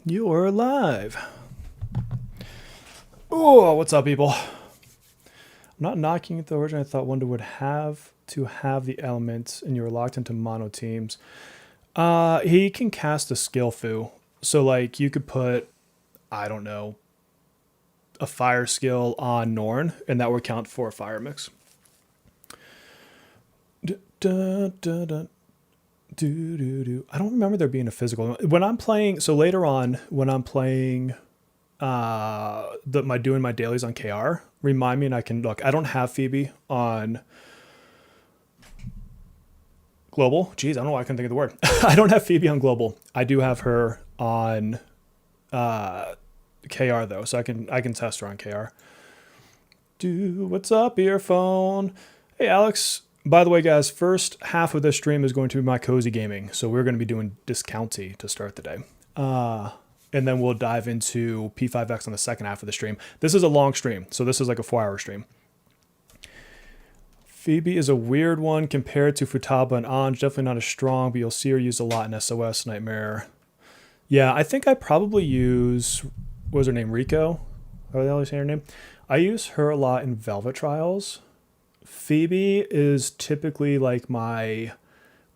You're live. Oh, what's up, people? I'm not knocking it the origin. I thought Wonder would have to have the elements, and you were locked into mono teams. He can cast a skill fu. So, like, you could put, I don't know, a fire skill on Norn, and that would count for a fire mix. I don't remember there being a physical when I'm playing. So later on, when I'm playing, doing my dailies on KR, remind me, and I can look. I don't have Phoebe on global. Jeez, I don't know why I couldn't think of the word. I don't have Phoebe on global. I do have her on KR though, so I can test her on KR. What's up, earphone? Hey, Alex. By the way, guys, first half of this stream is going to be my cozy gaming. So we're going to be doing Discounty to start the day. And then we'll dive into P5X on the second half of the stream. This is a long stream, so this is like a 4-hour stream. Phoebe is a weird one compared to Futaba and Anj. Definitely not as strong, but you'll see her used a lot in SOS, Nightmare. Yeah, I think I probably use, what was her name, Rico? How the hell is her name? I use her a lot in Velvet Trials. Phoebe is typically like my,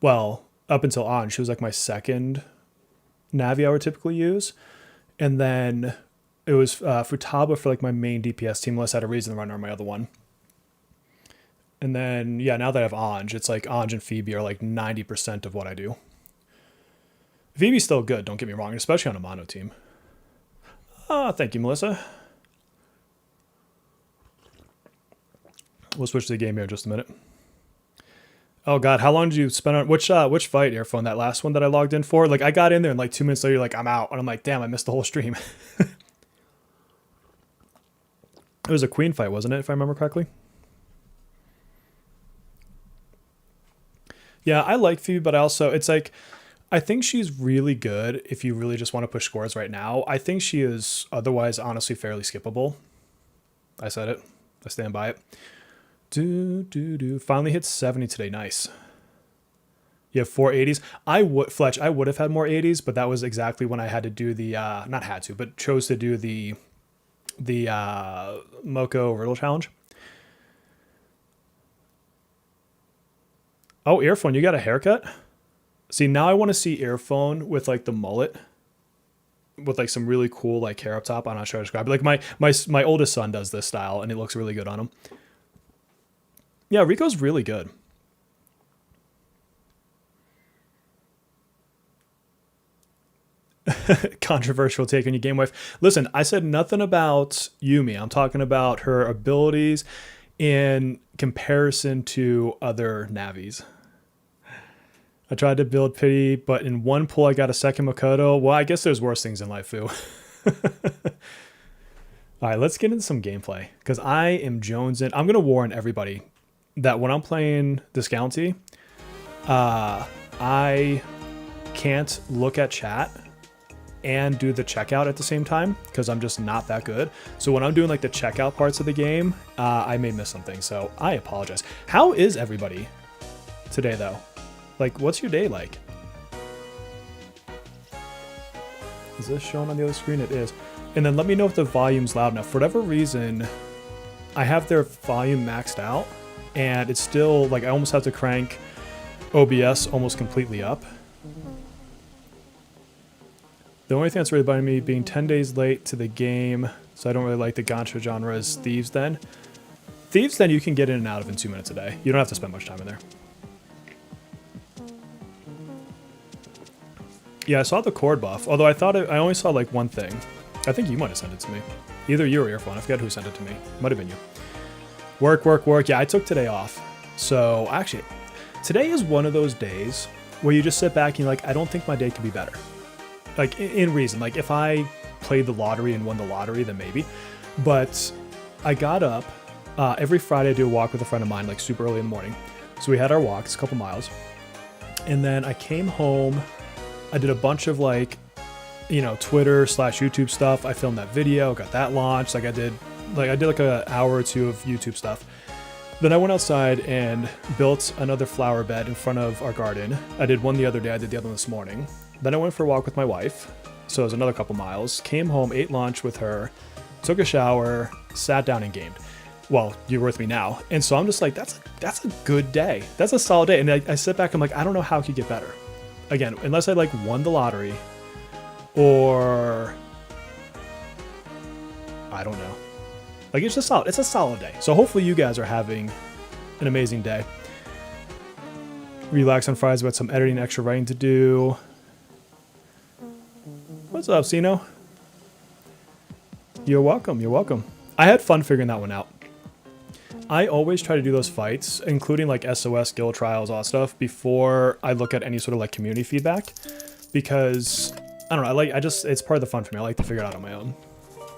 well, up until on, she was like my second Navi I would typically use. And then it was Futaba for like my main DPS team, unless I had a reason to run on my other one. And then, yeah, now that I have Anj, it's like Anj and Phoebe are like 90% of what I do. Phoebe's still good, don't get me wrong, especially on a mono team. Thank you, Melissa. We'll switch to the game here in just a minute. Oh God, how long did you spend on which fight, earphone? That last one that I logged in for? Like I got in there and like 2 minutes later, you're like, I'm out. And I'm like, damn, I missed the whole stream. It was a queen fight, wasn't it? If I remember correctly. Yeah, I like Phoebe, but it's like, I think she's really good if you really just want to push scores right now. I think she is otherwise honestly fairly skippable. I said it. I stand by it. Finally hit 70 today. Nice. You have 4 80s. Fletch, I would have had more 80s, but that was exactly when I had to do the, not had to, but chose to do the Moko Riddle Challenge. Oh, earphone, you got a haircut? See, now I want to see earphone with like the mullet, with like some really cool like hair up top. I'm not sure how to describe it. Like my oldest son does this style, and it looks really good on him. Yeah, Rico's really good. Controversial take on your game wife. Listen, I said nothing about Yumi. I'm talking about her abilities in comparison to other Navis. I tried to build pity, but in one pull I got a second Makoto. Well, I guess there's worse things in life, Fu. All right, let's get into some gameplay, because I am jonesing. I'm going to warn everybody that when I'm playing Discounty, I can't look at chat and do the checkout at the same time because I'm just not that good. So when I'm doing like the checkout parts of the game, I may miss something. So I apologize. How is everybody today though? Like, what's your day like? Is this showing on the other screen? It is. And then let me know if the volume's loud enough. For whatever reason, I have their volume maxed out. And it's still, like, I almost have to crank OBS almost completely up. The only thing that's really bothering me being 10 days late to the game, so I don't really like the Gacha genre, is Thieves Den. Thieves Den you can get in and out of in 2 minutes a day. You don't have to spend much time in there. Yeah, I saw the cord buff, although I only saw, like, one thing. I think you might have sent it to me. Either you or Earphone. I forget who sent it to me. Might have been you. Work. Yeah, I took today off. So, actually, today is one of those days where you just sit back and you're like, I don't think my day could be better. Like, in reason. Like, if I played the lottery and won the lottery, then maybe. But I got up. Every Friday I do a walk with a friend of mine, like, super early in the morning. So we had our walk. It's a couple miles. And then I came home. I did a bunch of, like, you know, Twitter/YouTube stuff. I filmed that video, got that launched. I did like an hour or two of YouTube stuff. Then I went outside and built another flower bed in front of our garden. I did one the other day, I did the other one this morning. Then I went for a walk with my wife. So it was another couple miles. Came home, ate lunch with her, took a shower, sat down and gamed. Well, you're with me now. And so I'm just like, that's a good day. That's a solid day. And I sit back, I'm like, I don't know how it could get better. Again, unless I like won the lottery or I don't know. Like it's a solid day. So hopefully you guys are having an amazing day. Relax on Fridays with some editing, extra writing to do. What's up, Sino? You're welcome. You're welcome. I had fun figuring that one out. I always try to do those fights, including like SOS, guild trials, all that stuff, before I look at any sort of like community feedback, because I don't know. It's part of the fun for me. I like to figure it out on my own.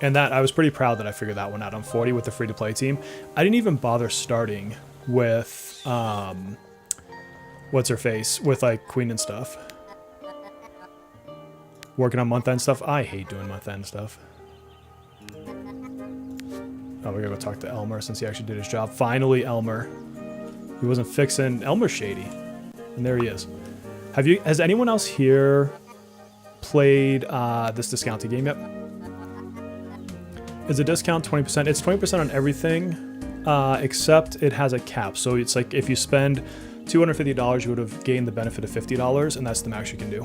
And that I was pretty proud that I figured that one out on 40 with the free to play team. I didn't even bother starting with, what's her face, with like Queen and stuff. Working on month end stuff. I hate doing month end stuff. Oh, we're gonna go talk to Elmer since he actually did his job. Finally, Elmer. He wasn't fixing. Elmer's shady. And there he is. Has anyone else here played this discounted game yet? Is a discount 20%? It's 20% on everything, except it has a cap. So it's like if you spend $250, you would have gained the benefit of $50, and that's the max you can do.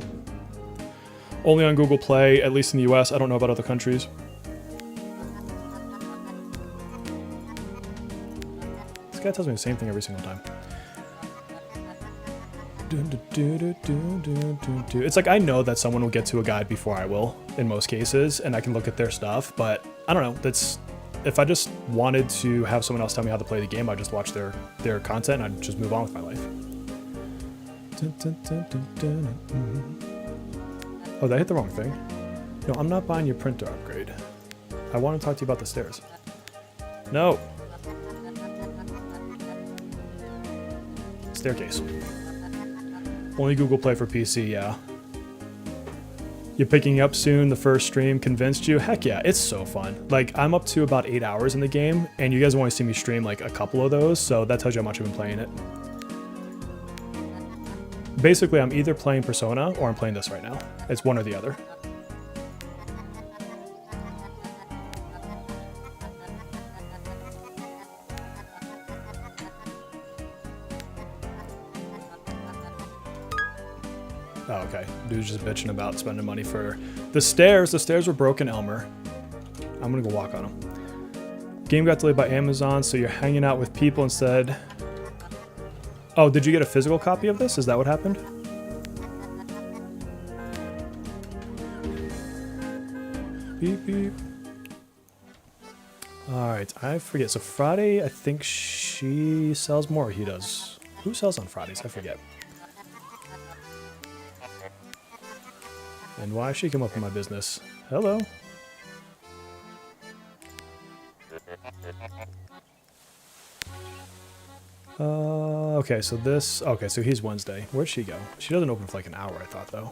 Only on Google Play, at least in the US. I don't know about other countries. This guy tells me the same thing every single time. It's like I know that someone will get to a guide before I will, in most cases, and I can look at their stuff, but I don't know. If I just wanted to have someone else tell me how to play the game, I'd just watch their content and I'd just move on with my life. Oh, did I hit the wrong thing? No, I'm not buying your printer upgrade. I want to talk to you about the stairs. No. Staircase. Only Google Play for PC, yeah. You're picking up soon, the first stream convinced you? Heck yeah, it's so fun. Like, I'm up to about 8 hours in the game, and you guys want to see me stream like a couple of those, so that tells you how much I've been playing it. Basically, I'm either playing Persona or I'm playing this right now. It's one or the other. Oh, okay. Dude's just bitching about spending money for the stairs. The stairs were broken, Elmer. I'm gonna go walk on them. Game got delayed by Amazon, so you're hanging out with people instead. Oh, did you get a physical copy of this? Is that what happened? Beep, beep. Alright, I forget. So Friday, I think she sells more, or he does. Who sells on Fridays? I forget. And why she come up in my business? Hello. Okay, so this... Okay, so he's Wednesday. Where'd she go? She doesn't open for like an hour, I thought, though.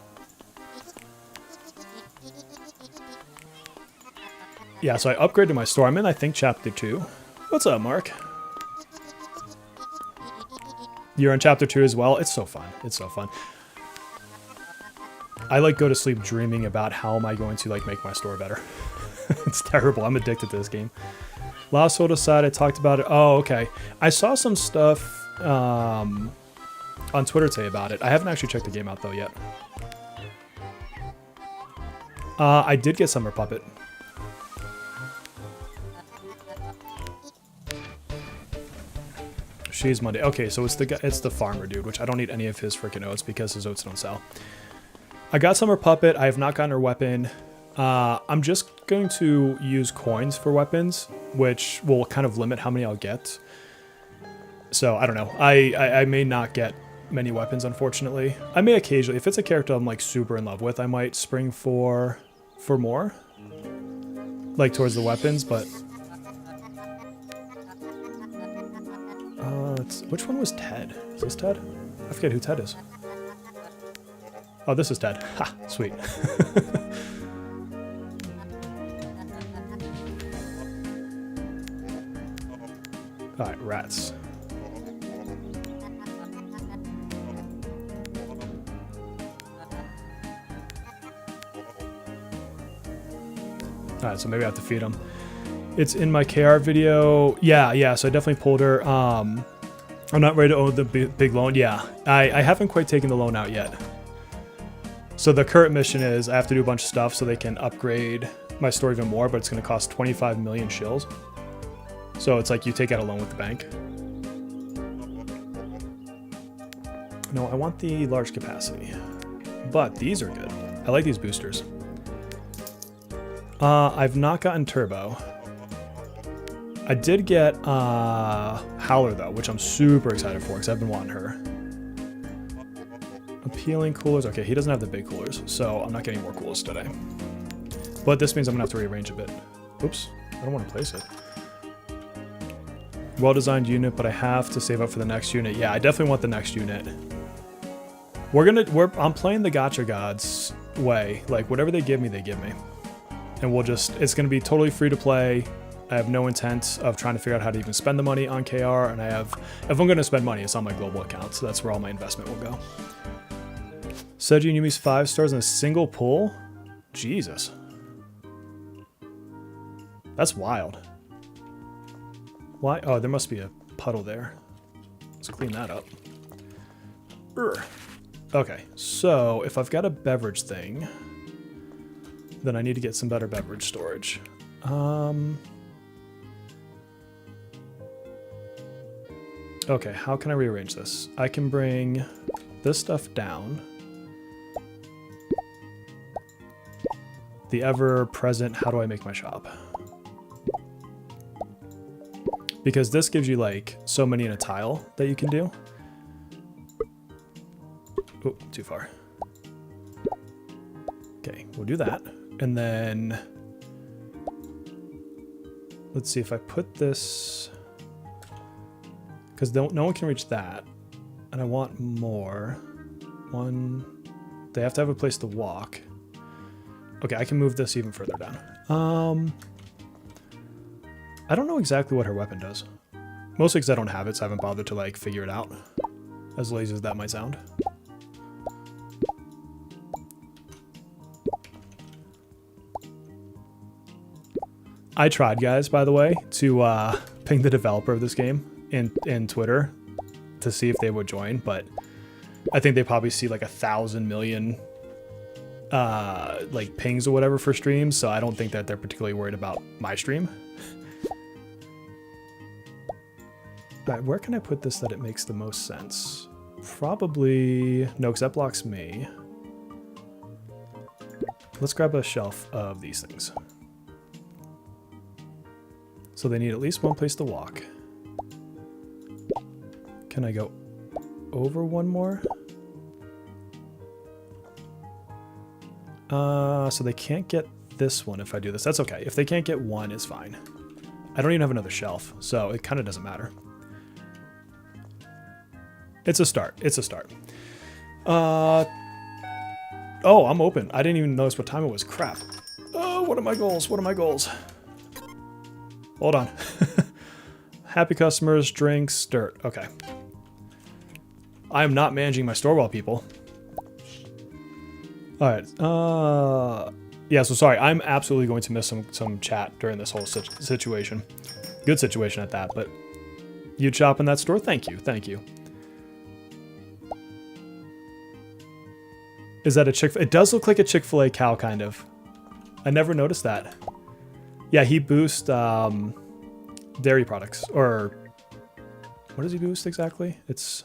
Yeah, so I upgraded my store. I'm in, I think, Chapter 2. What's up, Mark? You're in Chapter 2 as well? It's so fun. It's so fun. I like go to sleep dreaming about how am I going to like make my store better. It's terrible. I'm addicted to this game. Last Soul Aside, I talked about it. Oh, okay. I saw some stuff on Twitter today about it. I haven't actually checked the game out though yet. I did get Summer Puppet. She's Monday. Okay, so it's the farmer dude, which I don't need any of his freaking oats because his oats don't sell. I got Summer Puppet. I have not gotten her weapon. I'm just going to use coins for weapons, which will kind of limit how many I'll get. So I don't know. I may not get many weapons, unfortunately. I may occasionally, if it's a character I'm like super in love with, I might spring for more, like towards the weapons. But which one was Ted? Is this Ted? I forget who Ted is. Oh, this is Ted. Ha, sweet. Alright, rats. right, so maybe I have to feed him. It's in my KR video. Yeah, so I definitely pulled her. I'm not ready to own the big loan. Yeah, I haven't quite taken the loan out yet. So the current mission is I have to do a bunch of stuff so they can upgrade my store even more, but it's going to cost 25 million shills. So it's like you take out a loan with the bank. No, I want the large capacity, but these are good. I like these boosters. I've not gotten turbo. I did get Howler though, which I'm super excited for because I've been wanting her. Appealing coolers. Okay, he doesn't have the big coolers, so I'm not getting more coolers today. But this means I'm gonna have to rearrange a bit. Oops, I don't want to place it. Well-designed unit, but I have to save up for the next unit. Yeah, I definitely want the next unit. I'm playing the Gacha gods way. Like whatever they give me, and it's gonna be totally free to play. I have no intent of trying to figure out how to even spend the money on KR, and if I'm gonna spend money, it's on my global account, so that's where all my investment will go. Seiji and Yumi's 5 stars in a single pull? Jesus. That's wild. Why? Oh, there must be a puddle there. Let's clean that up. Okay, so if I've got a beverage thing, then I need to get some better beverage storage. Okay, how can I rearrange this? I can bring this stuff down. The ever-present, how do I make my shop? Because this gives you like so many in a tile that you can do. Oh, too far. Okay, we'll do that. And then let's see if I put this, because no one can reach that. And I want more. They have to have a place to walk. Okay, I can move this even further down. I don't know exactly what her weapon does. Mostly because I don't have it, so I haven't bothered to like figure it out. As lazy as that might sound. I tried, guys, by the way, to ping the developer of this game in Twitter to see if they would join, but I think they probably see like 1,000 million like pings or whatever for streams, so I don't think that they're particularly worried about my stream. All right, where can I put this that it makes the most sense? Probably no, because that blocks me. Let's grab a shelf of these things. So they need at least one place to walk. Can I go over one more? So they can't get this one if I do this. That's okay. If they can't get one, it's fine. I don't even have another shelf, so it kind of doesn't matter. It's a start. It's a start. Oh, I'm open. I didn't even notice what time it was. Crap. Oh, what are my goals? What are my goals? Hold on. Happy customers, drinks, dirt. Okay. I am not managing my store well, people. All right. Yeah, so sorry. I'm absolutely going to miss some chat during this whole situation. Good situation at that, but you'd shop in that store? Thank you. Thank you. Is that a Chick-fil-A? It does look like a Chick-fil-A cow, kind of. I never noticed that. Yeah, he boosts dairy products. Or what does he boost exactly? It's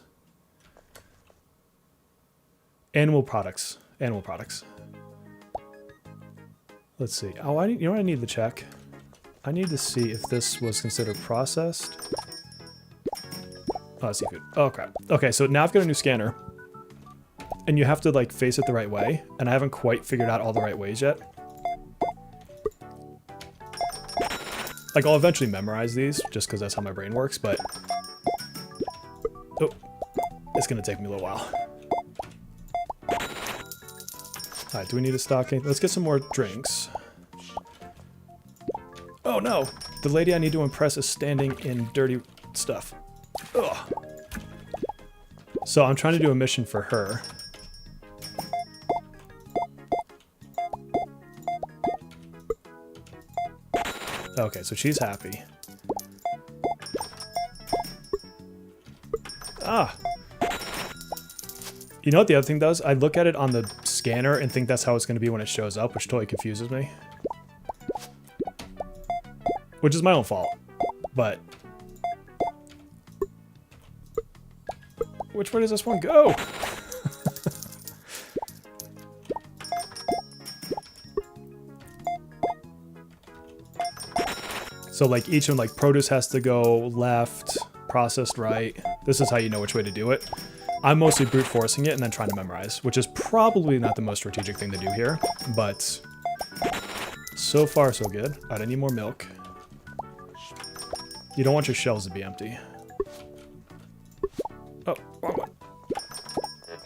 animal products. Animal products. Let's see. Oh, you know what I need to check? I need to see if this was considered processed. Oh, seafood. Oh, crap. Okay, so now I've got a new scanner. And you have to, like, face it the right way. And I haven't quite figured out all the right ways yet. Like, I'll eventually memorize these, just because that's how my brain works, but... Oh. It's going to take me a little while. Alright, do we need a stocking? Let's get some more drinks. Oh, no! The lady I need to impress is standing in dirty stuff. Ugh. So I'm trying to do a mission for her. Okay, so she's happy. Ah! You know what the other thing does? I look at it on the scanner and think that's how it's going to be when it shows up, which totally confuses me. Which is my own fault. But... which way does this one go? So like each one, like produce has to go left, processed right. This is how you know which way to do it. I'm mostly brute forcing it and then trying to memorize, which is probably not the most strategic thing to do here, but so far so good. All right, I need more milk. You don't want your shelves to be empty. Oh, wrong one.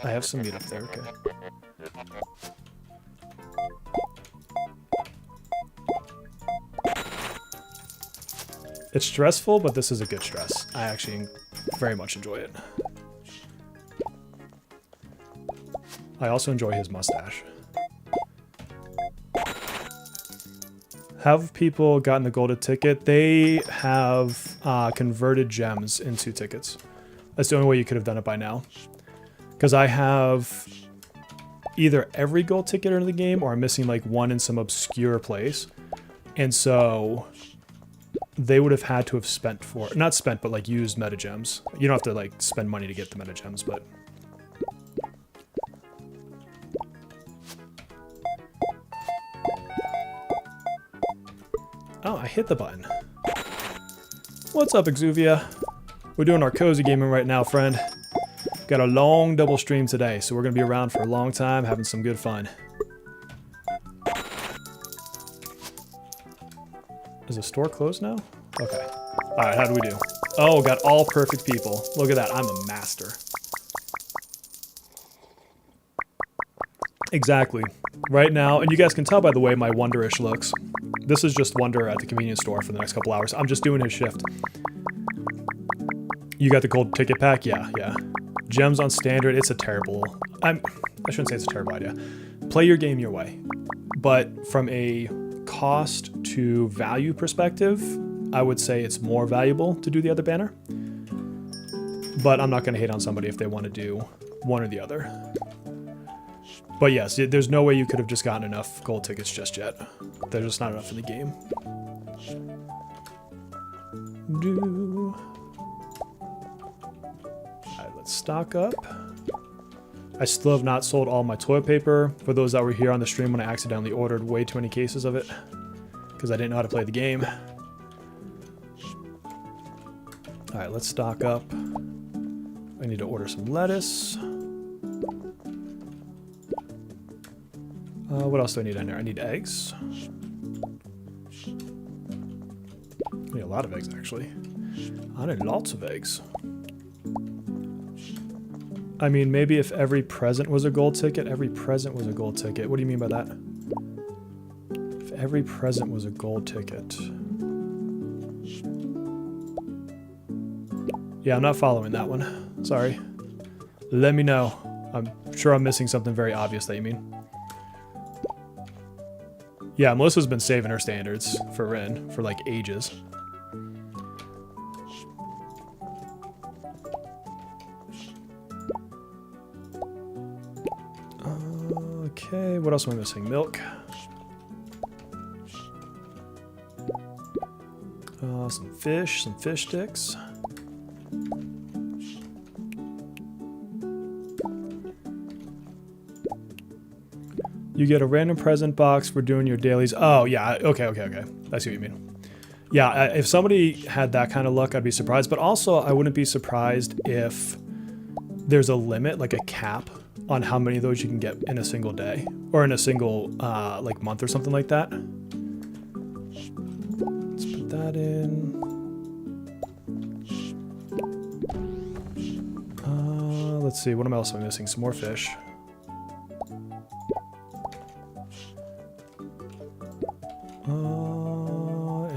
I have some meat up there, okay. It's stressful, but this is a good stress. I actually very much enjoy it. I also enjoy his mustache. Have people gotten the golden ticket? They have converted gems into tickets. That's the only way you could have done it by now. Because I have either every gold ticket in the game or I'm missing like one in some obscure place. And so they would have had to have spent for, not spent, but like used meta gems. You don't have to like spend money to get the meta gems, but. Oh, I hit the button. What's up, Exuvia? We're doing our cozy gaming right now, friend. Got a long double stream today, so we're gonna be around for a long time, having some good fun. Is the store closed now? Okay. Alright, how do we do? Oh, got all perfect people. Look at that, I'm a master. Exactly. Right now, and you guys can tell by the way my Wonderish looks. This is just Wonder at the convenience store for the next couple hours. I'm just doing his shift. You got the gold ticket pack? Yeah, yeah. Gems on standard, it's a terrible... I shouldn't say it's a terrible idea. Play your game your way. But from a cost to value perspective, I would say it's more valuable to do the other banner. But I'm not going to hate on somebody if they want to do one or the other. But yes, there's no way you could have just gotten enough gold tickets just yet. There's just not enough in the game. Alright, let's stock up. I still have not sold all my toilet paper. For those that were here on the stream when I accidentally ordered way too many cases of it. Because I didn't know how to play the game. Alright, let's stock up. I need to order some lettuce. What else do I need in there? I need eggs. I need a lot of eggs, actually. I need lots of eggs. I mean, maybe if every present was a gold ticket, every present was a gold ticket. What do you mean by that? If every present was a gold ticket. Yeah, I'm not following that one. Sorry. Let me know. I'm sure I'm missing something very obvious that you mean. Yeah, Melissa's been saving her standards for Rin for like ages. Okay, what else am I missing? Milk. Some fish sticks. You get a random present box for doing your dailies. Oh, yeah. Okay. I see what you mean. Yeah, if somebody had that kind of luck, I'd be surprised. But also, I wouldn't be surprised if there's a limit, like a cap, on how many of those you can get in a single day. Or in a single, like, month or something like that. Let's put that in. Let's see. What else am I missing? Some more fish.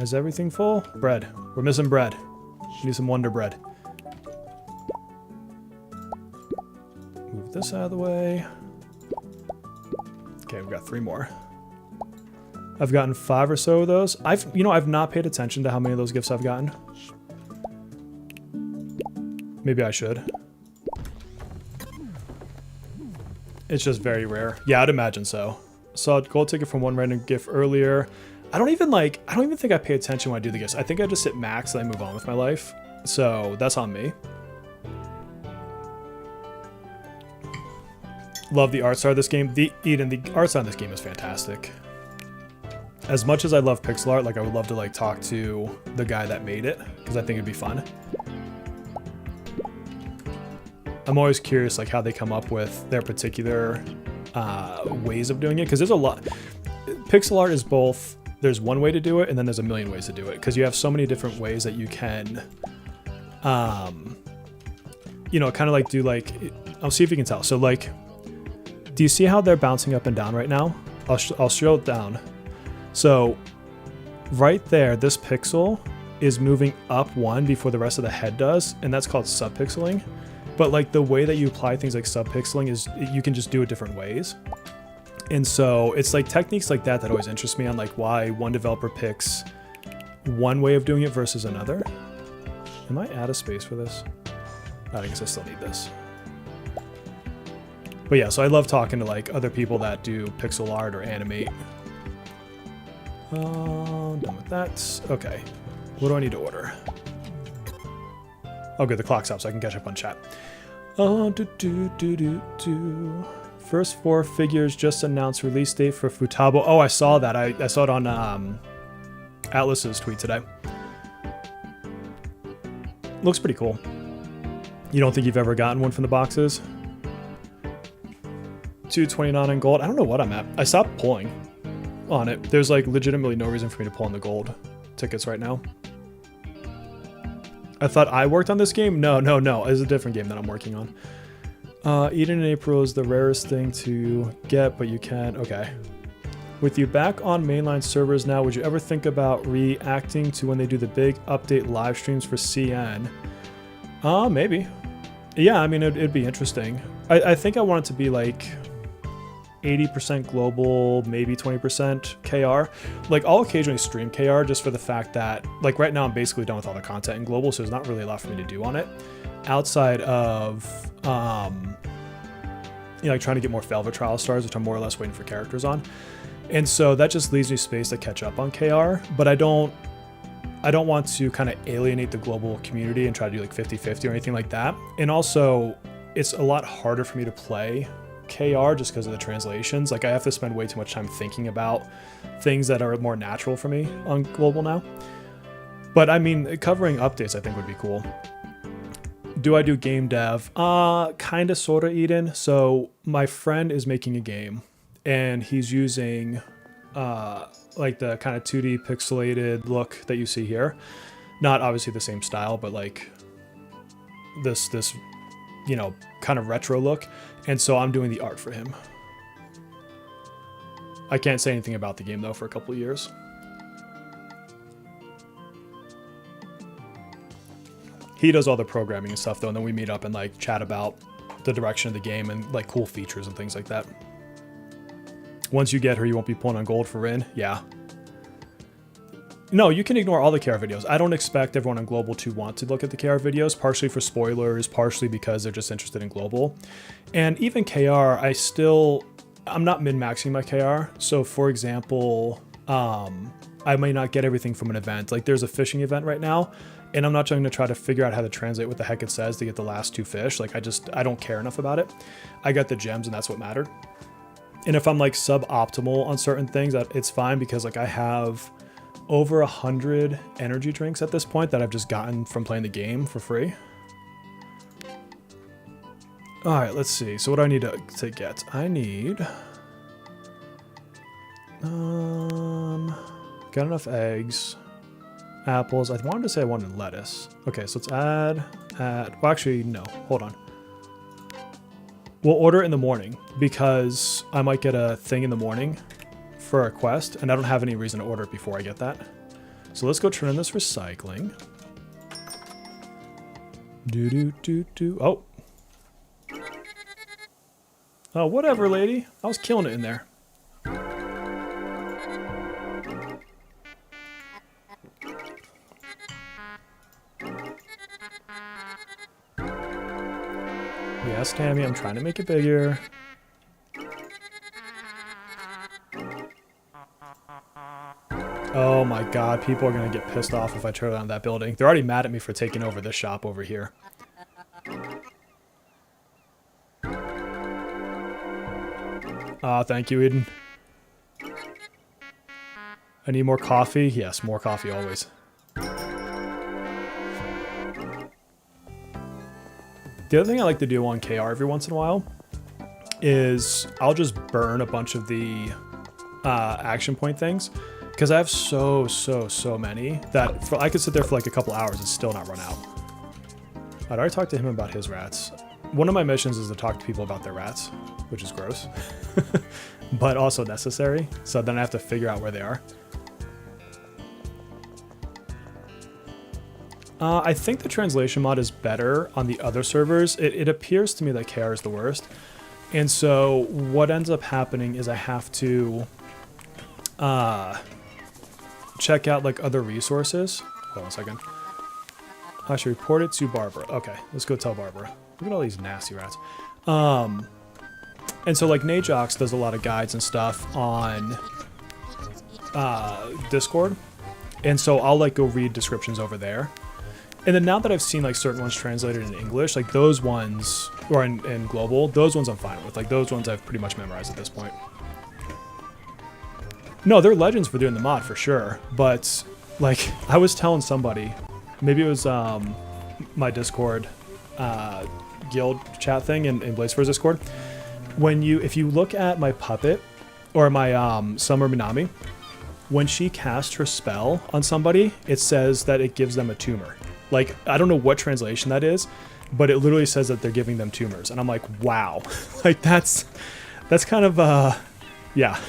Is everything full? Bread. We're missing bread. We need some Wonder Bread. Move this out of the way. Okay, we've got 3 more. I've gotten 5 or so of those. I've not paid attention to how many of those gifts I've gotten. Maybe I should. It's just very rare. Yeah, I'd imagine so. Saw a gold ticket from one random gift earlier. I don't even think I pay attention when I do the gifts. I think I just hit max and I move on with my life. So that's on me. Love the art style of this game. The art style of this game is fantastic. As much as I love pixel art, like I would love to like talk to the guy that made it because I think it'd be fun. I'm always curious like how they come up with their particular ways of doing it, because there's a lot. Pixel art is both, there's one way to do it and then there's a million ways to do it, because you have so many different ways that you can you know, kind of like do like, I'll see if you can tell. So like, do you see how they're bouncing up and down right now? I'll show it down. So right there, this pixel is moving up one before the rest of the head does, and that's called subpixeling. But like the way that you apply things like subpixeling is you can just do it different ways. And so it's like techniques like that that always interest me on like why one developer picks one way of doing it versus another. Am I out of space for this? I guess I still need this. But yeah, so I love talking to like other people that do pixel art or animate. Done with that. Okay. What do I need to order? Oh, good. The clock's up, so I can catch up on chat. First 4 figures just announced release date for Futabo. Oh, I saw that. I saw it on Atlas's tweet today. Looks pretty cool. You don't think you've ever gotten one from the boxes? $229 in gold. I don't know what I'm at. I stopped pulling on it. There's like legitimately no reason for me to pull on the gold tickets right now. I thought I worked on this game? No. It's a different game that I'm working on. Eden in April is the rarest thing to get, but you can. Okay. With you back on mainline servers now, would you ever think about reacting to when they do the big update live streams for CN? Maybe. Yeah, I mean, it'd be interesting. I think I want it to be like 80% global, maybe 20% KR. Like, I'll occasionally stream KR just for the fact that, like, right now I'm basically done with all the content in global, so there's not really a lot for me to do on it. Outside of, you know, like trying to get more Velvet Trial stars, which I'm more or less waiting for characters on. And so that just leaves me space to catch up on KR, but I don't want to kind of alienate the global community and try to do like 50-50 or anything like that. And also, it's a lot harder for me to play KR just because of the translations. Like, I have to spend way too much time thinking about things that are more natural for me on global now. But I mean, covering updates I think would be cool. Do I do game dev? Kind of, sort of, Eden. So my friend is making a game and he's using like the kind of 2D pixelated look that you see here. Not obviously the same style, but like this, you know, kind of retro look. And so I'm doing the art for him. I can't say anything about the game though for a couple of years. He does all the programming and stuff though, and then we meet up and like chat about the direction of the game and like cool features and things like that. Once you get her, you won't be pulling on gold for Rin. Yeah. No, you can ignore all the KR videos. I don't expect everyone on global to want to look at the KR videos, partially for spoilers, partially because they're just interested in global. And even KR, I'm not min-maxing my KR. So for example, I may not get everything from an event. Like, there's a fishing event right now, and I'm not trying to try to figure out how to translate what the heck it says to get the last 2 fish. Like, I don't care enough about it. I got the gems and that's what mattered. And if I'm like suboptimal on certain things, it's fine, because like I have over 100 energy drinks at this point that I've just gotten from playing the game for free. All right, let's see. So what do I need to get? I need, got enough eggs, apples. I wanted to say I wanted lettuce. Okay, so let's add, well, actually, no, hold on. We'll order it in the morning because I might get a thing in the morning for a quest, and I don't have any reason to order it before I get that. So let's go turn in this recycling. Oh. Oh, whatever, lady. I was killing it in there. nest, Tammy. I'm trying to make it bigger. Oh my god, people are going to get pissed off if I tear down that building. They're already mad at me for taking over this shop over here. Thank you, Eden. I need more coffee. Yes, more coffee always. The other thing I like to do on KR every once in a while is I'll just burn a bunch of the action point things, because I have so many that I could sit there for like a couple hours and still not run out. I'd already talked to him about his rats. One of my missions is to talk to people about their rats, which is gross, but also necessary. So then I have to figure out where they are. I think the translation mod is better on the other servers. It appears to me that KR is the worst. And so what ends up happening is I have to check out like other resources. Hold on a second. I should report it to Barbara. Okay, let's go tell Barbara. Look at all these nasty rats. And so like Najox does a lot of guides and stuff on Discord. And so I'll like go read descriptions over there. And then now that I've seen like certain ones translated in English, like those ones, or in global, those ones I'm fine with. Like those ones I've pretty much memorized at this point. No, they're legends for doing the mod for sure. But like I was telling somebody, maybe it was my Discord guild chat thing in Blazefor's Discord. If you look at my puppet or my Summer Minami, when she casts her spell on somebody, it says that it gives them a tumor. Like, I don't know what translation that is, but it literally says that they're giving them tumors. And I'm like, wow. Like, that's kind of, yeah.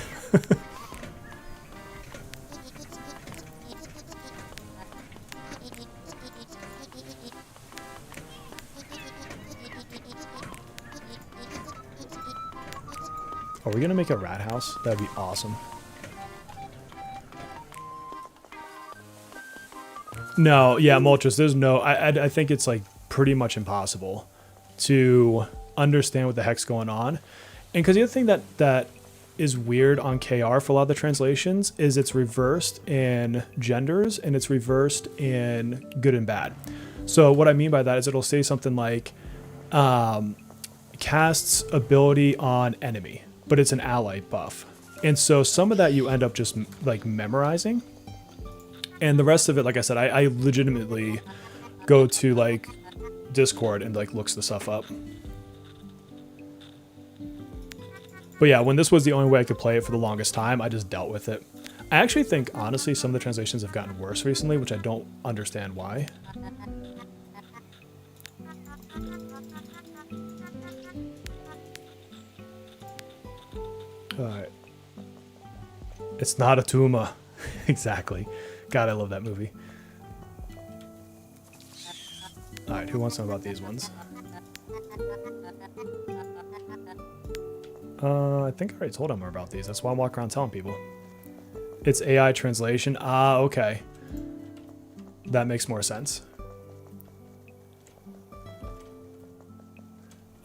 Are we going to make a rat house? That'd be awesome. No, yeah, Moltres, there's no... I think it's, like, pretty much impossible to understand what the heck's going on. And because the other thing that is weird on KR for a lot of the translations is it's reversed in genders and it's reversed in good and bad. So what I mean by that is it'll say something like, casts ability on enemy, but it's an ally buff. And so some of that you end up just, like, memorizing. And the rest of it, like I said, I legitimately go to like Discord and like looks the stuff up. But yeah, when this was the only way I could play it for the longest time, I just dealt with it. I actually think, honestly, some of the translations have gotten worse recently, which I don't understand why. Alright. It's not a tumor. Exactly. God, I love that movie. Alright, who wants to know about these ones? I think I already told him more about these. That's why I'm walking around telling people. It's AI translation. Ah, okay. That makes more sense.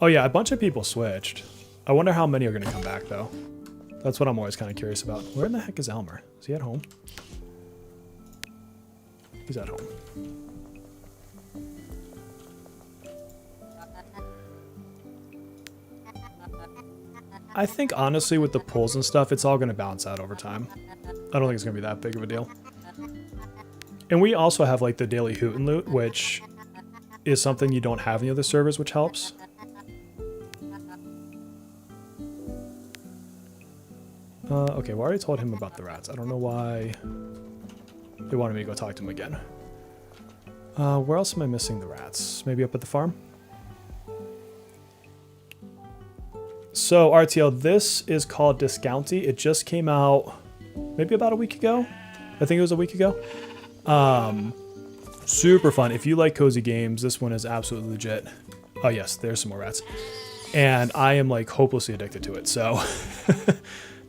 Oh yeah, a bunch of people switched. I wonder how many are going to come back, though. That's what I'm always kind of curious about. Where in the heck is Elmer? Is he at home? He's at home. I think, honestly, with the pulls and stuff, it's all going to balance out over time. I don't think it's going to be that big of a deal. And we also have, like, the daily hoot and loot, which is something you don't have in the other servers, which helps. Okay, well, I already told him about the rats. I don't know why they wanted me to go talk to him again. Where else am I missing the rats? Maybe up at the farm? So, RTL, this is called Discounty. It just came out maybe about a week ago. I think it was a week ago. Super fun. If you like cozy games, this one is absolutely legit. Oh, yes, there's some more rats. And I am, like, hopelessly addicted to it. So,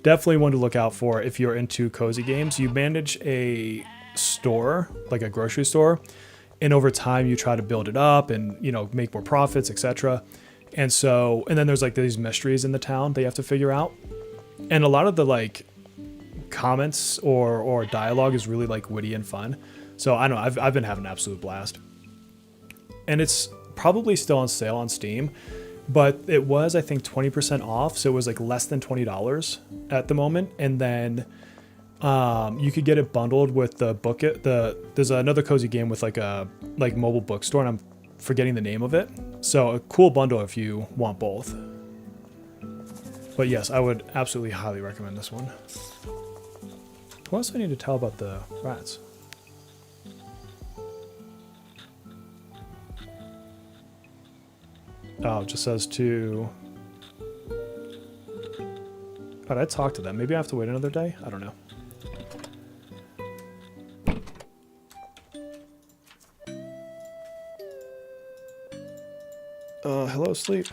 definitely one to look out for if you're into cozy games. You manage a store, like a grocery store, and over time you try to build it up and, you know, make more profits, etc. And so, and then there's like these mysteries in the town that you have to figure out. And a lot of the like comments or dialogue is really like witty and fun. So I don't know, I've been having an absolute blast. And it's probably still on sale on Steam, but it was, I think, 20% off. So it was like less than $20 at the moment. And then you could get it bundled with the book. There's another cozy game with like a mobile bookstore, and I'm forgetting the name of it. So a cool bundle if you want both. But yes, I would absolutely highly recommend this one. What else do I need to tell about the rats? Oh, it just says to... But I talk to them. Maybe I have to wait another day? I don't know. Hello, sleep.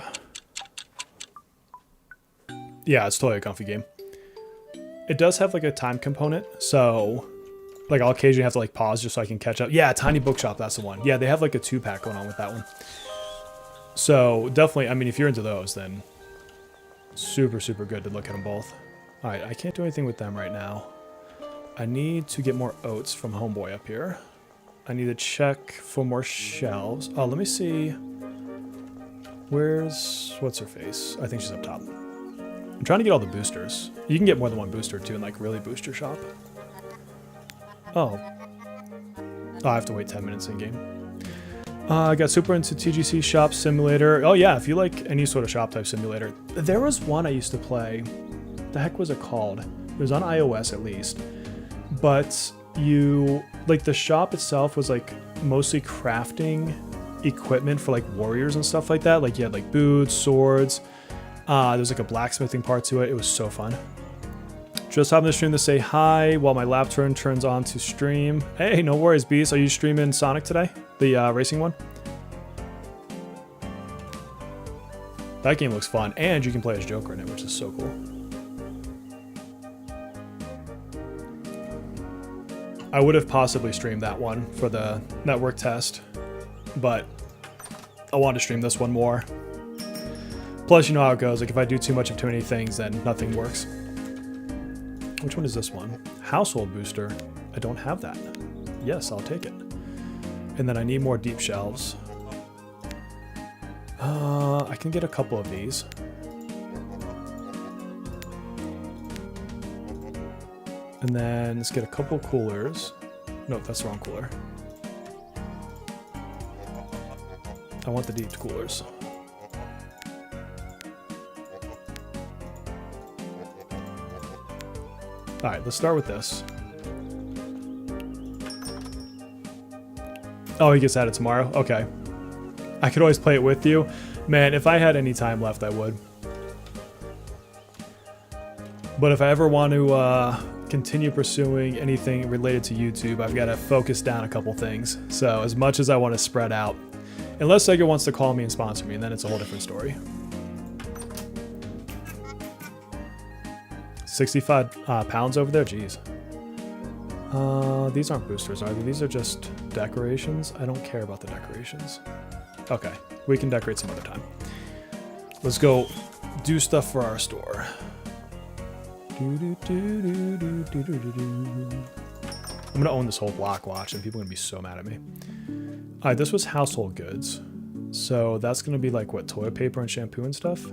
Yeah, it's totally a comfy game. It does have like a time component, so like I'll occasionally have to like pause just so I can catch up. Yeah, Tiny Bookshop, that's the one. Yeah, they have like a 2-pack going on with that one. So definitely, I mean, if you're into those, then super, super good to look at them both. All right, I can't do anything with them right now. I need to get more oats from Homeboy up here. I need to check for more shelves. Oh, let me see. What's her face? I think she's up top. I'm trying to get all the boosters. You can get more than one booster too and like really boost your shop. Oh, I have to wait 10 minutes in game. I got super into TGC Shop Simulator. Oh yeah, if you like any sort of shop type simulator. There was one I used to play. The heck was it called? It was on iOS at least. But you, like the shop itself was like mostly crafting equipment for like warriors and stuff like that. Like you had like boots, swords. There's like a blacksmithing part to it. It was so fun. Just having the stream to say hi while my lap turns on to stream. Hey, no worries, Beast. Are you streaming Sonic today? The racing one? That game looks fun, and you can play as Joker in it, which is so cool. I would have possibly streamed that one for the network test, but I wanted to stream this one more. Plus, you know how it goes. Like, if I do too much of too many things, then nothing works. Which one is this one? Household booster. I don't have that. Yes, I'll take it. And then I need more deep shelves. I can get a couple of these. And then let's get a couple coolers. No, that's the wrong cooler. I want the deep coolers. All right, let's start with this. Oh, he gets added tomorrow? Okay. I could always play it with you. Man, if I had any time left, I would. But if I ever want to continue pursuing anything related to YouTube, I've got to focus down a couple things. So as much as I want to spread out, unless Sega wants to call me and sponsor me, and then it's a whole different story. 65 pounds over there? Jeez. These aren't boosters, are they? These are just decorations. I don't care about the decorations. Okay, we can decorate some other time. Let's go do stuff for our store. I'm gonna own this whole block, watch, and people are gonna be so mad at me. All right, this was household goods. So that's gonna be like, what, toilet paper and shampoo and stuff?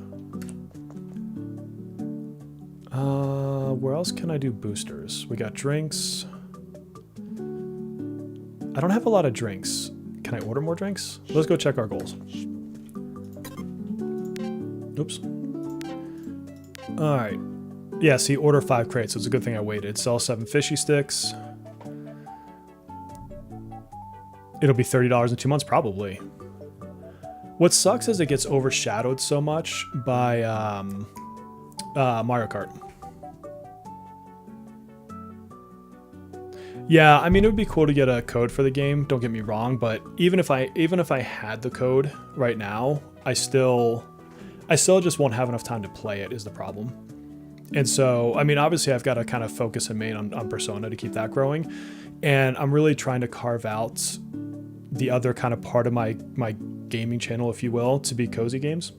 Where else can I do boosters? We got drinks. I don't have a lot of drinks. Can I order more drinks? Let's go check our goals. Oops. All right. Yeah, see, order 5 crates, so it's a good thing I waited. Sell 7 fishy sticks. It'll be $30 in 2 months, probably. What sucks is it gets overshadowed so much by Mario Kart. Yeah, I mean, it would be cool to get a code for the game, don't get me wrong, but even if I had the code right now, I still just won't have enough time to play it is the problem. And so, I mean, obviously I've got to kind of focus and main on Persona to keep that growing. And I'm really trying to carve out the other kind of part of my gaming channel, if you will, to be cozy games.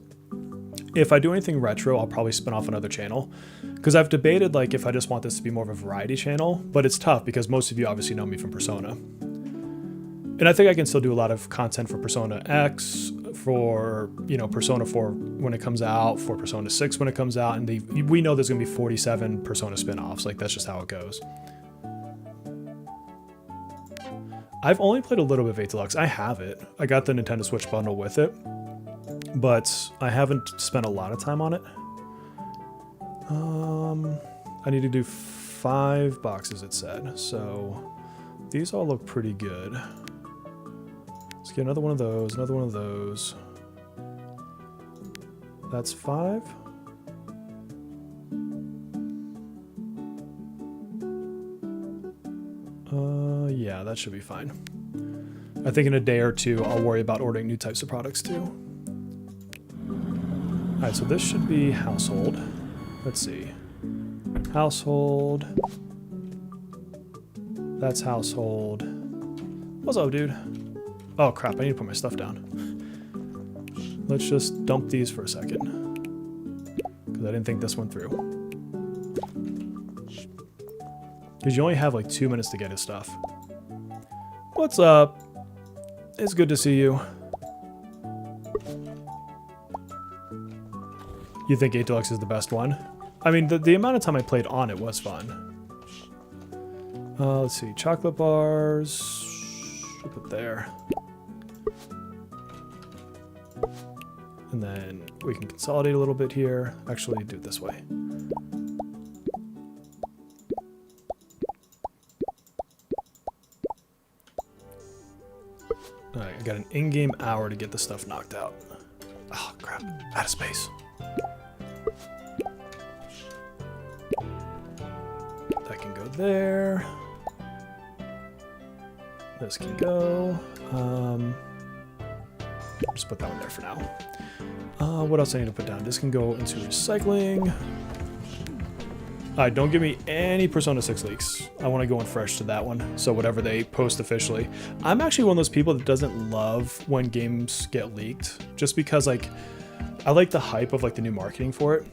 If I do anything retro, I'll probably spin off another channel, because I've debated like if I just want this to be more of a variety channel, but it's tough because most of you obviously know me from Persona. And I think I can still do a lot of content for Persona X, for, you know, Persona 4 when it comes out, for Persona 6 when it comes out, and we know there's going to be 47 Persona spin-offs. Like, that's just how it goes. I've only played a little bit of 8 Deluxe. I have it. I got the Nintendo Switch bundle with it, but I haven't spent a lot of time on it. I need to do 5 boxes, it said. So these all look pretty good. Let's get another one of those, another one of those. That's 5. Yeah, that should be fine. I think in a day or two, I'll worry about ordering new types of products too. All right, so this should be household. Let's see. Household. That's household. What's up, dude? Oh, crap, I need to put my stuff down. Let's just dump these for a second, because I didn't think this went through. Because you only have like 2 minutes to get his stuff. What's up? It's good to see you. You think 8 Deluxe is the best one? I mean, the amount of time I played on it was fun. Let's see. Chocolate bars. We'll put there. And then we can consolidate a little bit here. Actually, do it this way. Alright, I got an in-game hour to get the stuff knocked out. Oh, crap. Out of space. That can go there. This can go. Just put that one there for now. What else I need to put down? This can go into recycling. Alright, don't give me any Persona 6 leaks. I want to go in fresh to that one, so whatever they post officially. I'm actually one of those people that doesn't love when games get leaked, just because, like, I like the hype of, like, the new marketing for it.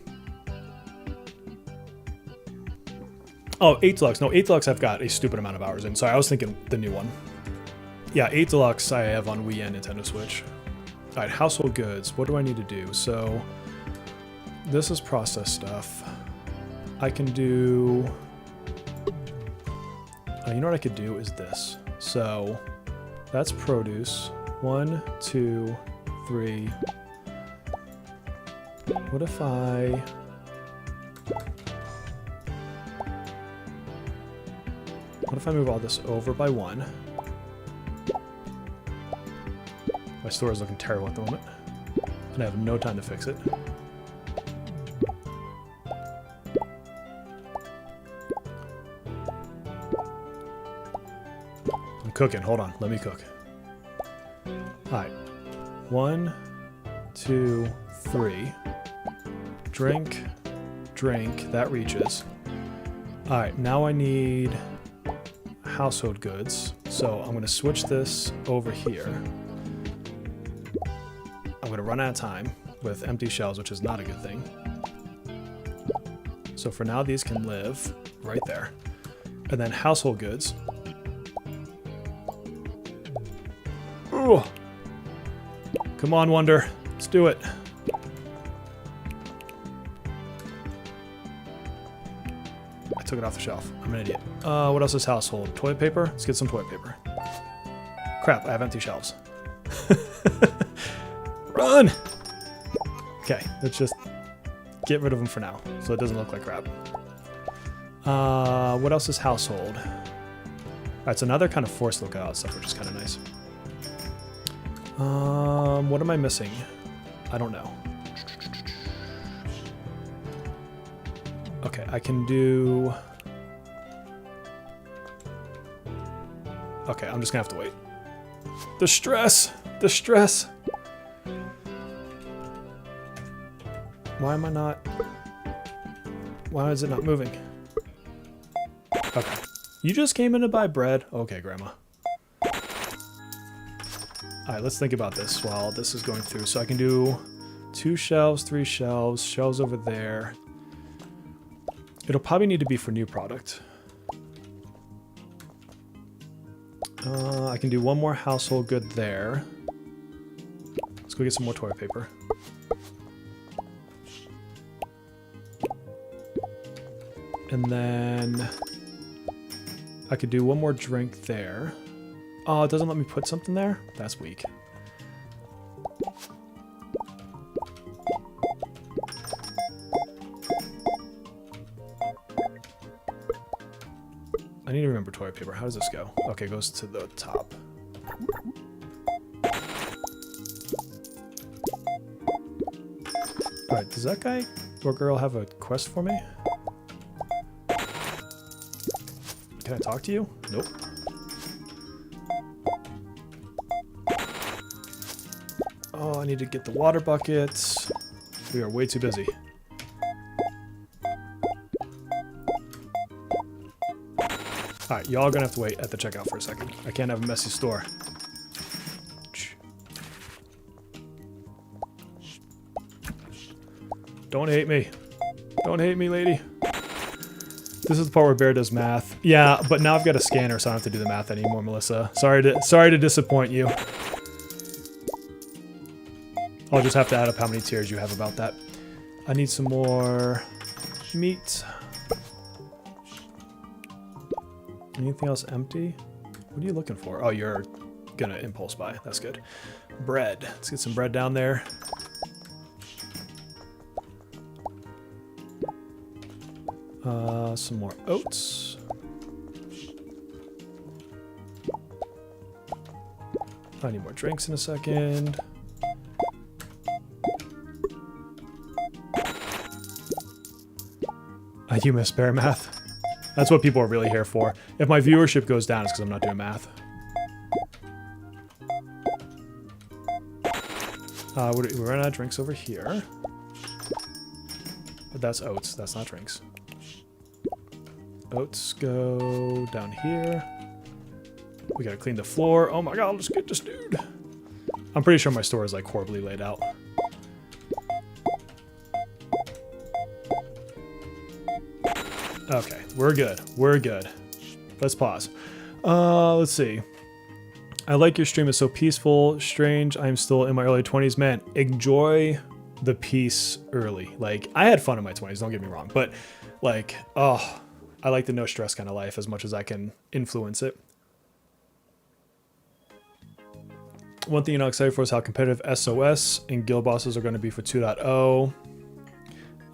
Oh, 8 Deluxe. No, 8 Deluxe I've got a stupid amount of hours in. Sorry, I was thinking the new one. Yeah, 8 Deluxe I have on Wii and Nintendo Switch. Alright, household goods. What do I need to do? So, this is processed stuff. I can do... you know what I could do is this. So, that's produce. 1, 2, 3. What if I... What if I move all this over by 1? My store is looking terrible at the moment, and I have no time to fix it. I'm cooking. Hold on. Let me cook. Alright. 1, 2, 3. Drink. Drink. That reaches. Alright, now I need household goods. So I'm going to switch this over here. I'm going to run out of time with empty shelves, which is not a good thing. So for now, these can live right there. And then household goods. Ooh. Come on, Wonder. Let's do it. I took it off the shelf. I'm an idiot. What else is household? Toilet paper? Let's get some toilet paper. Crap, I have empty shelves. Run! Okay, let's just get rid of them for now, so it doesn't look like crap. What else is household? Alright, so now they're kind of forced to look at stuff, which is kind of nice. What am I missing? I don't know. Okay, I can do... Okay, I'm just gonna have to wait. The stress! The stress! Why am I not... Why is it not moving? Okay. You just came in to buy bread? Okay, Grandma. Alright, let's think about this while this is going through. So I can do 2 shelves, 3 shelves, shelves over there. It'll probably need to be for new product. I can do 1 more household good there. Let's go get some more toilet paper. And then I could do 1 more drink there. Oh, it doesn't let me put something there? That's weak. I need to remember toilet paper. How does this go? Okay, it goes to the top. Alright, does that guy or girl have a quest for me? Can I talk to you? Nope. Oh, I need to get the water buckets. We are way too busy. Alright, y'all are gonna have to wait at the checkout for a second. I can't have a messy store. Don't hate me. Don't hate me, lady. This is the part where Bear does math. Yeah, but now I've got a scanner, so I don't have to do the math anymore, Melissa. Sorry to disappoint you. I'll just have to add up how many tiers you have about that. I need some more meat. Anything else empty? What are you looking for? Oh, you're gonna impulse buy. That's good. Bread. Let's get some bread down there. Some more oats. I need more drinks in a second. You miss bear math. That's what people are really here for. If my viewership goes down, it's because I'm not doing math. We're running out of drinks over here. But that's oats. That's not drinks. Oats go down here. We gotta clean the floor. Oh my god, let's get this dude. I'm pretty sure my store is like horribly laid out. Okay, we're good. We're good. Let's pause. Let's see. I like your stream. It's so peaceful. Strange. I'm still in my early 20s. Man, enjoy the peace early. Like, I had fun in my 20s, don't get me wrong. But, like, oh, I like the no stress kind of life as much as I can influence it. One thing you're not excited for is how competitive SOS and guild bosses are going to be for 2.0.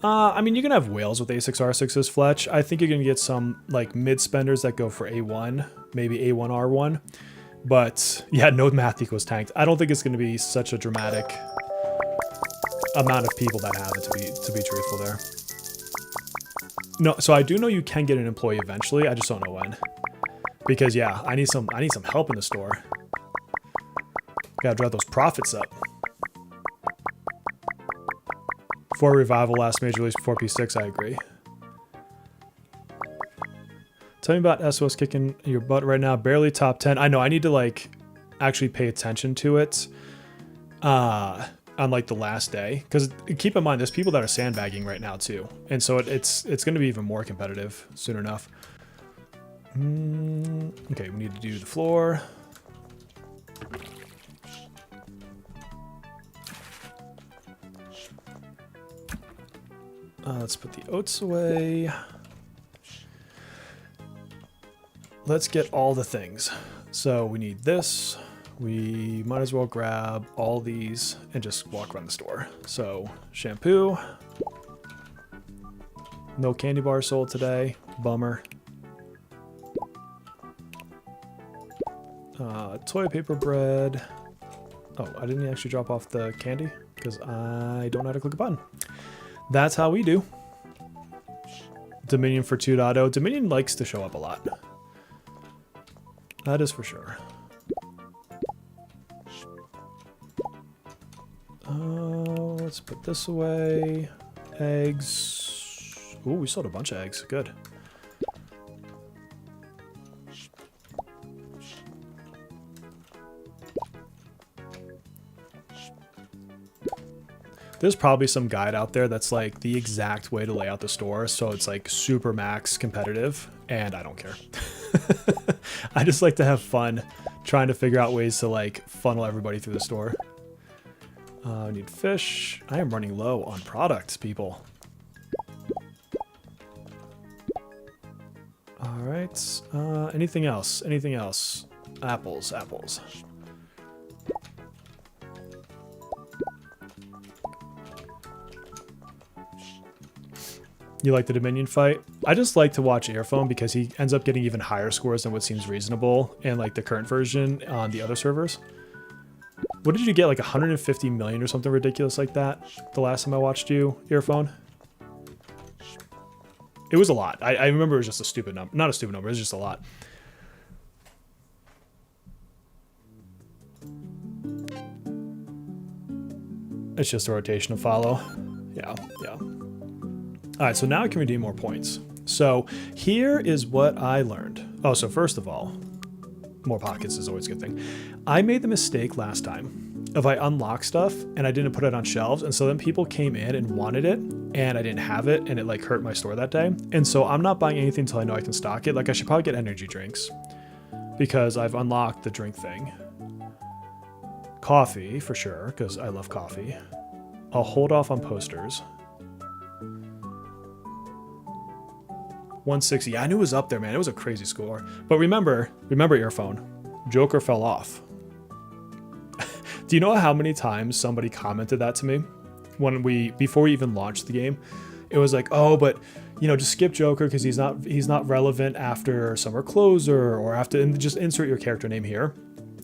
I mean, you can have whales with A6R6s, Fletch. I think you're going to get some, like, mid-spenders that go for A1, maybe A1R1. But, yeah, no math equals tanked. I don't think it's going to be such a dramatic amount of people that have it, to be truthful there. No, so I do know you can get an employee eventually. I just don't know when. Because, yeah, I need some help in the store. Gotta drive those profits up. 4 revival, last major release before P6, I agree. Tell me about SOS kicking your butt right now. Barely top 10. I know, I need to, like, actually pay attention to it on, like, the last day. Because keep in mind, there's people that are sandbagging right now, too. And so it's going to be even more competitive soon enough. Okay, we need to do the floor. Let's put the oats away. Let's get all the things. So we need this. We might as well grab all these and just walk around the store. So shampoo. No candy bars sold today. Bummer. Toilet paper, bread. Oh, I didn't actually drop off the candy because I don't know how to click a button. That's how we do. Dominion for 2.0. Dominion likes to show up a lot. That is for sure. Let's put this away. Eggs. Ooh, we sold a bunch of eggs. Good. There's probably some guide out there that's like the exact way to lay out the store, so it's like super max competitive, and I don't care. I just like to have fun trying to figure out ways to like funnel everybody through the store. I need fish. I am running low on products, people. All right. Anything else? Anything else? Apples, apples. You like the Dominion fight? I just like to watch Earphone because he ends up getting even higher scores than what seems reasonable in like the current version on the other servers. What did you get, like 150 million or something ridiculous like that the last time I watched you, Earphone? It was a lot. I remember it was just a stupid number. Not a stupid number, it was just a lot. It's just a rotation to follow. Yeah, yeah. All right, so now I can redeem more points. So here is what I learned. Oh, so first of all, more pockets is always a good thing. I made the mistake last time of I unlocked stuff and I didn't put it on shelves. And so then people came in and wanted it and I didn't have it and it like hurt my store that day. And so I'm not buying anything until I know I can stock it. Like I should probably get energy drinks because I've unlocked the drink thing. Coffee for sure, because I love coffee. I'll hold off on posters. 160. Yeah, I knew it was up there, man. It was a crazy score. But remember Earphone. Joker fell off. Do you know how many times somebody commented that to me before we even launched the game? It was like, oh, but you know, just skip Joker because he's not relevant after Summer Closer or after, and just insert your character name here.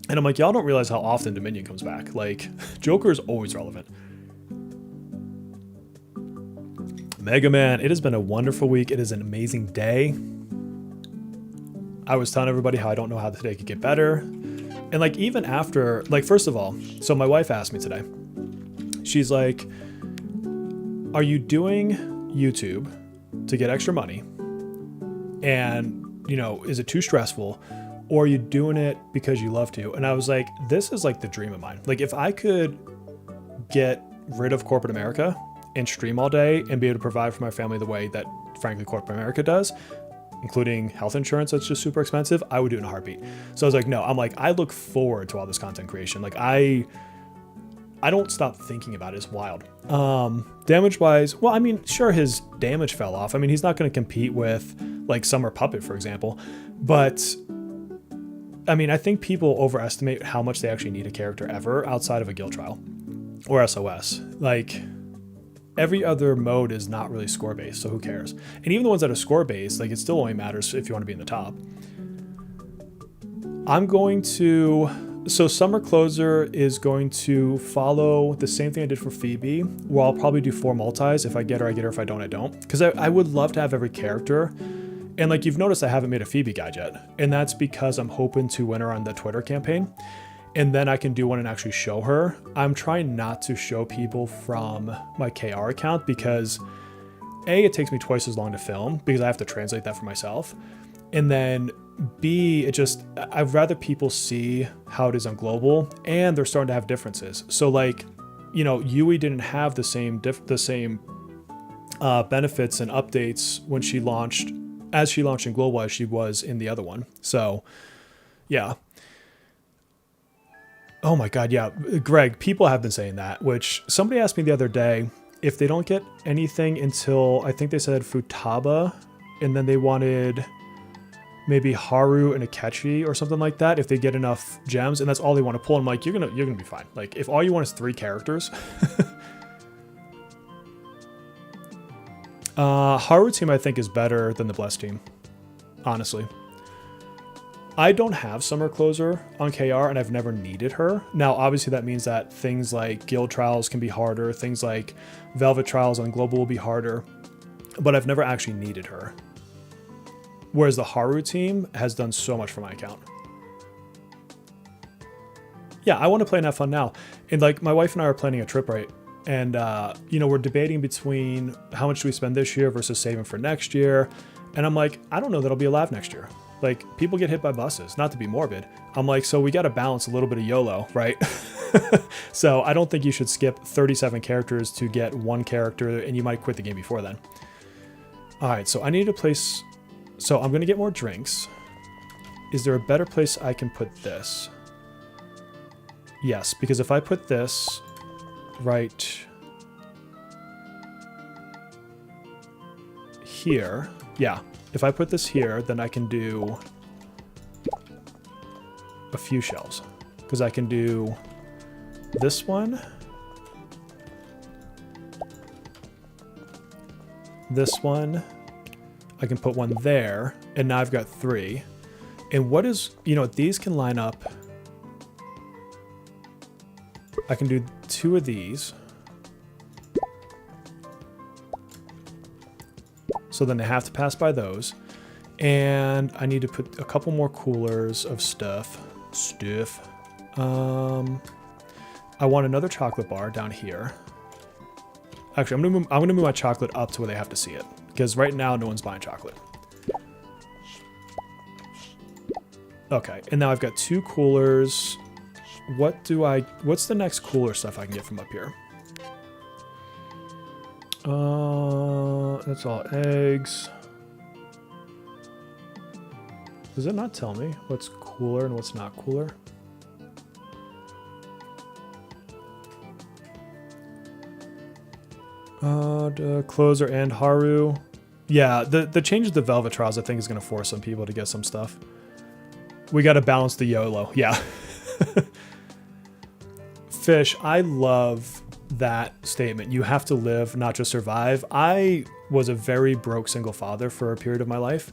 And I'm like, y'all don't realize how often Dominion comes back. Like, Joker is always relevant. Mega Man, it has been a wonderful week. It is an amazing day. I was telling everybody how I don't know how today could get better. And like, even after, like, first of all, so my wife asked me today, she's like, are you doing YouTube to get extra money? And, you know, is it too stressful? Or are you doing it because you love to? And I was like, this is like the dream of mine. Like if I could get rid of corporate America and stream all day and be able to provide for my family the way that frankly corporate America does, including health insurance that's just super expensive, I would do it in a heartbeat. So I was like, no, I'm like, I look forward to all this content creation. Like I don't stop thinking about it. It's wild. Damage wise, well, I mean, sure, his damage fell off. I mean, he's not going to compete with like Summer Puppet, for example, but I mean, I think people overestimate how much they actually need a character ever outside of a guild trial or SOS. Like every other mode is not really score based, so who cares? And even the ones that are score based, like it still only matters if you want to be in the top. So Summer Closer is going to follow the same thing I did for Phoebe, where I'll probably do 4 multis. If I get her, I get her. If I don't, I don't. Because I would love to have every character. And like you've noticed, I haven't made a Phoebe guide yet. And that's because I'm hoping to win her on the Twitter campaign. And then I can do one and actually show her. I'm trying not to show people from my KR account because A, it takes me twice as long to film because I have to translate that for myself. And then B, I'd rather people see how it is on global, and they're starting to have differences. So like, you know, Yui didn't have the same benefits and updates when she launched in global as she was in the other one. So yeah. Oh my God. Yeah. Greg, people have been saying that, which somebody asked me the other day, if they don't get anything until, I think they said Futaba, and then they wanted maybe Haru and Akechi or something like that, if they get enough gems, and that's all they want to pull. I'm like, you're gonna be fine. Like if all you want is 3 characters. Haru team I think is better than the Blessed team, honestly. I don't have Summer Closer on KR and I've never needed her. Now obviously that means that things like guild trials can be harder, things like Velvet trials on global will be harder, but I've never actually needed her. Whereas the Haru team has done so much for my account. Yeah, I want to play and have fun now. And like my wife and I are planning a trip, right? And, you know, we're debating between how much do we spend this year versus saving for next year. And I'm like, I don't know that I'll be alive next year. Like people get hit by buses, not to be morbid. I'm like, so we got to balance a little bit of YOLO, right? So I don't think you should skip 37 characters to get one character, and you might quit the game before then. All right, so I need a place. So I'm going to get more drinks. Is there a better place I can put this? Yes, because if I put this right here, yeah, if I put this here, then I can do a few shelves. Because I can do this one, this one, I can put one there, and now I've got 3. And what is, you know, these can line up. I can do 2 of these. So then they have to pass by those. And I need to put a couple more coolers of stuff. I want another chocolate bar down here. Actually, I'm gonna move my chocolate up to where they have to see it, because right now no one's buying chocolate. Okay, and now I've got 2 coolers. What's the next cooler stuff I can get from up here? That's all eggs. Does it not tell me what's cooler and what's not cooler? The closer and Haru. Yeah, the change of the Velvet Trials I think is going to force some people to get some stuff. We got to balance the YOLO. Yeah. Fish, I love that statement. You have to live, not just survive. I was a very broke single father for a period of my life.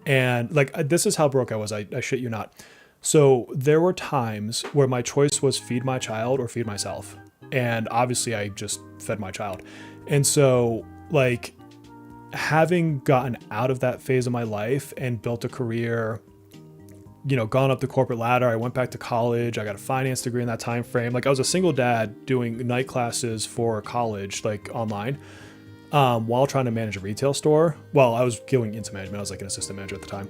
And like, this is how broke I was. I shit you not. So there were times where my choice was feed my child or feed myself. And obviously I just fed my child. And so like having gotten out of that phase of my life and built a career, you know, gone up the corporate ladder, I went back to college, I got a finance degree in that time frame. Like I was a single dad doing night classes for college, like online, while trying to manage a retail store. Well, I was going into management. I was like an assistant manager at the time.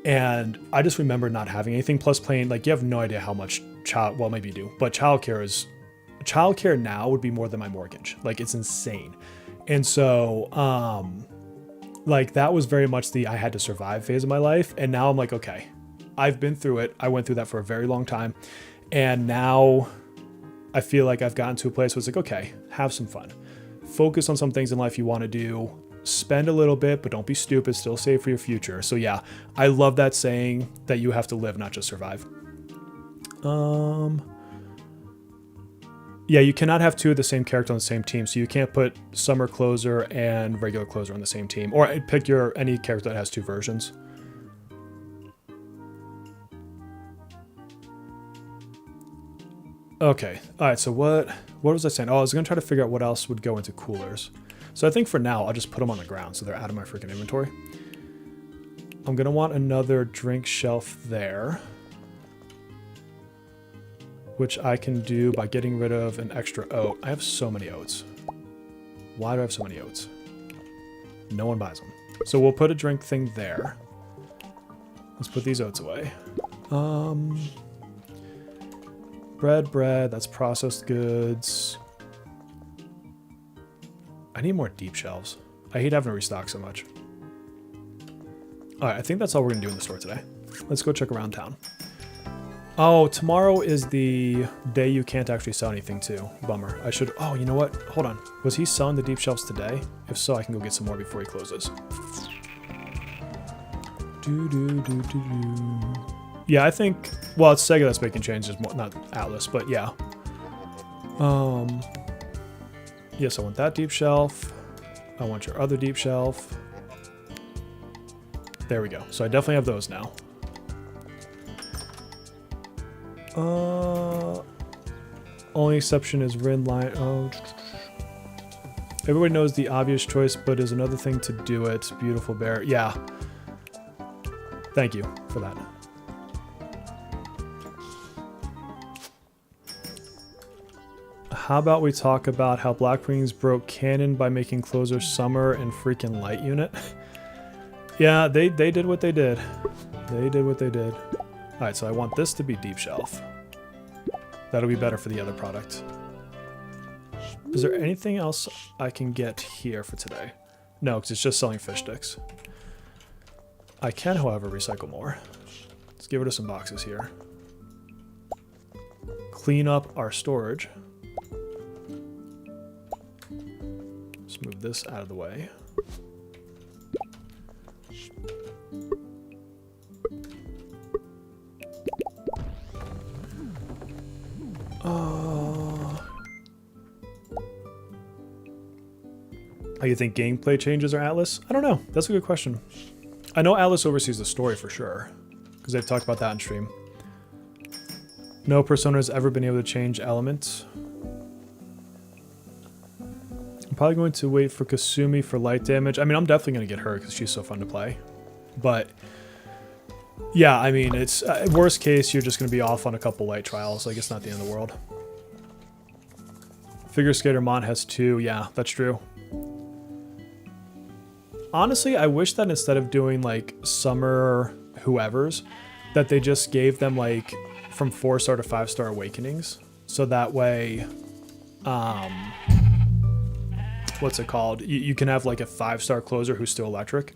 And I just remember not having anything, plus playing, like you have no idea how much well, maybe you do, but childcare now would be more than my mortgage. Like it's insane. And so, like that was very much the, I had to survive phase of my life. And now I'm like, okay, I've been through it. I went through that for a very long time. And now I feel like I've gotten to a place where it's like, okay, have some fun. Focus on some things in life you want to do. Spend a little bit, but don't be stupid. Still save for your future. So yeah, I love that saying that you have to live, not just survive. Yeah, you cannot have 2 of the same character on the same team. So you can't put summer closer and regular closer on the same team, or pick any character that has 2 versions. Okay. All right. So what was I saying? Oh, I was going to try to figure out what else would go into coolers. So I think for now, I'll just put them on the ground so they're out of my freaking inventory. I'm going to want another drink shelf there, which I can do by getting rid of an extra oat. I have so many oats. Why do I have so many oats? No one buys them. So we'll put a drink thing there. Let's put these oats away. Bread, that's processed goods. I need more deep shelves. I hate having to restock so much. All right, I think that's all we're gonna do in the store today. Let's go check around town. Oh, tomorrow is the day you can't actually sell anything too. Bummer. I should, oh, you know what? Hold on. Was he selling the deep shelves today? If so, I can go get some more before he closes. Yeah, I think, well, it's Sega that's making changes, not Atlas, but yeah. Yes, I want that deep shelf. I want your other deep shelf. There we go. So I definitely have those now. Only exception is Rin line. Oh, everybody knows the obvious choice, but is another thing to do it. Beautiful bear. Yeah. Thank you for that. How about we talk about how Black Wings broke canon by making closer summer and freaking light unit? Yeah, they did what they did. They did what they did. All right, so I want this to be deep shelf. That'll be better for the other product. Is there anything else I can get here for today? No, because it's just selling fish sticks. I can, however, recycle more. Let's get rid of some boxes here. Clean up our storage. Let's move this out of the way. You think gameplay changes are Atlas? I don't know. That's a good question. I know Atlas oversees the story for sure, because they've talked about that in stream. No Persona has ever been able to change elements. I'm probably going to wait for Kasumi for light damage. I mean, I'm definitely going to get her because she's so fun to play. But yeah, I mean, it's worst case, you're just going to be off on a couple light trials. Like, it's not the end of the world. Figure Skater Mont has 2. Yeah, that's true. Honestly, I wish that instead of doing like summer whoever's, that they just gave them like from 4-star to 5-star awakenings. So that way, what's it called? You can have like a 5-star closer who's still electric.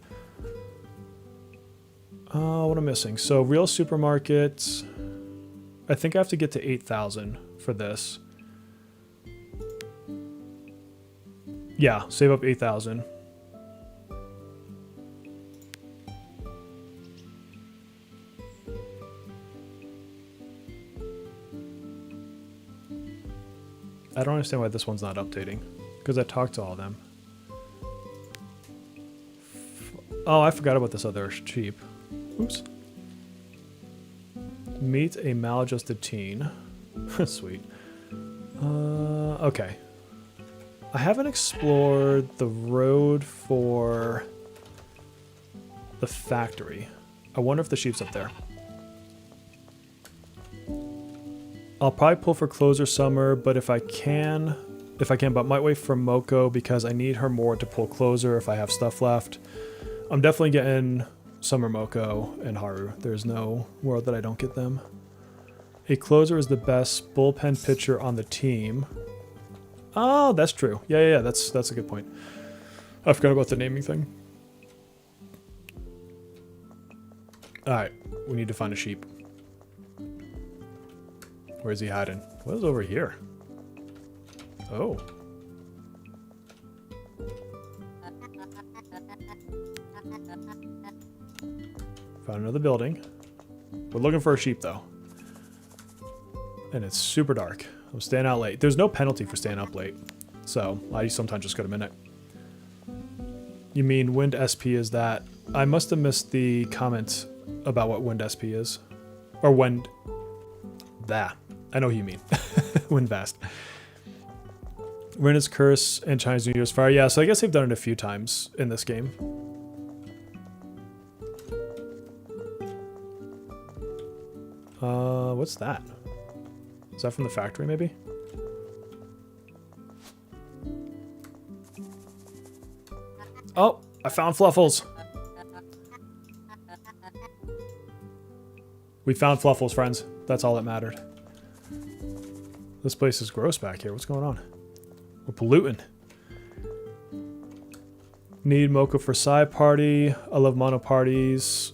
What am I missing? So real supermarkets. I think I have to get to 8,000 for this. Yeah, save up 8,000. I don't understand why this one's not updating. Because I talked to all of them. Oh, I forgot about this other sheep. Oops. Meet a maladjusted teen. Sweet. Okay. I haven't explored the road for the factory. I wonder if the sheep's up there. I'll probably pull for closer summer, but if I can, but might wait for Moko because I need her more to pull closer if I have stuff left. I'm definitely getting summer Moko and Haru. There's no world that I don't get them. A closer is the best bullpen pitcher on the team. Oh, that's true. Yeah, that's a good point. I forgot about the naming thing. Alright, we need to find a sheep. Where's he hiding? What is over here? Oh. Found another building. We're looking for a sheep, though. And it's super dark. I'm staying out late. There's no penalty for staying up late. So, I sometimes just go to midnight. You mean Wind SP is that? I must have missed the comment about what Wind SP is. Or Wind... That. I know who you mean. Wind Vast. Ren's Curse and Chinese New Year's Fire. Yeah, so I guess they've done it a few times in this game. What's that? Is that from the factory, maybe? Oh, I found Fluffles. We found Fluffles, friends. That's all that mattered. This place is gross back here. What's going on? We're polluting. Need Moko for side party. I love mono parties.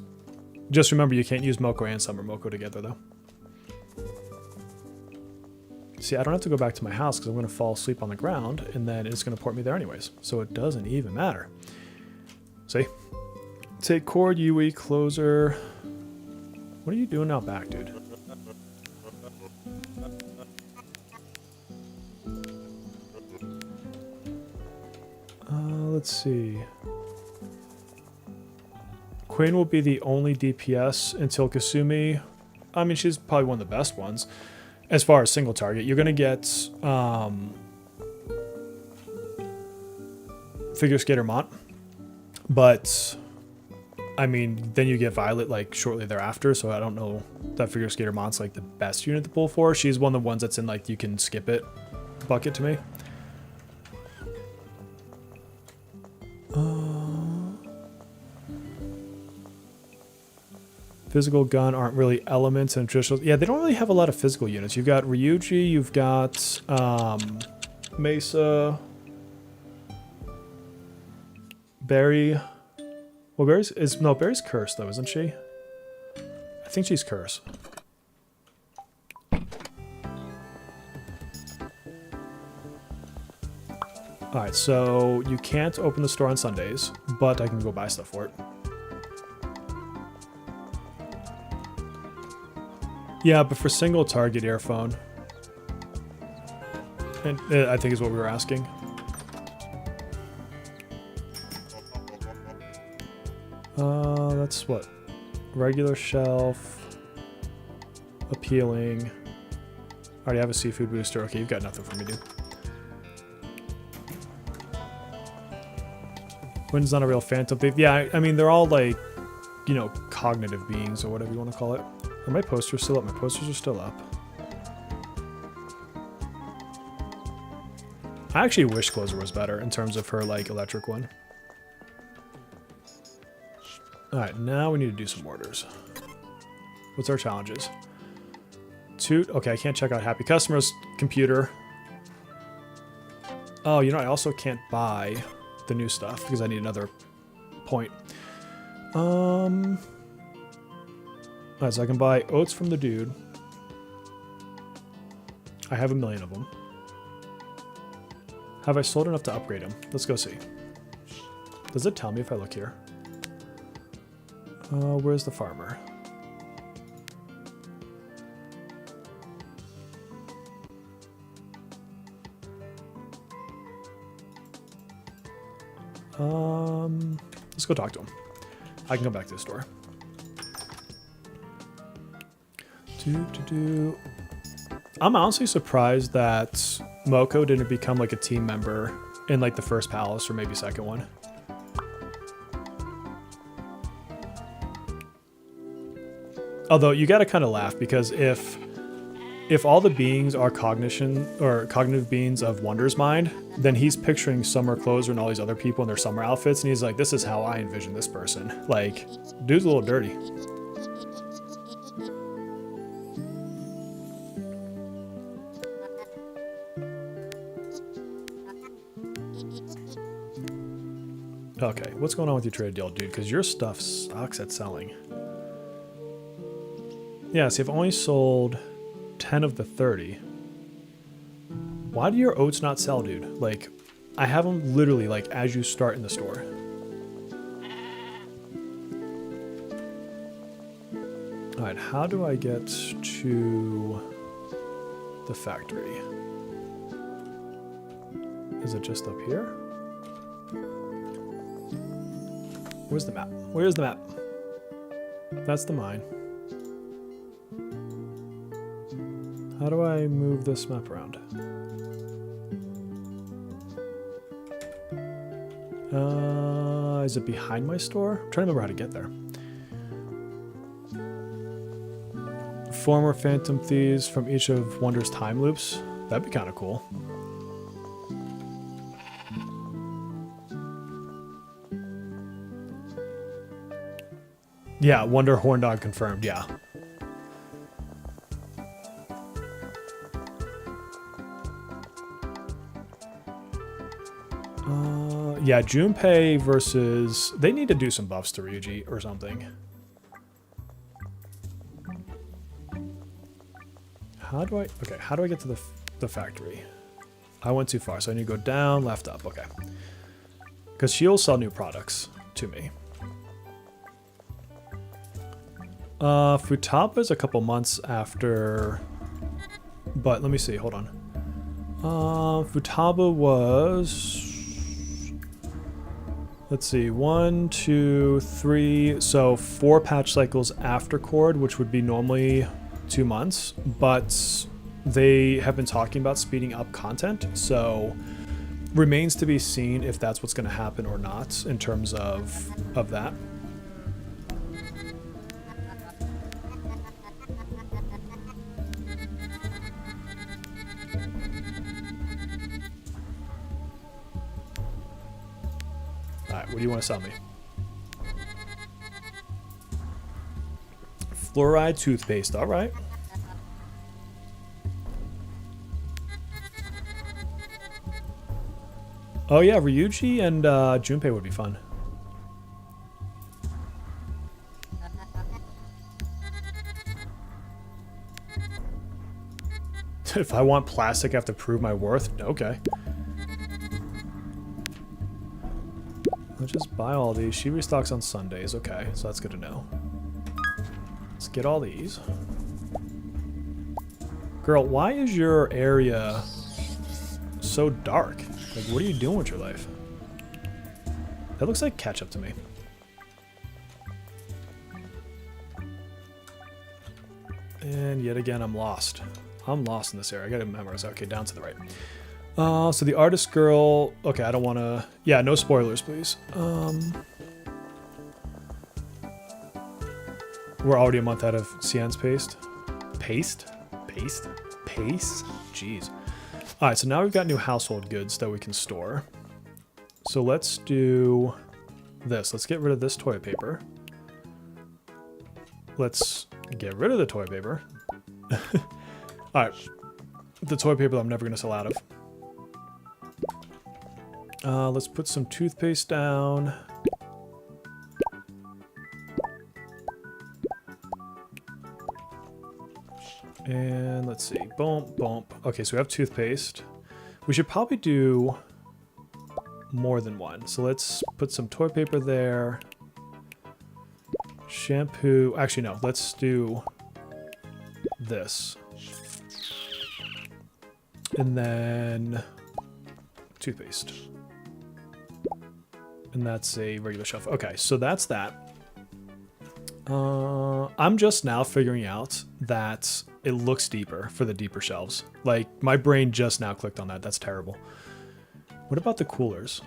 Just remember you can't use Moko and Summer Moko together, though. See, I don't have to go back to my house because I'm going to fall asleep on the ground, and then it's going to port me there anyways. So it doesn't even matter. See? Take cord, UE, closer. What are you doing out back, dude? Let's see. Queen will be the only DPS until Kasumi. I mean, she's probably one of the best ones. As far as single target, you're going to get Figure Skater Mont. But, I mean, then you get Violet like shortly thereafter. So I don't know that Figure Skater Mont's like the best unit to pull for. She's one of the ones that's in like you can skip it bucket to me. Physical gun aren't really elements and traditional. Yeah, they don't really have a lot of physical units. You've got Ryuji, you've got Mesa, Barry. Well, Barry's cursed though, isn't she? I think she's cursed. Alright, so you can't open the store on Sundays, but I can go buy stuff for it. Yeah, but for single target earphone. And I think is what we were asking. That's what? Regular shelf. Appealing. Already have a seafood booster. Okay, you've got nothing for me, dude. Wynn's not a real phantom thief. Yeah, I mean, they're all like, you know, cognitive beings or whatever you want to call it. Are my posters still up? My posters are still up. I actually wish Closer was better in terms of her, like, electric one. Alright, now we need to do some orders. What's our challenges? Okay, I can't check out Happy Customers computer. Oh, you know, I also can't buy the new stuff because I need another point. Alright, so I can buy oats from the dude. I have 1 million of them. Have I sold enough to upgrade him? Let's go see. Does it tell me if I look here? Where's the farmer? Let's go talk to him. I can come back to the store. I'm honestly surprised that Moko didn't become like a team member in like the first palace or maybe second one. Although you gotta kind of laugh because if all the beings are cognitive beings of Wonder's mind, then he's picturing summer clothes and all these other people in their summer outfits, and he's like, this is how I envision this person. Like, dude's a little dirty. Okay, what's going on with your trade deal, dude? Because your stuff sucks at selling. Yeah, see, I've only sold 10 of the 30. Why do your oats not sell, dude? Like, I have them literally, like, as you start in the store. Alright, how do I get to the factory? Is it just up here? Where's the map? Where's the map? That's the mine. How do I move this map around? Is it behind my store? I'm trying to remember how to get there. Former Phantom Thieves from each of Wonder's time loops. That'd be kind of cool. Yeah, Wonder Horn Dog confirmed, yeah. Yeah, Junpei versus... They need to do some buffs to Ryuji or something. How do I... Okay, how do I get to the factory? I went too far, so I need to go down, left, up. Okay. Because she'll sell new products to me. Futaba's a couple months after... But let me see, hold on. Futaba was... Let's see, 1, 2, 3, so 4 patch cycles after Cord, which would be normally 2 months, but they have been talking about speeding up content, so remains to be seen if that's what's going to happen or not in terms of that. What do you want to sell me? Fluoride toothpaste. All right. Oh yeah, Ryuji and Junpei would be fun. If I want plastic, I have to prove my worth? Okay. Let's just buy all these. She restocks on Sundays. Okay, so that's good to know. Let's get all these. Girl, why is your area so dark? Like, what are you doing with your life? That looks like ketchup to me. And yet again, I'm lost. I'm lost in this area. I gotta memorize. Okay, down to the right. So the artist girl... Okay, I don't want to... Yeah, no spoilers, please. We're already a month out of Cien's paste. Paste? Paste? Paste? Jeez. Alright, so now we've got new household goods that we can store. So let's do this. Let's get rid of this toilet paper. Let's get rid of the toilet paper. Alright. The toilet paper that I'm never going to sell out of. Let's put some toothpaste down. And let's see. Boom, boom. Okay, so we have toothpaste. We should probably do more than one. So let's put some toilet paper there. Shampoo. Actually, no. Let's do this. And then toothpaste. And that's a regular shelf. Okay, so that's that. I'm just now figuring out that it looks deeper for the deeper shelves. Like, my brain just now clicked on that. That's terrible. What about the coolers?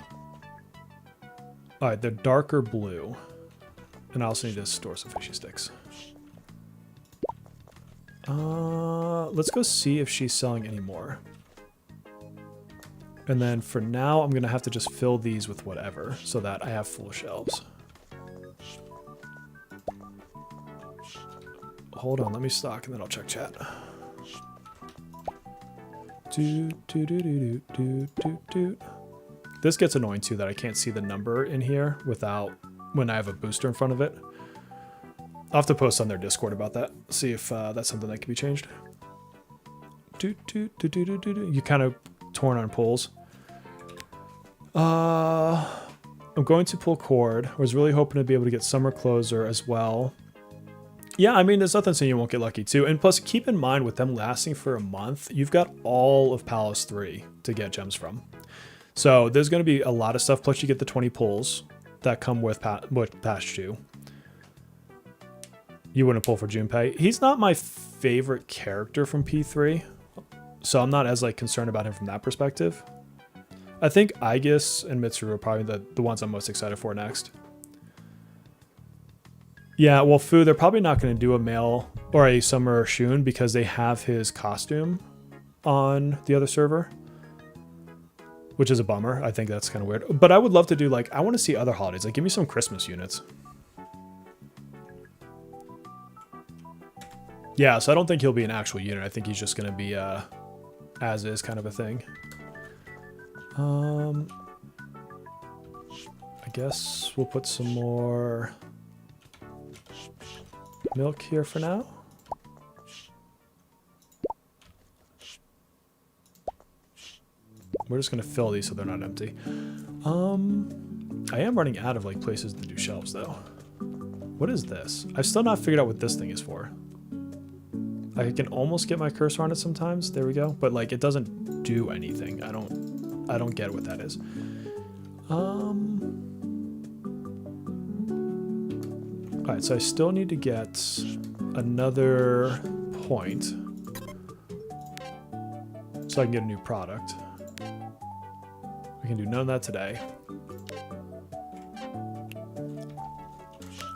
Alright, they're darker blue. And I also need to store some fishy sticks. Let's go see if she's selling any more. And then for now, I'm going to have to just fill these with whatever so that I have full shelves. Hold on, let me stock and then I'll check chat. This gets annoying too that I can't see the number in here without when I have a booster in front of it. I'll have to post on their Discord about that. See if that's something that can be changed. You kind of torn on pulls. I'm going to pull cord. I was really hoping to be able to get summer closer as well. Yeah, I mean, there's nothing saying you won't get lucky too. And plus, keep in mind with them lasting for a month, you've got all of Palace 3 to get gems from. So there's going to be a lot of stuff. Plus, you get the 20 pulls that come with Patch 2. You wouldn't pull for Junpei. He's not my favorite character from P3, so I'm not as like concerned about him from that perspective. I think Aegis and Mitsuru are probably the ones I'm most excited for next. Yeah, well, Fu, they're probably not going to do a male or a summer Shun because they have his costume on the other server, which is a bummer. I think that's kind of weird. But I would love to do, like, I want to see other holidays. Like, give me some Christmas units. Yeah, so I don't think he'll be an actual unit. I think he's just going to be as is kind of a thing. I guess we'll put some more milk here for now. We're just going to fill these so they're not empty. I am running out of like places to do shelves though. What is this? I've still not figured out what this thing is for. I can almost get my cursor on it sometimes. There we go. But like it doesn't do anything. I don't get what that is. Alright, so I still need to get another point so I can get a new product. We can do none of that today.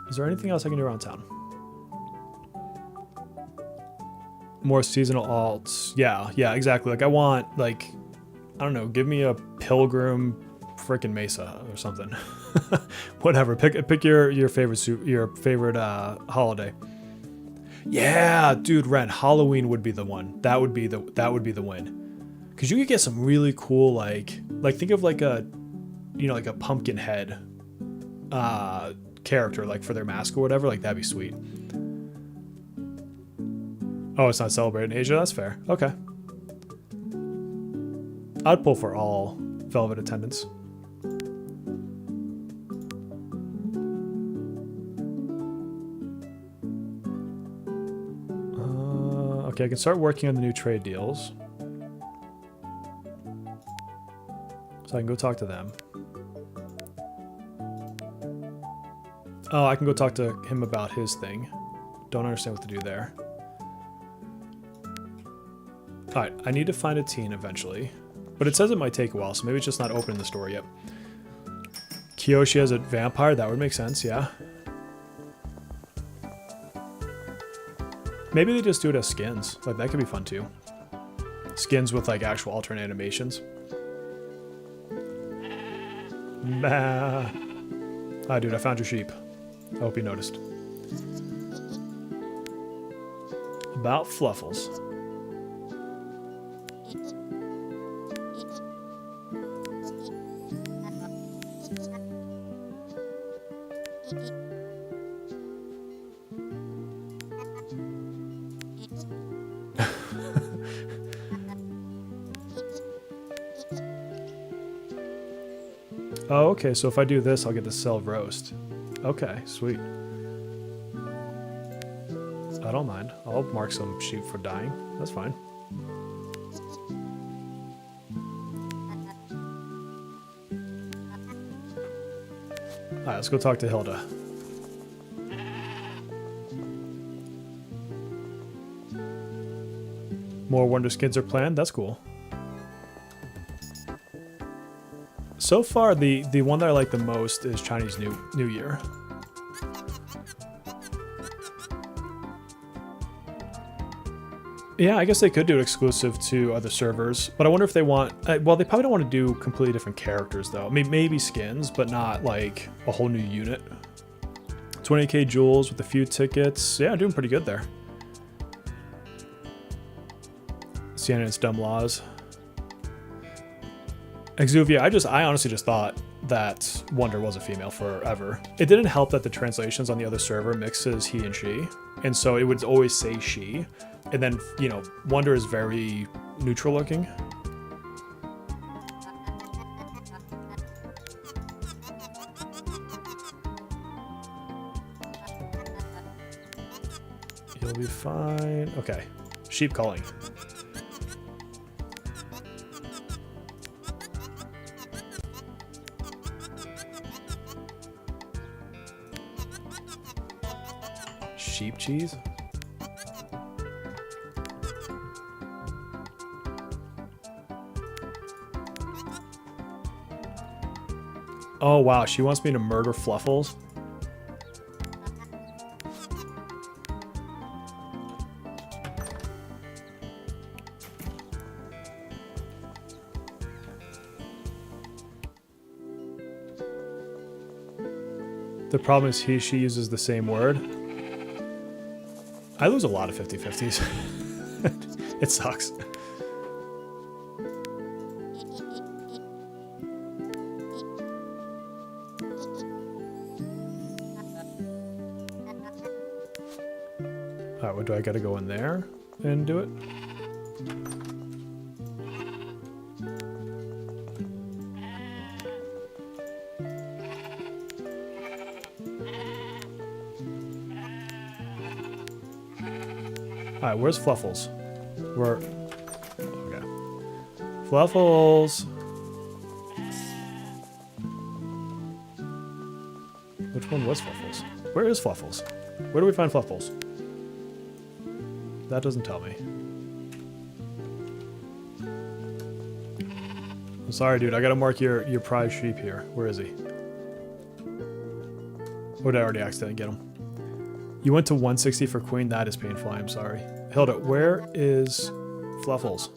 Is there anything else I can do around town? More seasonal alts. Yeah, exactly. Like I want, like, I don't know, give me a Pilgrim freaking Mesa or something. Whatever. Pick your favorite holiday. Yeah, dude, Ren, Halloween would be the one. That would be the win. Cause you could get some really cool like think of like a like a pumpkin head character like for their mask or whatever, like that'd be sweet. Oh, it's not celebrated in Asia, that's fair. Okay. I'd pull for all Velvet attendants. Okay, I can start working on the new trade deals. So I can go talk to them. Oh, I can go talk to him about his thing. Don't understand what to do there. Alright, I need to find a teen eventually. But it says it might take a while, so maybe it's just not open in the store yet. Kiyoshi as a vampire, that would make sense, yeah. Maybe they just do it as skins. Like, that could be fun too. Skins with, like, actual alternate animations. Bah. Hi, dude, I found your sheep. I hope you noticed. About Fluffles. Oh, okay, so if I do this, I'll get to sell roast. Okay, sweet. I don't mind. I'll mark some sheep for dying. That's fine. Alright, let's go talk to Hilda. More Wonder Skins are planned? That's cool. So far, the one that I like the most is Chinese New Year. Yeah, I guess they could do it exclusive to other servers, but I wonder if they want... well, they probably don't want to do completely different characters, though. I mean, maybe skins, but not, like, a whole new unit. 20k jewels with a few tickets. Yeah, doing pretty good there. Sienna and its dumb laws. Exuvia, I honestly just thought that Wonder was a female forever. It didn't help that the translations on the other server mixes he and she, and so it would always say she, and then, you know, Wonder is very neutral looking. You'll be fine. Okay, sheep calling. Sheep cheese? Oh wow, she wants me to murder Fluffles? The problem is she uses the same word. I lose a lot of 50-50s. It sucks. Alright, what do I gotta go in there and do it? Alright, where's Fluffles? Where... okay. Fluffles! Which one was Fluffles? Where is Fluffles? Where do we find Fluffles? That doesn't tell me. I'm sorry, dude. I gotta mark your prize sheep here. Where is he? Or did I already accidentally get him? You went to 160 for Queen? That is painful. I'm sorry. Hilda, where is Fluffles?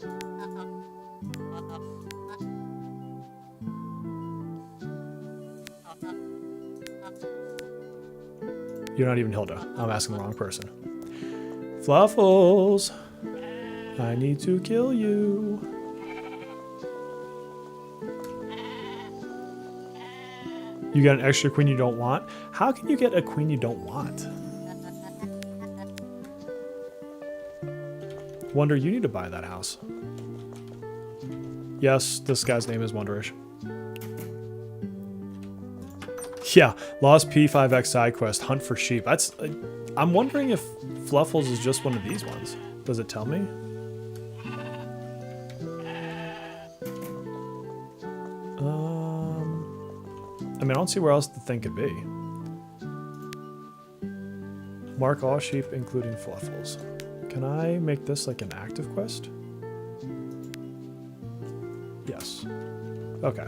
You're not even Hilda. I'm asking the wrong person. Fluffles, I need to kill you. You got an extra queen you don't want? How can you get a queen you don't want? Wonder, you need to buy that house. Yes, this guy's name is Wonderish. Yeah, Lost P5X side quest, hunt for sheep. That's. I'm wondering if Fluffles is just one of these ones. Does it tell me? I mean, I don't see where else the thing could be. Mark all sheep, including Fluffles. Can I make this like an active quest? Yes. Okay.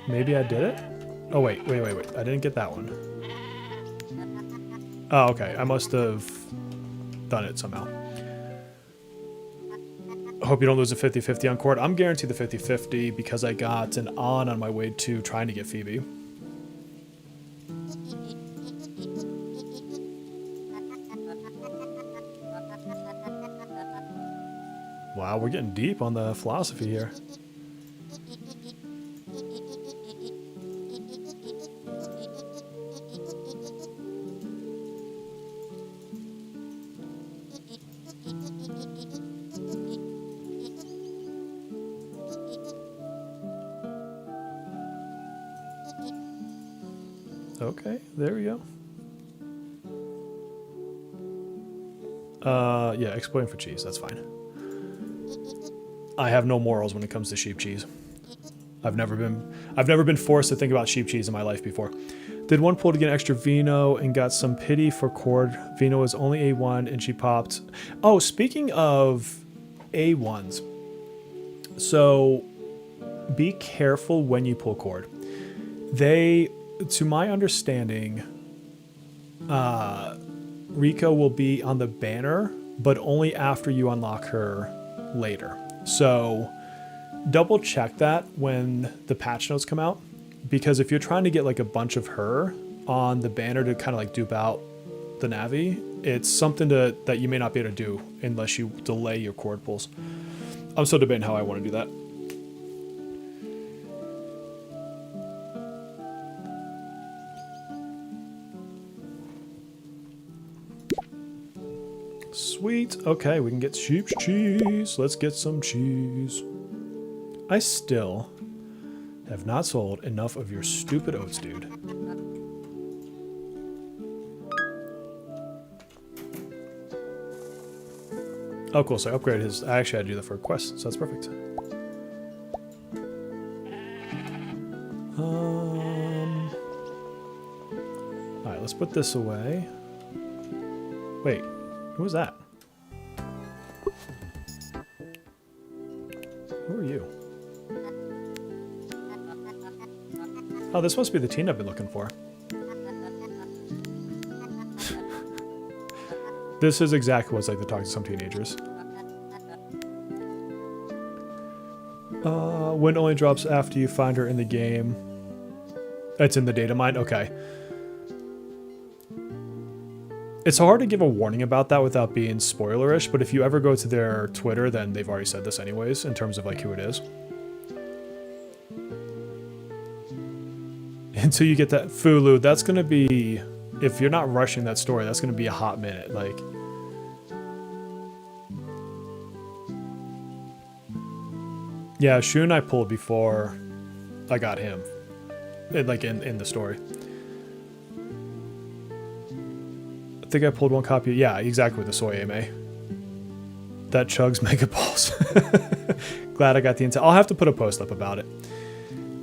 Maybe I did it? Oh, wait. I didn't get that one. Oh, okay. I must have done it somehow. I hope you don't lose a 50-50 on Cord. I'm guaranteed the 50-50 because I got an on my way to trying to get Phoebe. Wow, we're getting deep on the philosophy here. Okay, there we go. Yeah, exploiting for cheese, that's fine. I have no morals when it comes to sheep cheese. I've never been forced to think about sheep cheese in my life before. Did one pull to get extra Vino and got some pity for Cord. Vino was only A1 and she popped. Oh, speaking of A1s. So be careful when you pull Cord. They, to my understanding, Rico will be on the banner, but only after you unlock her later. So double check that when the patch notes come out, because if you're trying to get like a bunch of her on the banner to kind of like dupe out the Navi, it's something that you may not be able to do unless you delay your Cord pulls. I'm still debating how I want to do that. Sweet. Okay, we can get sheep's cheese. Let's get some cheese. I still have not sold enough of your stupid oats, dude. Oh, cool. So I upgraded his... I actually had to do that for a quest, so that's perfect. Alright, let's put this away. Wait. Who was that? Who are you? Oh, this must be the teen I've been looking for. This is exactly what it's like to talk to some teenagers. When only drops after you find her in the game. It's in the data mine? Okay. It's hard to give a warning about that without being spoilerish, but if you ever go to their Twitter, then they've already said this anyways, in terms of like who it is. Until you get that Fulu, that's going to be, if you're not rushing that story, that's going to be a hot minute. Like, yeah, Shun I pulled before I got him, like in the story. I think I pulled one copy. Yeah, exactly, with the soy AMA. That chugs mega balls. Glad I got the intel. I'll have to put a post up about it.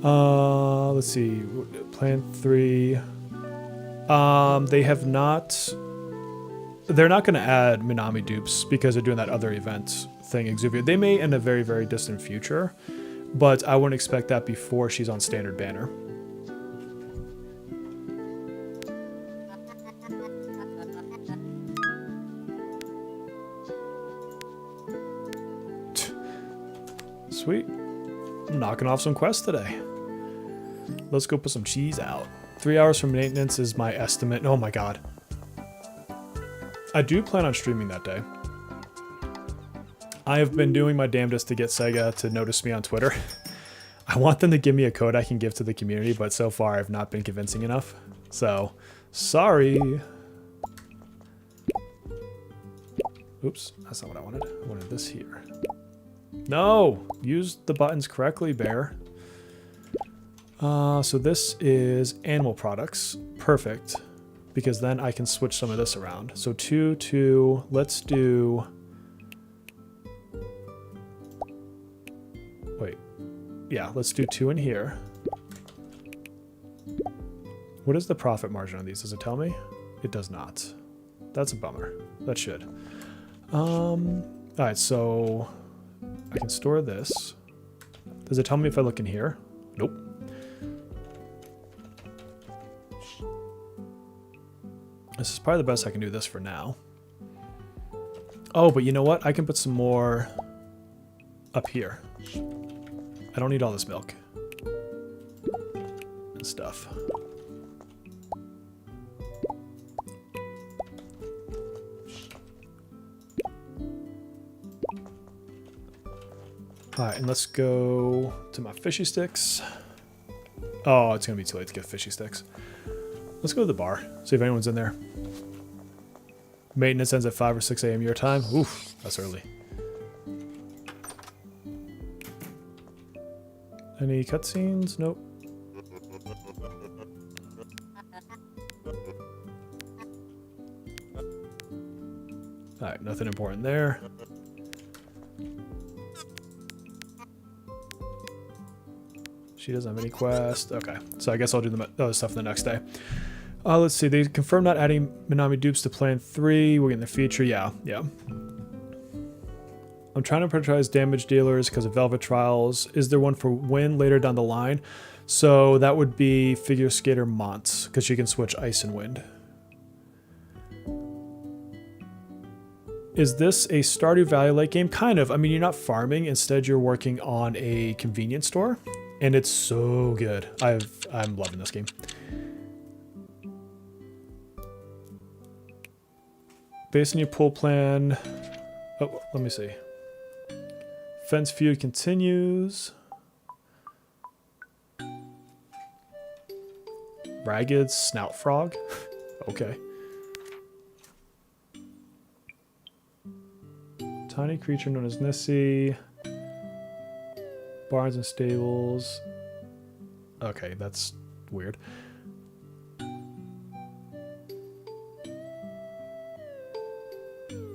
Let's see. Plan 3. They have not... They're not going to add Minami dupes because they're doing that other event thing, Exuvia. They may in a very, very distant future, but I wouldn't expect that before she's on standard banner. Sweet. I'm knocking off some quests today. Let's go put some cheese out. 3 hours from maintenance is my estimate. Oh my god. I do plan on streaming that day. I have been doing my damnedest to get Sega to notice me on Twitter. I want them to give me a code I can give to the community, but so far I've not been convincing enough. So, sorry. Oops, that's not what I wanted. I wanted this here. No! Use the buttons correctly, bear. So this is animal products. Perfect. Because then I can switch some of this around. So 2, 2, let's do... Wait. Yeah, let's do 2 in here. What is the profit margin on these? Does it tell me? It does not. That's a bummer. That should. Alright, so I can store this. Does it tell me if I look in here? Nope. This is probably the best I can do this for now. Oh, but you know what? I can put some more up here. I don't need all this milk and stuff. Alright, and let's go to my fishy sticks. Oh, it's going to be too late to get fishy sticks. Let's go to the bar, see if anyone's in there. Maintenance ends at 5 or 6 a.m. your time. Oof, that's early. Any cutscenes? Nope. Alright, nothing important there. She doesn't have any quest. Okay, so I guess I'll do the other stuff the next day. Let's see. They confirmed not adding Minami dupes to Plan 3. We're getting the feature. Yeah. I'm trying to prioritize damage dealers because of Velvet Trials. Is there one for Wind later down the line? So that would be Figure Skater Mont, because she can switch Ice and Wind. Is this a Stardew Valley like game? Kind of. I mean, you're not farming. Instead, you're working on a convenience store. And it's so good. I'm loving this game. Based on your pull plan. Oh, let me see. Fence feud continues. Ragged Snout Frog. Okay. Tiny creature known as Nissie. Barns and stables. Okay, that's weird.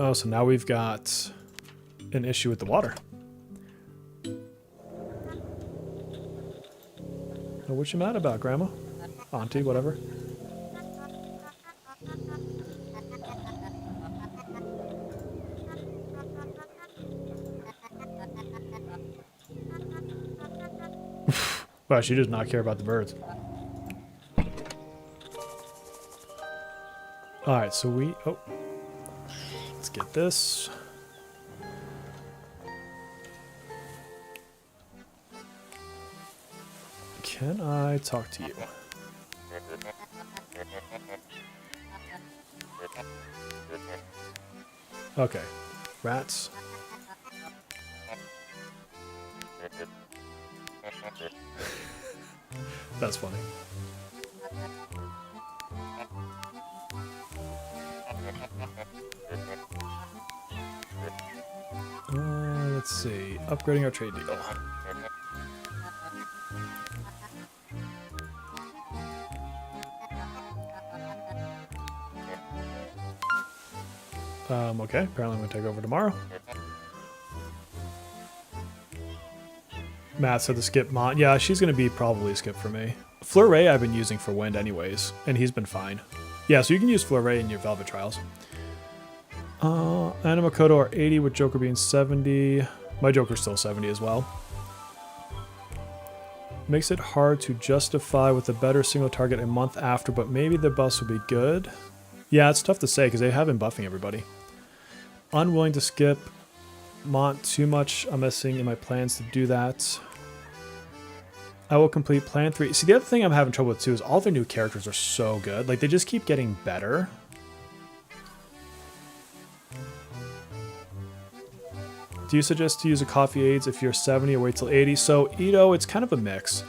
Oh, so now we've got an issue with the water. Oh, what you mad about, Grandma? Auntie, whatever. Wow, she does not care about the birds. Alright, so we... Oh. Let's get this. Can I talk to you? Okay. Rats. That's funny. Let's see. Upgrading our trade deal. Okay. Apparently I'm going to take over tomorrow. Matt said to skip Mont. Yeah, she's going to be probably a skip for me. Fleuret I've been using for Wind anyways, and he's been fine. Yeah, so you can use Fleuret in your Velvet Trials. Animakoto are 80 with Joker being 70. My Joker's still 70 as well. Makes it hard to justify with a better single target a month after, but maybe the buffs would be good. Yeah, it's tough to say because they have been buffing everybody. Unwilling to skip Mont too much. I'm missing in my plans to do that. I will complete Plan 3. See, the other thing I'm having trouble with too is all their new characters are so good. Like, they just keep getting better. Do you suggest to use a coffee aids if you're 70 or wait till 80? So, Ito, it's kind of a mix.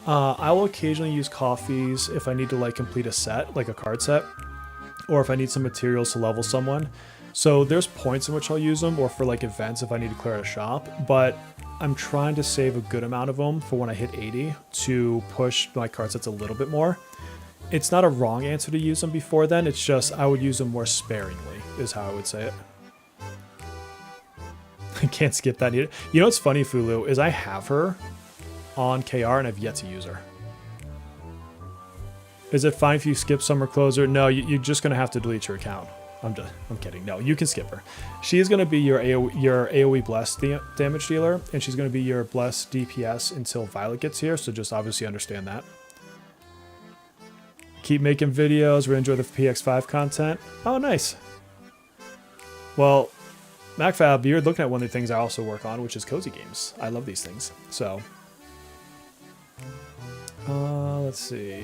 I will occasionally use coffees if I need to like complete a set, like a card set, or if I need some materials to level someone. So there's points in which I'll use them, or for like events if I need to clear out a shop, but I'm trying to save a good amount of them for when I hit 80 to push my card sets a little bit more. It's not a wrong answer to use them before then, it's just I would use them more sparingly, is how I would say it. I can't skip that. You know what's funny, Fulu, is I have her on KR and I've yet to use her. Is it fine if you skip Summer Closer? No, you're just going to have to delete your account. I'm kidding. No, you can skip her. She is going to be your AoE Bless damage dealer, and she's going to be your Bless DPS until Violet gets here, so just obviously understand that. Keep making videos. We enjoy the PX5 content. Oh, nice. Well, MacFab, you're looking at one of the things I also work on, which is cozy games. I love these things. So, let's see.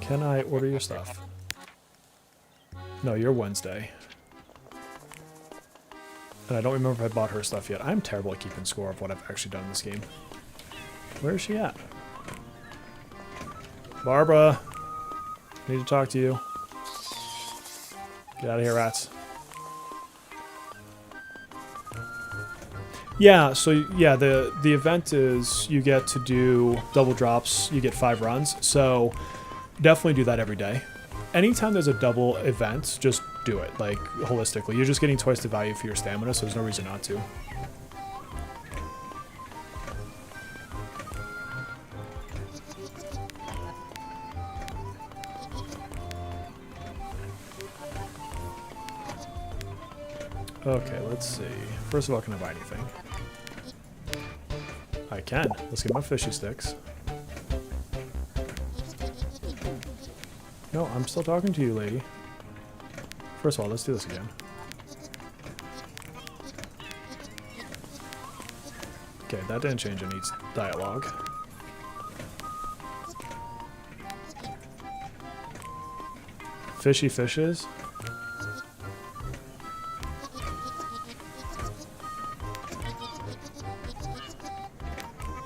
Can I order your stuff? No, you're Wednesday. And I don't remember if I bought her stuff yet. I'm terrible at keeping score of what I've actually done in this game. Where is she at? Barbara! Need to talk to you. Get out of here, rats. Yeah, so yeah, the event is you get to do double drops, you get 5 runs, so definitely do that every day. Anytime there's a double event, just do it, like, holistically. You're just getting twice the value for your stamina, so there's no reason not to. Okay, let's see. First of all, can I buy anything? I can. Let's get my fishy sticks. No, I'm still talking to you, lady. First of all, let's do this again. Okay, that didn't change any dialogue. Fishy fishes?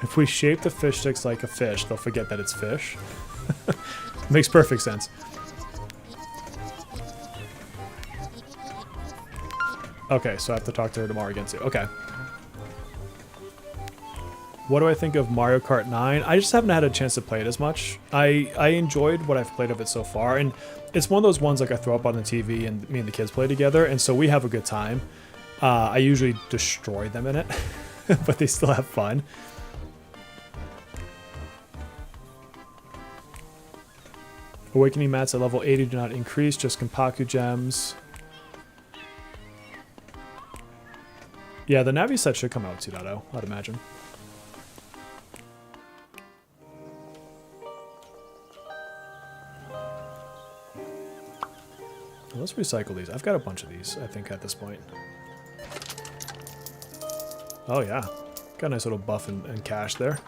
If we shape the fish sticks like a fish, they'll forget that it's fish. Makes perfect sense. Okay, so I have to talk to her tomorrow again too. Okay. What do I think of Mario Kart 9? I just haven't had a chance to play it as much. I enjoyed what I've played of it so far, and it's one of those ones like I throw up on the TV and me and the kids play together, and so we have a good time. I usually destroy them in it, but they still have fun. Awakening mats at level 80 do not increase, just Kenpaku gems. Yeah, the Navi set should come out 2.0, I'd imagine. Let's recycle these. I've got a bunch of these, I think, at this point. Oh, yeah. Got a nice little buff and cash there.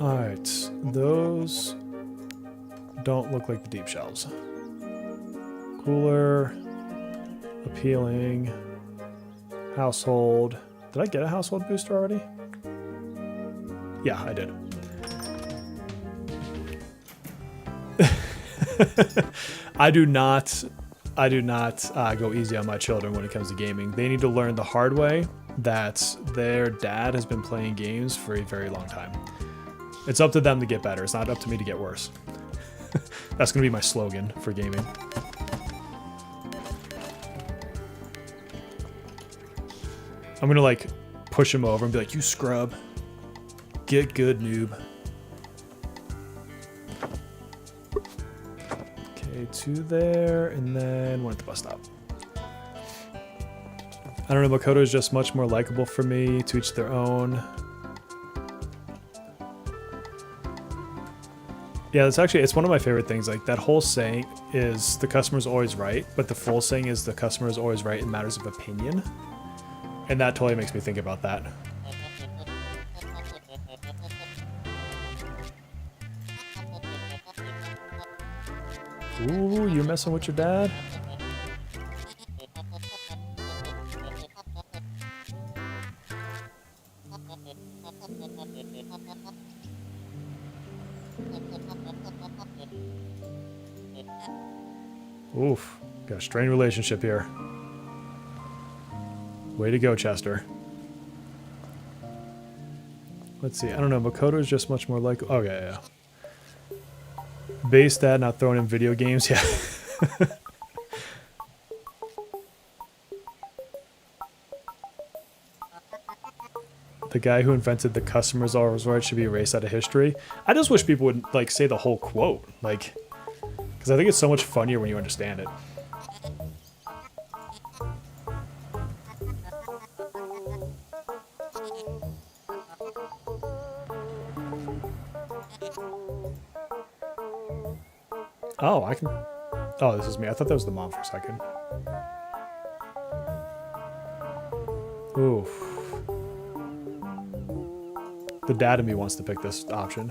Alright, those don't look like the deep shelves. Cooler, appealing, household. Did I get a household booster already? Yeah, I did. I do not go easy on my children when it comes to gaming. They need to learn the hard way that their dad has been playing games for a very long time. It's up to them to get better. It's not up to me to get worse. That's going to be my slogan for gaming. I'm going to like push him over and be like, you scrub. Get good, noob. Okay, 2 there, and then 1 at the bus stop. I don't know, Makoto is just much more likable for me, to each their own. Yeah, it's one of my favorite things. Like, that whole saying is the customer's always right, but the full saying is the customer is always right in matters of opinion. And that totally makes me think about that. Ooh, you're messing with your dad? Oof. Got a strained relationship here. Way to go, Chester. Let's see. I don't know. Makoto is just much more like... Oh, yeah. Base dad not throwing in video games. Yeah. The guy who invented the customer's always right should be erased out of history. I just wish people would, like, say the whole quote. Like, because I think it's so much funnier when you understand it. Oh, I can... Oh, this is me. I thought that was the mom for a second. Oof. The dad in me wants to pick this option.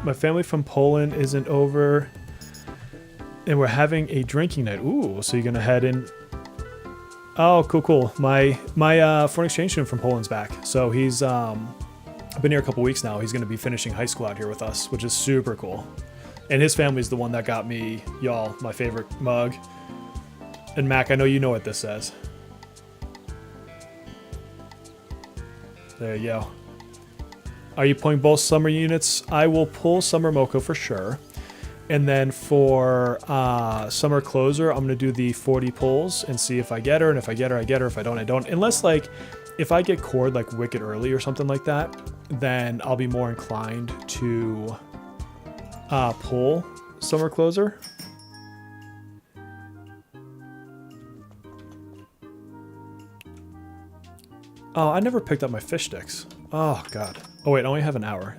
My family from Poland isn't over, and we're having a drinking night. Ooh, so you're gonna head in... Oh, cool. My foreign exchange student from Poland's back. So he's been here a couple weeks now. He's gonna be finishing high school out here with us, which is super cool. And his family's the one that got me, y'all, my favorite mug. And Mac, I know you know what this says. There you go. Are you pulling both summer units? I will pull summer Moko for sure. And then for summer closer, I'm going to do the 40 pulls and see if I get her. And if I get her, I get her. If I don't, I don't. Unless, like, if I get cored, like, wicked early or something like that, then I'll be more inclined to... pull summer closer. Oh, I never picked up my fish sticks. Oh, God. Oh, wait, I only have an hour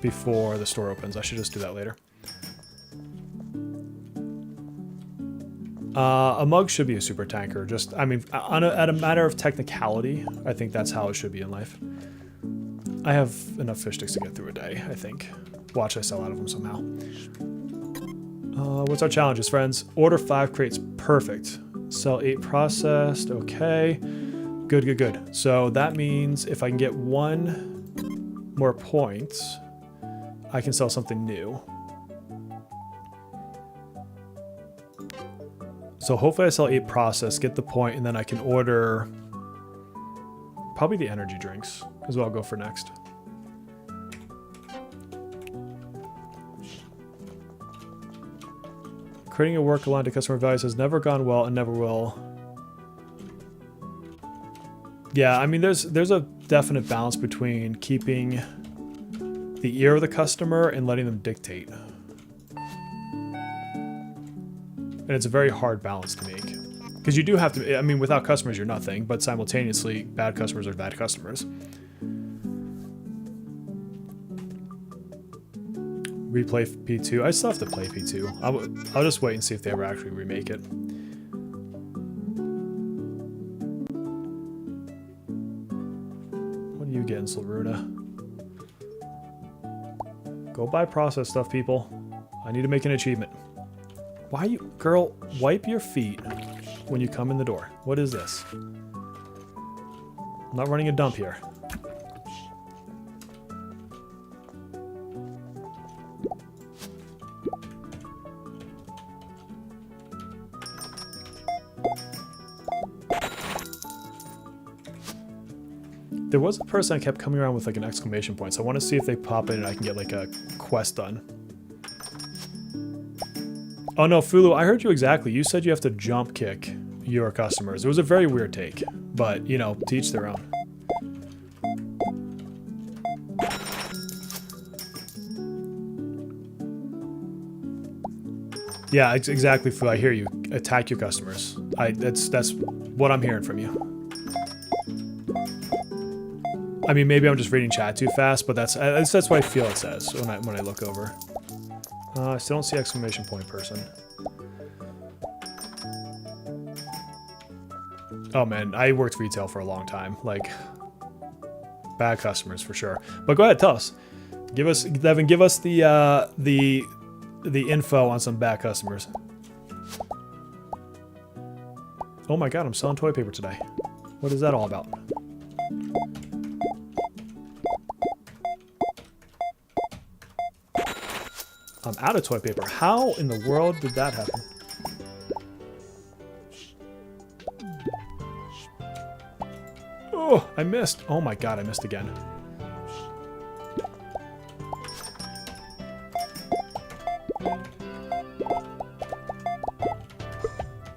before the store opens. I should just do that later. A mug should be a super tanker. Just, I mean, at a matter of technicality, I think that's how it should be in life. I have enough fish sticks to get through a day, I think. Watch I sell out of them somehow. What's our challenges, friends? Order 5 crates. Perfect. Sell 8 processed. Okay. Good. So that means if I can get 1 more point, I can sell something new. So hopefully I sell 8 processed, get the point, and then I can order probably the energy drinks is what I'll go for next. Creating a work aligned to customer values has never gone well and never will. Yeah, I mean, there's a definite balance between keeping the ear of the customer and letting them dictate. And it's a very hard balance to make. Because you do have to, I mean, without customers, you're nothing, but simultaneously, bad customers are bad customers. Replay P2. I still have to play P2. I'll just wait and see if they ever actually remake it. What are you getting, Sluruna? Go buy process stuff, people. I need to make an achievement. Why you... Girl, wipe your feet when you come in the door. What is this? I'm not running a dump here. There was a person that kept coming around with like an exclamation point, so I want to see if they pop in and I can get like a quest done. Oh no, Fulu, I heard you exactly. You said you have to jump kick your customers. It was a very weird take, but you know, to each their own. Yeah, exactly, Fulu. I hear you. Attack your customers. That's what I'm hearing from you. I mean, maybe I'm just reading chat too fast, but that's what I feel it says when I look over. I still don't see exclamation point person. Oh man, I worked retail for a long time. Like, bad customers for sure. But go ahead, tell us. Give us, Devin, give us the info on some bad customers. Oh my god, I'm selling toilet paper today. What is that all about? I'm out of toilet paper. How in the world did that happen? Oh, I missed. Oh my god, I missed again.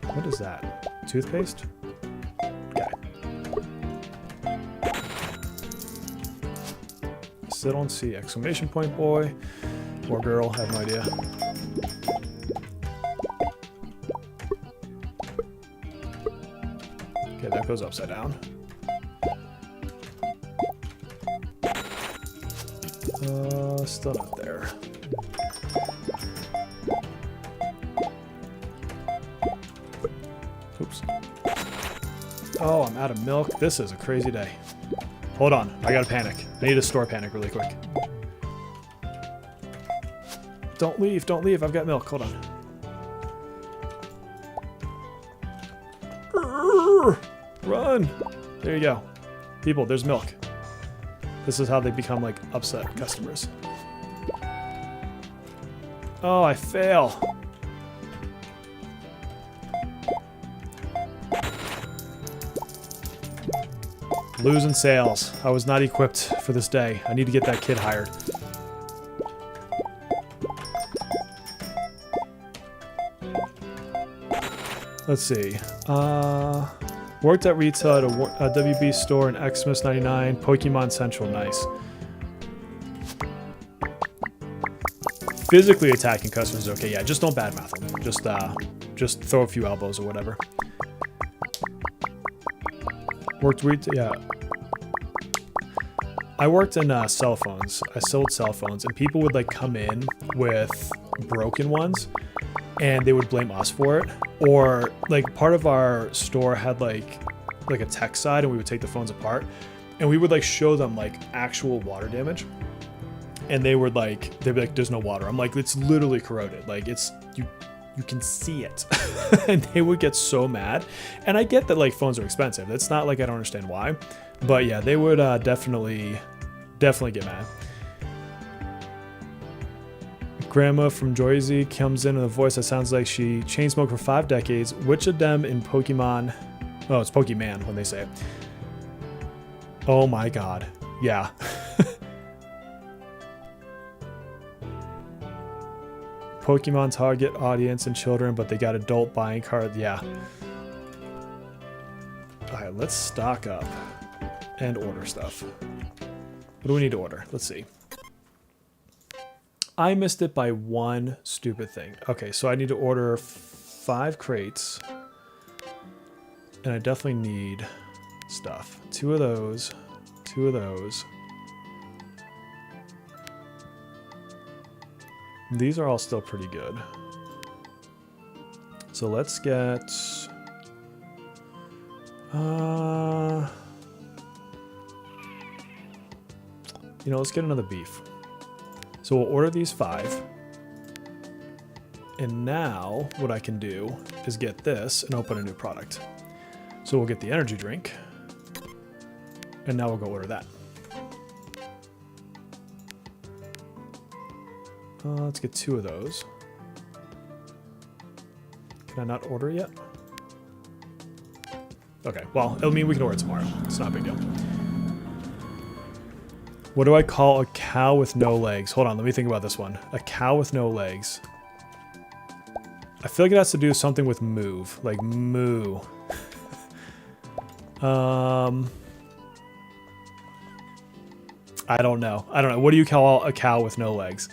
What is that? Toothpaste? Okay. Still don't see exclamation point boy or girl, have no idea. Okay, that goes upside down. Still not there. Oops. Oh, I'm out of milk. This is a crazy day. Hold on, I gotta panic. I need to store panic really quick. Don't leave, I've got milk, hold on. Run! There you go. People, there's milk. This is how they become, like, upset customers. Oh, I fail. Losing sales. I was not equipped for this day. I need to get that kid hired. Let's see. Worked at retail at a WB store in Xmas 99, Pokemon Central, nice. Physically attacking customers is okay, yeah, just don't badmouth them. Just throw a few elbows or whatever. Worked retail, yeah. I worked in cell phones. I sold cell phones, and people would like come in with broken ones, and they would blame us for it. Or like part of our store had like a tech side, and we would take the phones apart, and we would like show them like actual water damage, and they'd be like, "There's no water." I'm like, "It's literally corroded. Like it's you can see it," and they would get so mad. And I get that like phones are expensive. It's not like I don't understand why, but yeah, they would definitely get mad. Grandma from Joyzy comes in with a voice that sounds like she chain smoked for 5 decades. Which of them in Pokemon? Oh, it's Pokemon when they say it. Oh my god. Yeah. Pokemon target audience and children, but they got adult buying cards. Yeah. Alright, let's stock up and order stuff. What do we need to order? Let's see. I missed it by one stupid thing. Okay, so I need to order 5 crates. And I definitely need stuff. 2 of those. 2 of those. These are all still pretty good. So let's get... you know, let's get another beef. So we'll order these 5. And now what I can do is get this and open a new product. So we'll get the energy drink. And now we'll go order that. Let's get 2 of those. Can I not order yet? Okay, well, it'll mean we can order it tomorrow. It's not a big deal. What do I call a cow with no legs? Hold on, let me think about this one. A cow with no legs. I feel like it has to do something with move. Like moo. I don't know. What do you call a cow with no legs?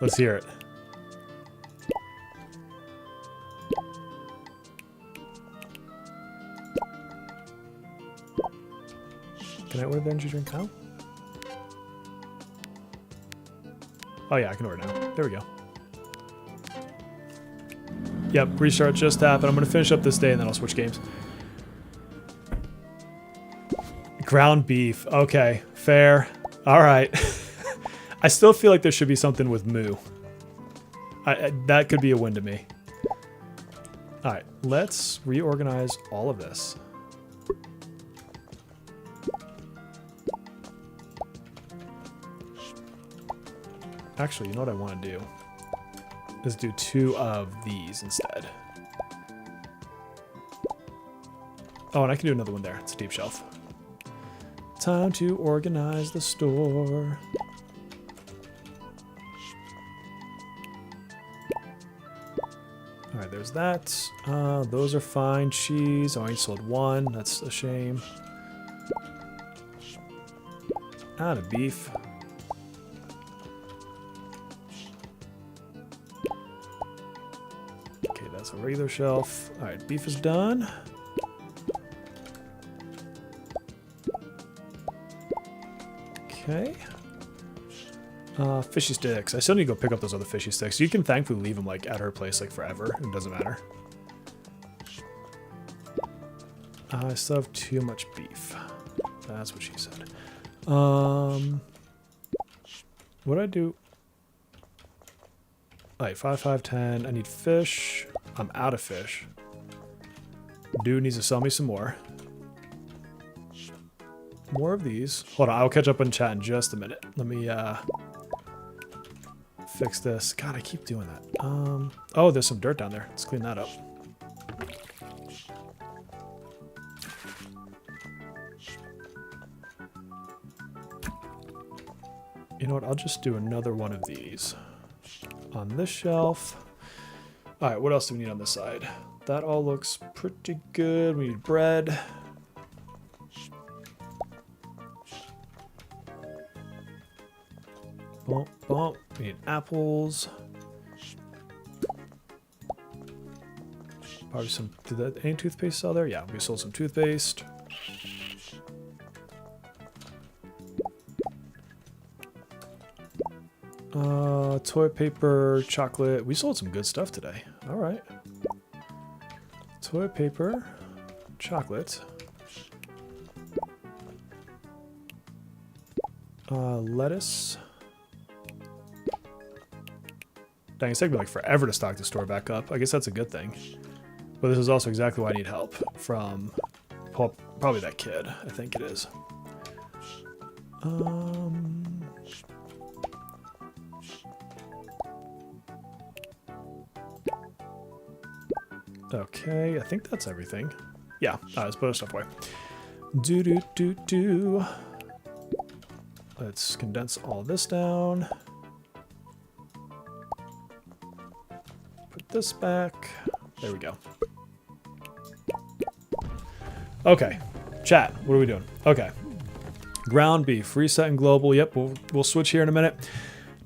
Let's hear it. Can I order the energy drink now? Oh yeah, I can order now. There we go. Yep, restart just happened. I'm going to finish up this day and then I'll switch games. Ground beef. Okay, fair. All right. I still feel like there should be something with moo. That could be a win to me. All right, let's reorganize all of this. Actually, you know what I want to do? Is do 2 of these instead. Oh, and I can do another one there. It's a deep shelf. Time to organize the store. All right, there's that. Those are fine. Cheese. I only sold 1. That's a shame. Out of beef. Okay, that's a regular shelf. All right, beef is done. Okay. Fishy sticks. I still need to go pick up those other fishy sticks. You can thankfully leave them like at her place like forever. It doesn't matter. I still have too much beef. That's what she said. What do I do? Alright, 5, 5, 10. I need fish. I'm out of fish. Dude needs to sell me some more. More of these. Hold on, I'll catch up in chat in just a minute. Let me fix this. God, I keep doing that. Oh, there's some dirt down there. Let's clean that up. You know what? I'll just do another one of these on this shelf. All right, what else do we need on this side? That all looks pretty good. We need bread. Bump, bump. We need apples. Probably some. Did that any toothpaste sell there? Yeah, we sold some toothpaste. Toilet paper, chocolate. We sold some good stuff today. All right. Toilet paper, chocolate. Lettuce. Dang, it's taking me like forever to stock the store back up. I guess that's a good thing. But this is also exactly why I need help from probably that kid. I think it is. Okay, I think that's everything. Yeah, let's put our stuff away. Do. Let's condense all this down. Put this back. There we go. Okay, chat, what are we doing? Okay. Ground beef, reset and global. Yep, we'll switch here in a minute.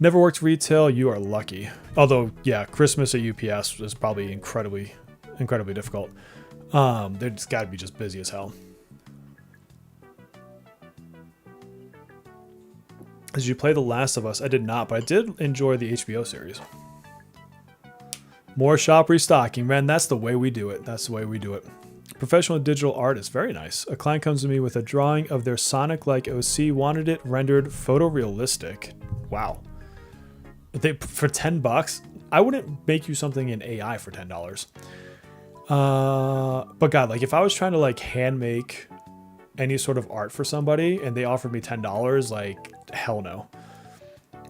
Never worked retail. You are lucky. Although, yeah, Christmas at UPS is probably incredibly difficult. They're just got to be just busy as hell. Did you play The Last of Us? I did not, but I did enjoy the HBO series. More shop restocking, man. That's the way we do it. That's the way we do it. Professional digital artist, very nice. A client comes to me with a drawing of their Sonic-like OC, wanted it rendered photorealistic. Wow. For $10, I wouldn't make you something in AI for $10. But God, like if I was trying to like hand make any sort of art for somebody and they offered me $10, like hell no.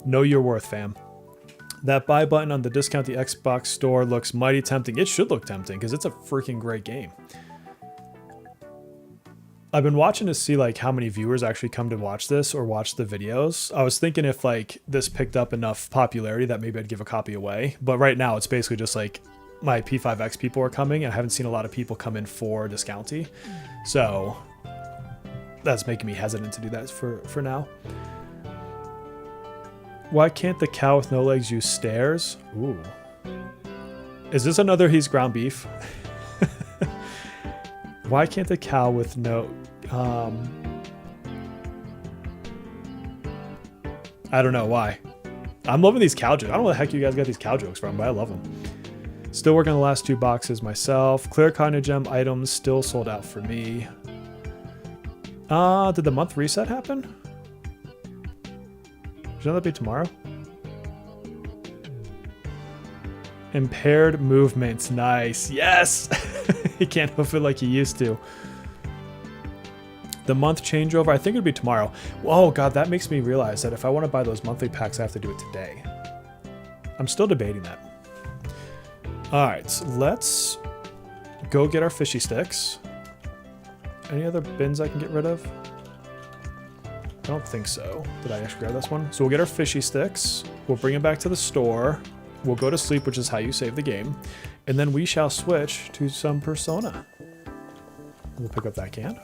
Know your worth, fam. That buy button on the discount the Xbox store looks mighty tempting. It should look tempting because it's a freaking great game. I've been watching to see like how many viewers actually come to watch this or watch the videos. I was thinking if like this picked up enough popularity that maybe I'd give a copy away. But right now it's basically just like my P5X people are coming and I haven't seen a lot of people come in for Discounty. So that's making me hesitant to do that for now. Why can't the cow with no legs use stairs? Ooh. Is this another he's ground beef? Why can't the cow with no... I don't know why. I'm loving these cow jokes. I don't know where the heck you guys got these cow jokes from, but I love them. Still working on the last 2 boxes myself. Clear Cognitive Gem items still sold out for me. Did the month reset happen? Shouldn't that be tomorrow? Impaired movements. Nice. Yes! He can't hoof it like he used to. The month changeover, I think it'd be tomorrow. Oh god, that makes me realize that if I want to buy those monthly packs, I have to do it today. I'm still debating that. Alright, so let's go get our fishy sticks. Any other bins I can get rid of? I don't think so. Did I actually grab this one? So we'll get our fishy sticks. We'll bring them back to the store. We'll go to sleep, which is how you save the game. And then we shall switch to some Persona. We'll pick up that can.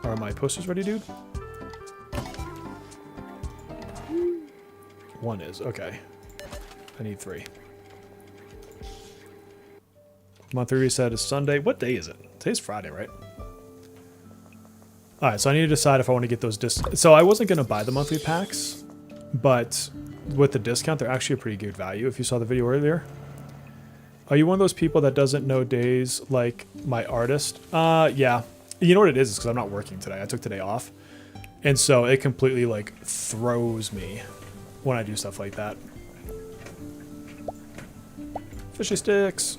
Are my posters ready, dude? One is. Okay. I need 3. Monthly reset is Sunday. What day is it? Today's Friday, right? Alright, so I need to decide if I want to get those So I wasn't going to buy the monthly packs, but with the discount, they're actually a pretty good value if you saw the video earlier. Are you one of those people that doesn't know days like my artist? Yeah. You know what it is? It's because I'm not working today. I took today off. And so it completely like throws me when I do stuff like that. Fishy sticks.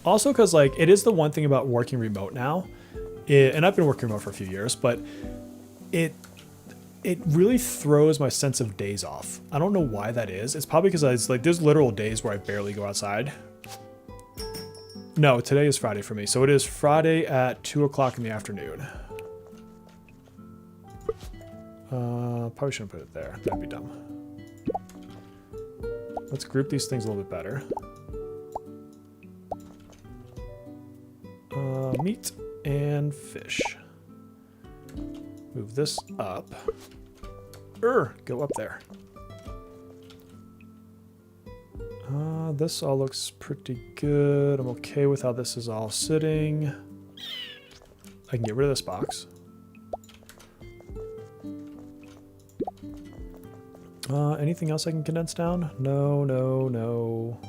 Also because like it is the one thing about working remote now. And I've been working remote for a few years, but it really throws my sense of days off. I don't know why that is. It's probably because it's like there's literal days where I barely go outside. No, today is Friday for me. So it is Friday at 2 o'clock in the afternoon. Probably shouldn't put it there. That'd be dumb. Let's group these things a little bit better. Meat and fish. Move this up. Go up there. This all looks pretty good. I'm okay with how this is all sitting. I can get rid of this box. Anything else I can condense down? No, no, no.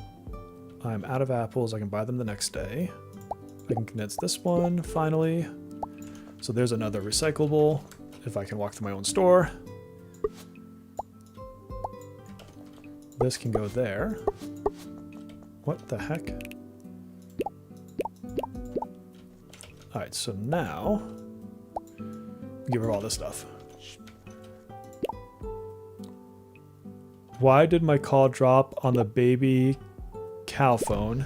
I'm out of apples. I can buy them the next day. I can condense this one, finally. So there's another recyclable, if I can walk to my own store. This can go there. What the heck? Alright, so now, give her all this stuff. Why did my call drop on the baby cow phone?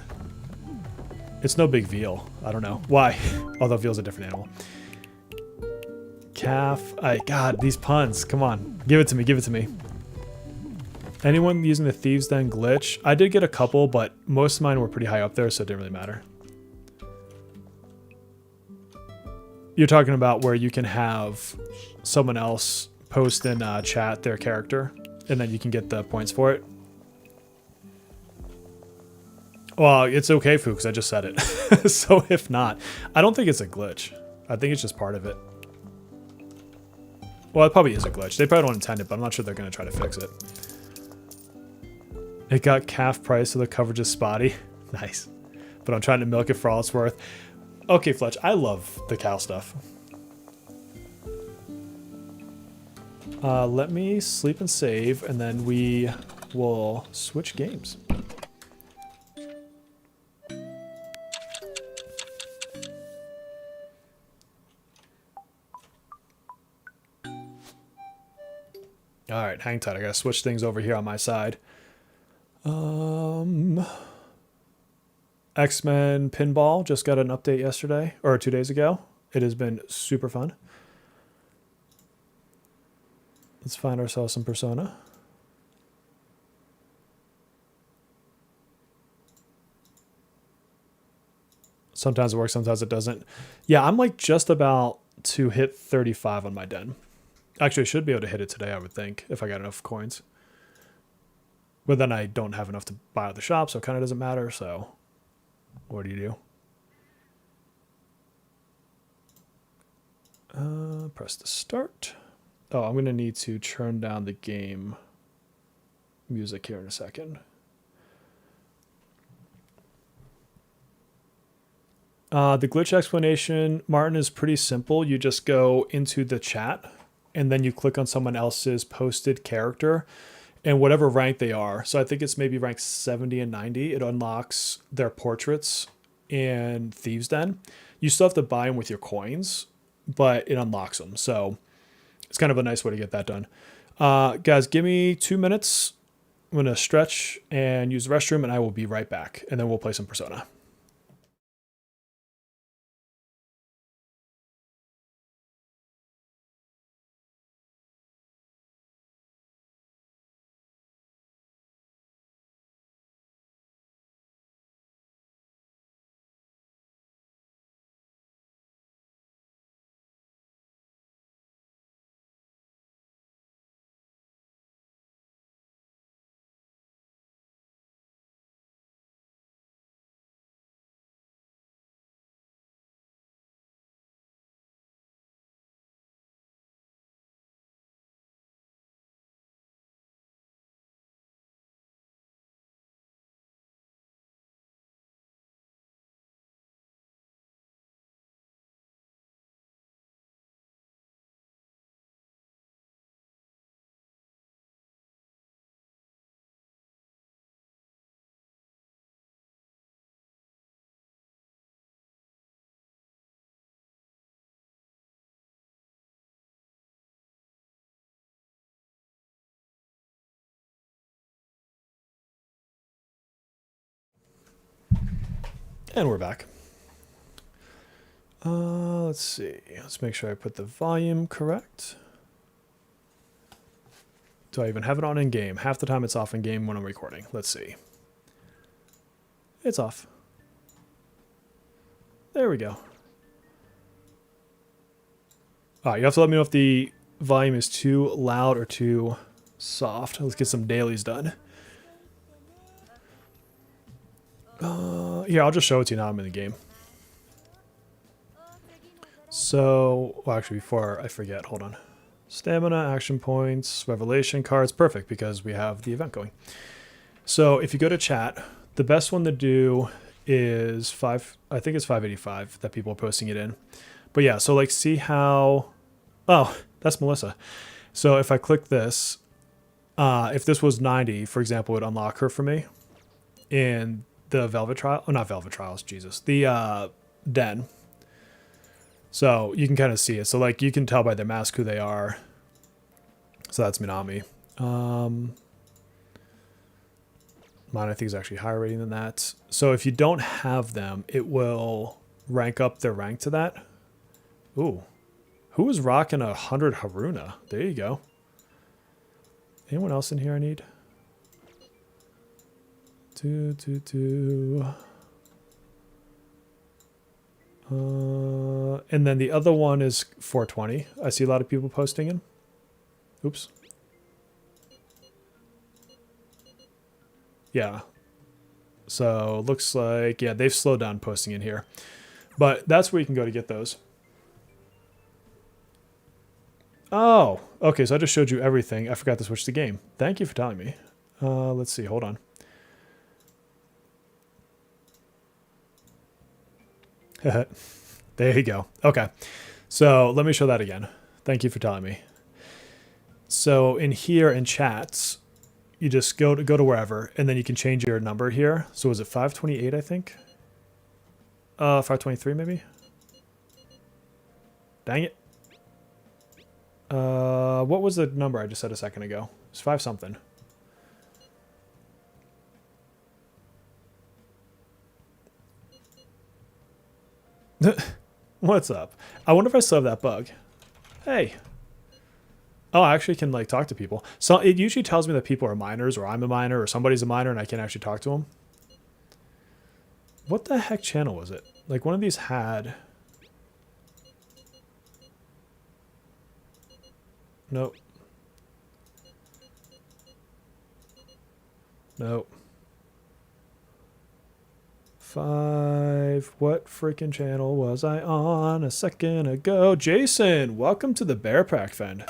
It's no big veal. I don't know. Why? Although veal's a different animal. Calf. God, these puns. Come on. Give it to me. Give it to me. Anyone using the Thieves' Den glitch? I did get a couple, but most of mine were pretty high up there, so it didn't really matter. You're talking about where you can have someone else post in chat their character, and then you can get the points for it. Well, it's okay, Fu, because I just said it. So if not, I don't think it's a glitch. I think it's just part of it. Well, it probably is a glitch. They probably don't intend it, but I'm not sure they're going to try to fix it. It got calf price, so the coverage is spotty. Nice. But I'm trying to milk it for all it's worth. Okay, Fletch, I love the cow stuff. Let me sleep and save, and then we will switch games. Alright, hang tight. I gotta switch things over here on my side. X-Men Pinball just got an update yesterday, or 2 days ago. It has been super fun. Let's find ourselves some Persona. Sometimes it works, sometimes it doesn't. Yeah, I'm like just about to hit 35 on my den. Actually, I should be able to hit it today, I would think, if I got enough coins. But then I don't have enough to buy at the shop, so it kind of doesn't matter, so what do you do? Press the start. Oh, I'm going to need to turn down the game music here in a second. The glitch explanation, Martin, is pretty simple. You just go into the chat and then you click on someone else's posted character and whatever rank they are. So I think it's maybe rank 70 and 90. It unlocks their portraits in Thieves Den. You still have to buy them with your coins, but it unlocks them. So it's kind of a nice way to get that done. Guys, give me 2 minutes. I'm going to stretch and use the restroom, and I will be right back. And then we'll play some Persona. And we're back. Let's see. Let's make sure I put the volume correct. Do I even have it on in game? Half the time it's off in game when I'm recording. Let's see. It's off. There we go. All right, you have to let me know if the volume is too loud or too soft. Let's get some dailies done. Here, I'll just show it to you now I'm in the game. So, well, actually, before I forget, hold on. Stamina, action points, revelation cards. Perfect, because we have the event going. So, if you go to chat, the best one to do is I think it's 585 that people are posting it in. But yeah, so like see how, oh, that's Melissa. So if I click this, if this was 90, for example, it would unlock her for me in the Velvet Trial. Oh, not Velvet Trials, Jesus. The Den. So you can kind of see it. So like you can tell by their mask who they are. So that's Minami. Mine I think is actually higher rating than that. So if you don't have them, it will rank up their rank to that. Ooh. Who is rocking 100 Haruna? There you go. Anyone else in here I need? And then the other one is 420. I see a lot of people posting in. Oops. Yeah. So looks like, yeah, they've slowed down posting in here. But that's where you can go to get those. Oh, okay, so I just showed you everything. I forgot to switch the game. Thank you for telling me. Let's see, hold on. There you go. Okay, so let me show that again. Thank you for telling me. So in here in chats, you just go to wherever, and then you can change your number here. So is it 528, I think? 523 maybe? Dang it. What was the number I just said a second ago? It's 5 something. What's up? I wonder if I still have that bug. Hey. Oh, I actually can like talk to people. So it usually tells me that people are minors, or I'm a minor, or somebody's a minor, and I can actually talk to them. What the heck channel was it? Like one of these had... Nope. Nope. 5. What freaking channel was I on a second ago? Jason, welcome to the Bear Pack Fend.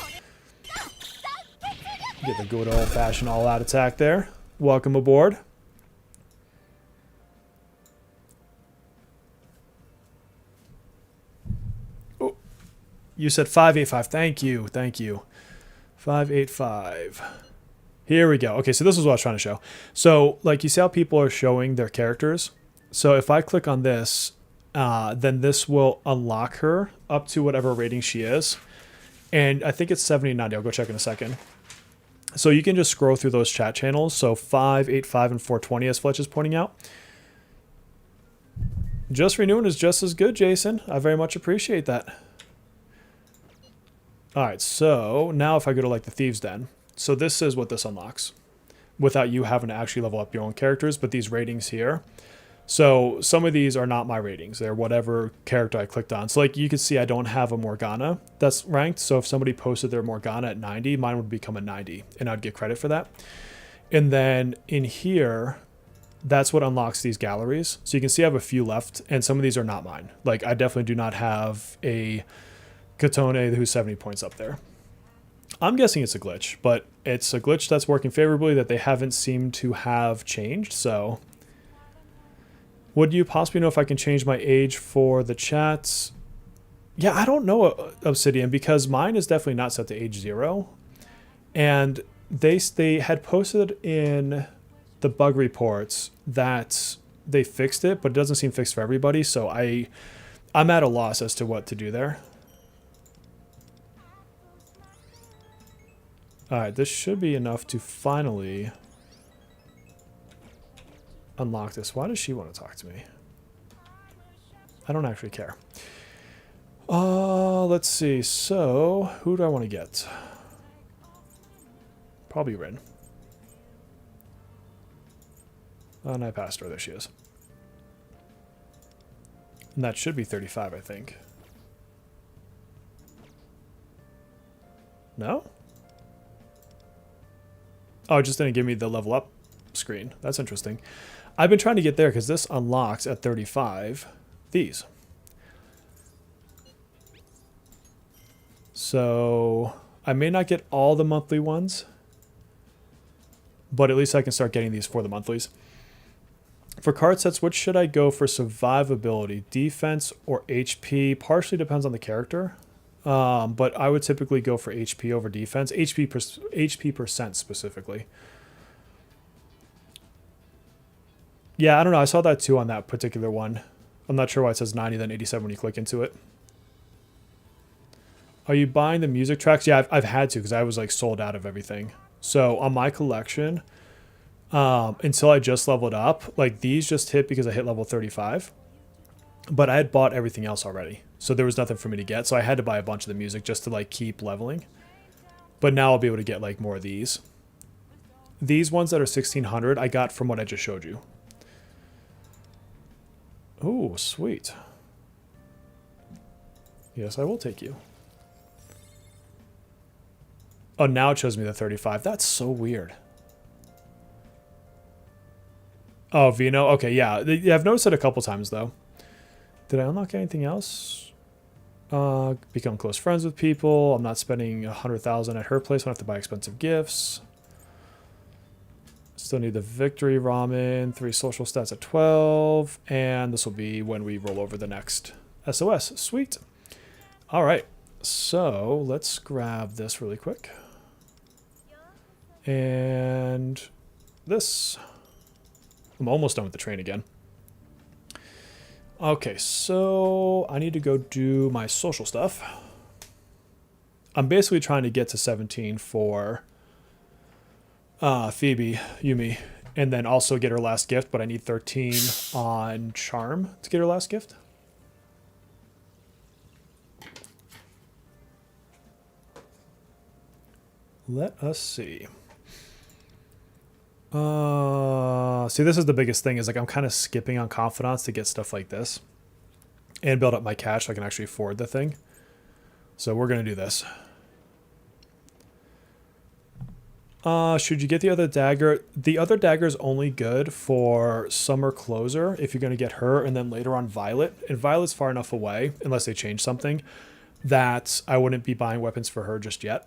Get the good old-fashioned all-out attack there. Welcome aboard. You said 585. Thank you. Thank you. 585. Here we go. Okay, so this is what I was trying to show. So, like, you see how people are showing their characters? So if I click on this, then this will unlock her up to whatever rating she is. And I think it's 70 and 90. I'll go check in a second. So you can just scroll through those chat channels. So 585 and 420, as Fletch is pointing out. Just renewing is just as good, Jason. I very much appreciate that. All right, so now if I go to like the Thieves Den, so this is what this unlocks without you having to actually level up your own characters, but these ratings here. So some of these are not my ratings. They're whatever character I clicked on. So like you can see I don't have a Morgana that's ranked. So if somebody posted their Morgana at 90, mine would become a 90 and I'd get credit for that. And then in here, that's what unlocks these galleries. So you can see I have a few left and some of these are not mine. Like I definitely do not have a Katone who's 70 points up there. I'm guessing it's a glitch, but it's a glitch that's working favorably that they haven't seemed to have changed. So would you possibly know if I can change my age for the chats? Yeah, I don't know, Obsidian, because mine is definitely not set to age 0. And they had posted in the bug reports that they fixed it, but it doesn't seem fixed for everybody. So I'm at a loss as to what to do there. All right, this should be enough to finally unlock this. Why does she want to talk to me? I don't actually care. Let's see. So, who do I want to get? Probably Rin. And I passed her. There she is. And that should be 35, I think. No? Oh, it just didn't give me the level up screen. That's interesting. I've been trying to get there because this unlocks at 35 these. So I may not get all the monthly ones, but at least I can start getting these for the monthlies. For card sets, which should I go for survivability? Defense or HP? Partially depends on the character. But I would typically go for HP over defense. HP percent specifically. Yeah, I don't know. I saw that too on that particular one. I'm not sure why it says 90 then 87 when you click into it. Are you buying the music tracks? Yeah, I've had to because I was like sold out of everything. So on my collection, until I just leveled up, like these just hit because I hit level 35. But I had bought everything else already. So there was nothing for me to get. So I had to buy a bunch of the music just to like keep leveling. But now I'll be able to get like more of these. These ones that are 1600 I got from what I just showed you. Oh, sweet. Yes, I will take you. Oh, now it shows me the 35. That's so weird. Oh, Vino. Okay, yeah. I've noticed it a couple times though. Did I unlock anything else? Become close friends with people. I'm not spending 100,000 at her place. I don't have to buy expensive gifts. Still need the victory ramen. 3 social stats at 12. And this will be when we roll over the next SOS. Sweet. All right. So let's grab this really quick. And this. I'm almost done with the train again. Okay, so I need to go do my social stuff. I'm basically trying to get to 17 for Phoebe, Yumi, and then also get her last gift, but I need 13 on Charm to get her last gift. Let us see. See, this is the biggest thing is like I'm kind of skipping on confidants to get stuff like this and build up my cash so I can actually afford the thing. So we're going to do this. Should you get the other dagger? The other dagger is only good for Summer Closer if you're going to get her, and then later on Violet. And Violet's far enough away, unless they change something, that I wouldn't be buying weapons for her just yet.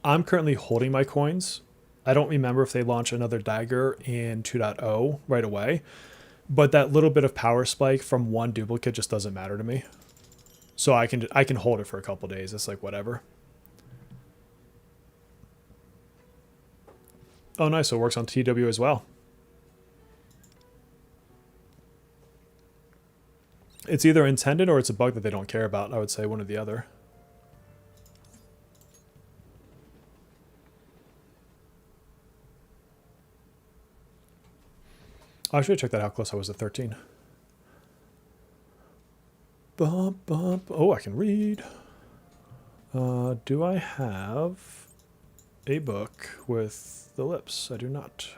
I'm currently holding my coins. I don't remember if they launch another dagger in 2.0 right away, but that little bit of power spike from one duplicate just doesn't matter to me. So I can hold it for a couple days. It's like whatever. Oh, nice. So it works on TW as well. It's either intended or it's a bug that they don't care about. I would say one or the other. I should have checked that how close I was to 13. Bump, bump. Oh, I can read. Do I have a book with the lips? I do not.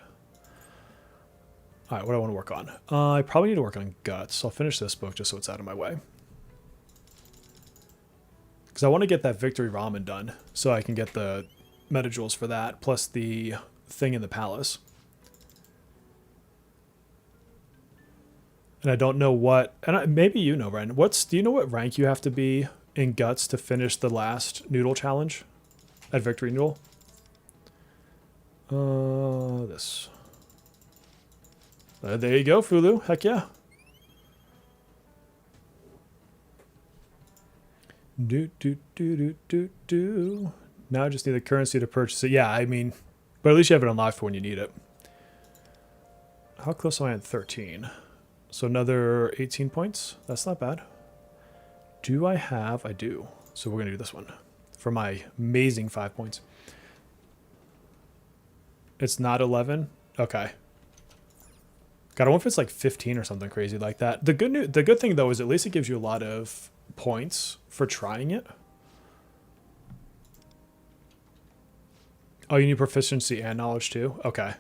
All right, what do I want to work on? I probably need to work on guts. I'll finish this book just so it's out of my way. Because I want to get that victory ramen done so I can get the metajewels for that, plus the thing in the palace. And I don't know what, and maybe you know, Ren. Do you know what rank you have to be in guts to finish the last noodle challenge at Victory Noodle? This. There you go, Fulu. Heck yeah. Do. Now I just need the currency to purchase it. Yeah, I mean, but at least you have it unlocked for when you need it. How close am I at 13? So another 18 points. That's not bad. Do I have? I do. So we're going to do this one for my amazing 5 points. It's not 11. Okay. God, I wonder if it's like 15 or something crazy like that. The good thing though is at least it gives you a lot of points for trying it. Oh, you need proficiency and knowledge too? Okay.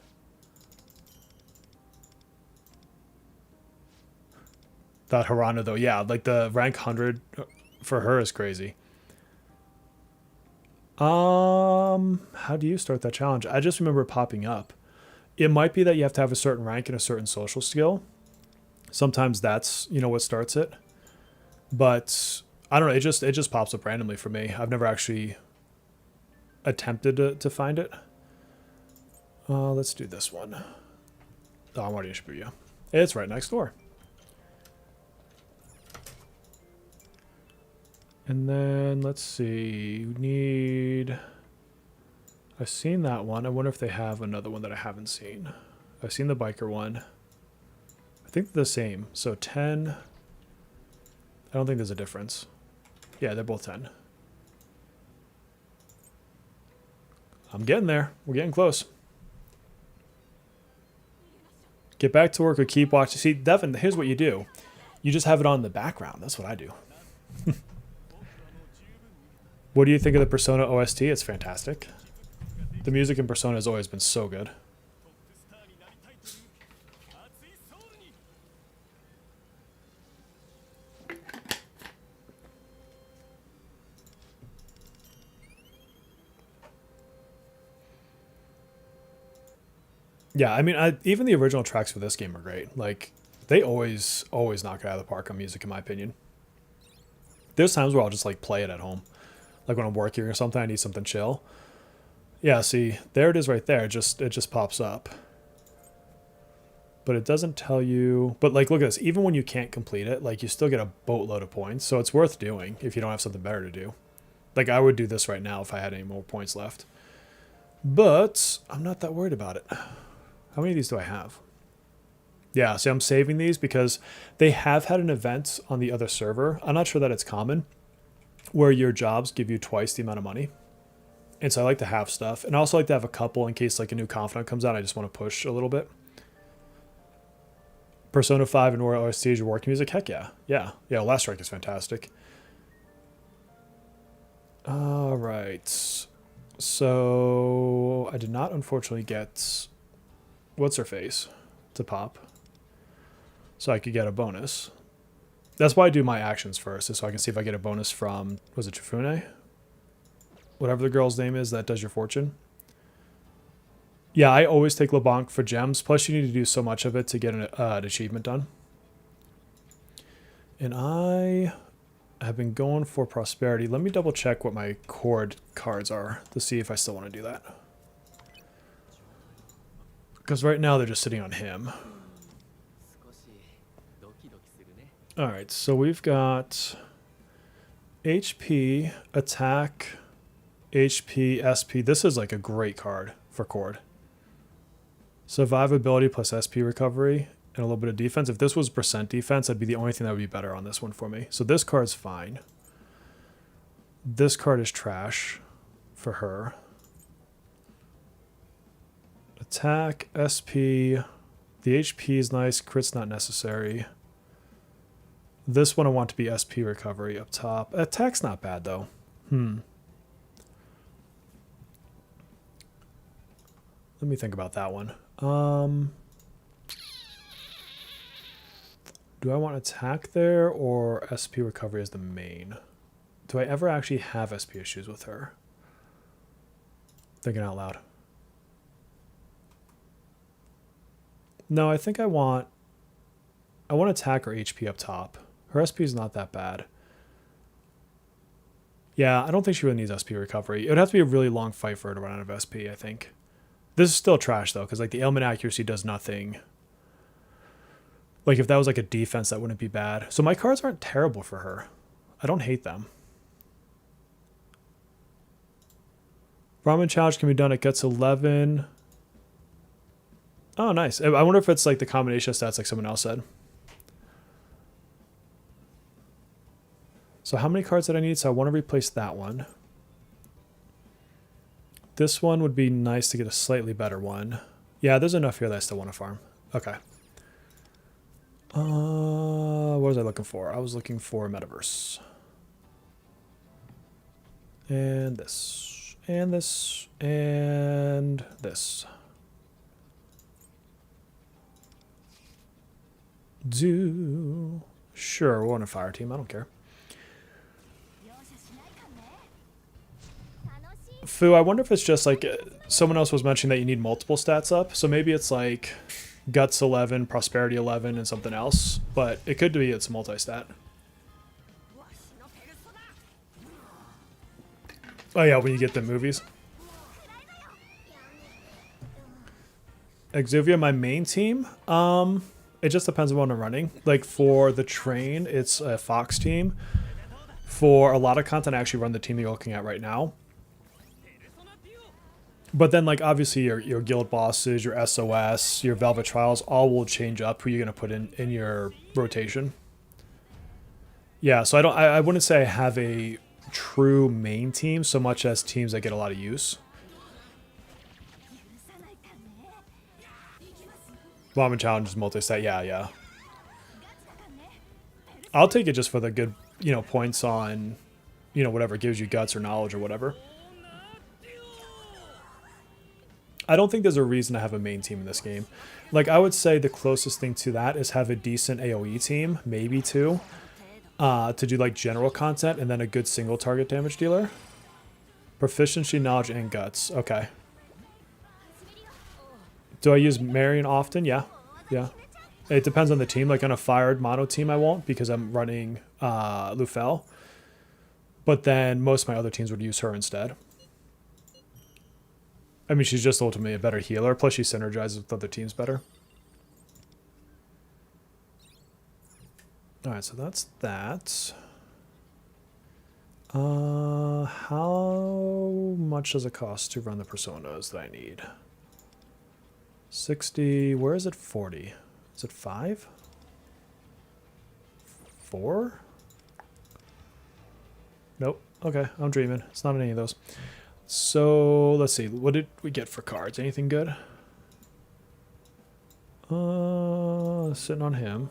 That Harana though, yeah, like the rank 100 for her is crazy. How do you start that challenge? I just remember it popping up. It might be that you have to have a certain rank and a certain social skill. Sometimes that's, you know, what starts it. But I don't know, it just pops up randomly for me. I've never actually attempted to find it. Let's do this one. Oh, I'm already in Shibuya. It's right next door. And then let's see, we need, I've seen that one. I wonder if they have another one that I haven't seen. I've seen the biker one. I think they're the same. So 10, I don't think there's a difference. Yeah, they're both 10. I'm getting there. We're getting close. Get back to work or keep watching. See, Devin, here's what you do. You just have it on in the background. That's what I do. What do you think of the Persona OST? It's fantastic. The music in Persona has always been so good. Yeah, I mean, even the original tracks for this game are great. Like, they always knock it out of the park on music, in my opinion. There's times where I'll just, like, play it at home. Like when I'm working or something, I need something chill. Yeah, see, there it is right there. It just pops up. But it doesn't tell you... But, like, look at this. Even when you can't complete it, like, you still get a boatload of points. So it's worth doing if you don't have something better to do. Like, I would do this right now if I had any more points left. But I'm not that worried about it. How many of these do I have? Yeah, see, I'm saving these because they have had an event on the other server. I'm not sure that it's common, where your jobs give you twice the amount of money. And so I like to have stuff. And I also like to have a couple in case like a new confidant comes out. I just want to push a little bit. Persona 5 and Royal OST, your work music? Heck yeah. Yeah. Yeah, Last Strike is fantastic. All right. So I did not unfortunately get what's her face to pop. So I could get a bonus. That's why I do my actions first, is so I can see if I get a bonus from, was it Chifune? Whatever the girl's name is that does your fortune. Yeah, I always take LeBlanc for gems. Plus, you need to do so much of it to get an achievement done. And I have been going for prosperity. Let me double check what my chord cards are to see if I still want to do that. Because right now they're just sitting on him. All right, so we've got HP, attack, HP, SP. This is like a great card for Cord. Survivability plus SP recovery and a little bit of defense. If this was percent defense, that'd be the only thing that would be better on this one for me. So this card's fine. This card is trash for her. Attack, SP. The HP is nice. Crit's not necessary. This one I want to be SP recovery up top. Attack's not bad though. Let me think about that one. Do I want attack there or SP recovery as the main? Do I ever actually have SP issues with her? Thinking out loud. No, I think I want attack or HP up top. Her SP is not that bad. Yeah, I don't think she really needs SP recovery. It would have to be a really long fight for her to run out of SP, I think. This is still trash though, because like the ailment accuracy does nothing. Like if that was like a defense, that wouldn't be bad. So my cards aren't terrible for her. I don't hate them. Ramen challenge can be done at guts 11. Oh, nice. I wonder if it's like the combination of stats like someone else said. So how many cards did I need? So I want to replace that one. This one would be nice to get a slightly better one. Yeah, there's enough here that I still want to farm. Okay. What was I looking for? I was looking for Metaverse. And this. And this. And this. Sure, we're on a fire team. I don't care. Fu, I wonder if it's just like someone else was mentioning that you need multiple stats up. So maybe it's like Guts 11, Prosperity 11, and something else. But it could be it's multi-stat. Oh yeah, when you get the movies. Exuvia, my main team? It just depends on what I'm running. Like for the train, it's a Fox team. For a lot of content, I actually run the team you're looking at right now. But then, like, obviously your guild bosses, your SOS, your Velvet Trials, all will change up who you're going to put in your rotation. Yeah, so I wouldn't say I have a true main team so much as teams that get a lot of use. Ramen challenge is multi-stat, yeah. I'll take it just for the good, points on, whatever gives you guts or knowledge or whatever. I don't think there's a reason to have a main team in this game. Like, I would say the closest thing to that is have a decent AoE team, maybe two, to do, like, general content, and then a good single target damage dealer. Proficiency, knowledge, and guts. Okay. Do I use Marion often? Yeah. It depends on the team. Like, on a fired mono team, I won't, because I'm running Lufel. But then most of my other teams would use her instead. I mean, she's just ultimately a better healer. Plus, she synergizes with other teams better. All right, so that's that. How much does it cost to run the personas that I need? 60. Where is it? 40. Is it 5? 4? Nope. Okay, I'm dreaming. It's not any of those. So let's see. What did we get for cards? Anything good? Sitting on him.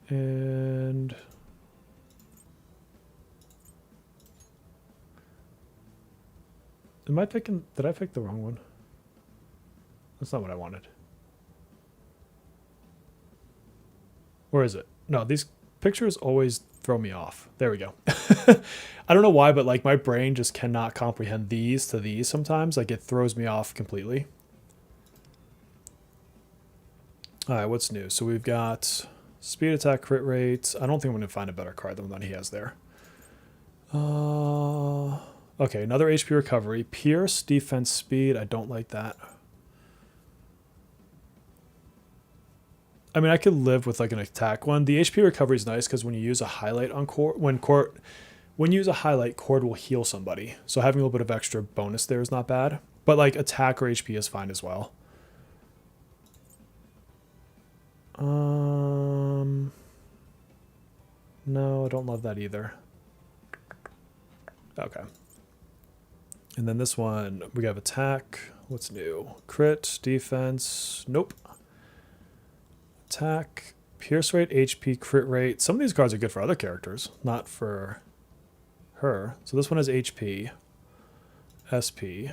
And am I picking? Did I pick the wrong one? That's not what I wanted. Where is it? No, these pictures always throw me off. There we go. I don't know why, but like my brain just cannot comprehend these to these sometimes. Like it throws me off completely. All right, what's new? So we've got speed, attack, crit rates. I don't think I'm going to find a better card than the one he has there. Okay, another HP recovery. Pierce, defense, speed. I don't like that. I mean, I could live with like an attack one. The HP recovery is nice because when you use a highlight on Cord, when you use a highlight, Cord will heal somebody. So having a little bit of extra bonus there is not bad. But like attack or HP is fine as well. No, I don't love that either. Okay. And then this one, we have attack. What's new? Crit, defense. Nope. Attack, pierce rate, HP, crit rate. Some of these cards are good for other characters, not for her. So this one has HP, SP.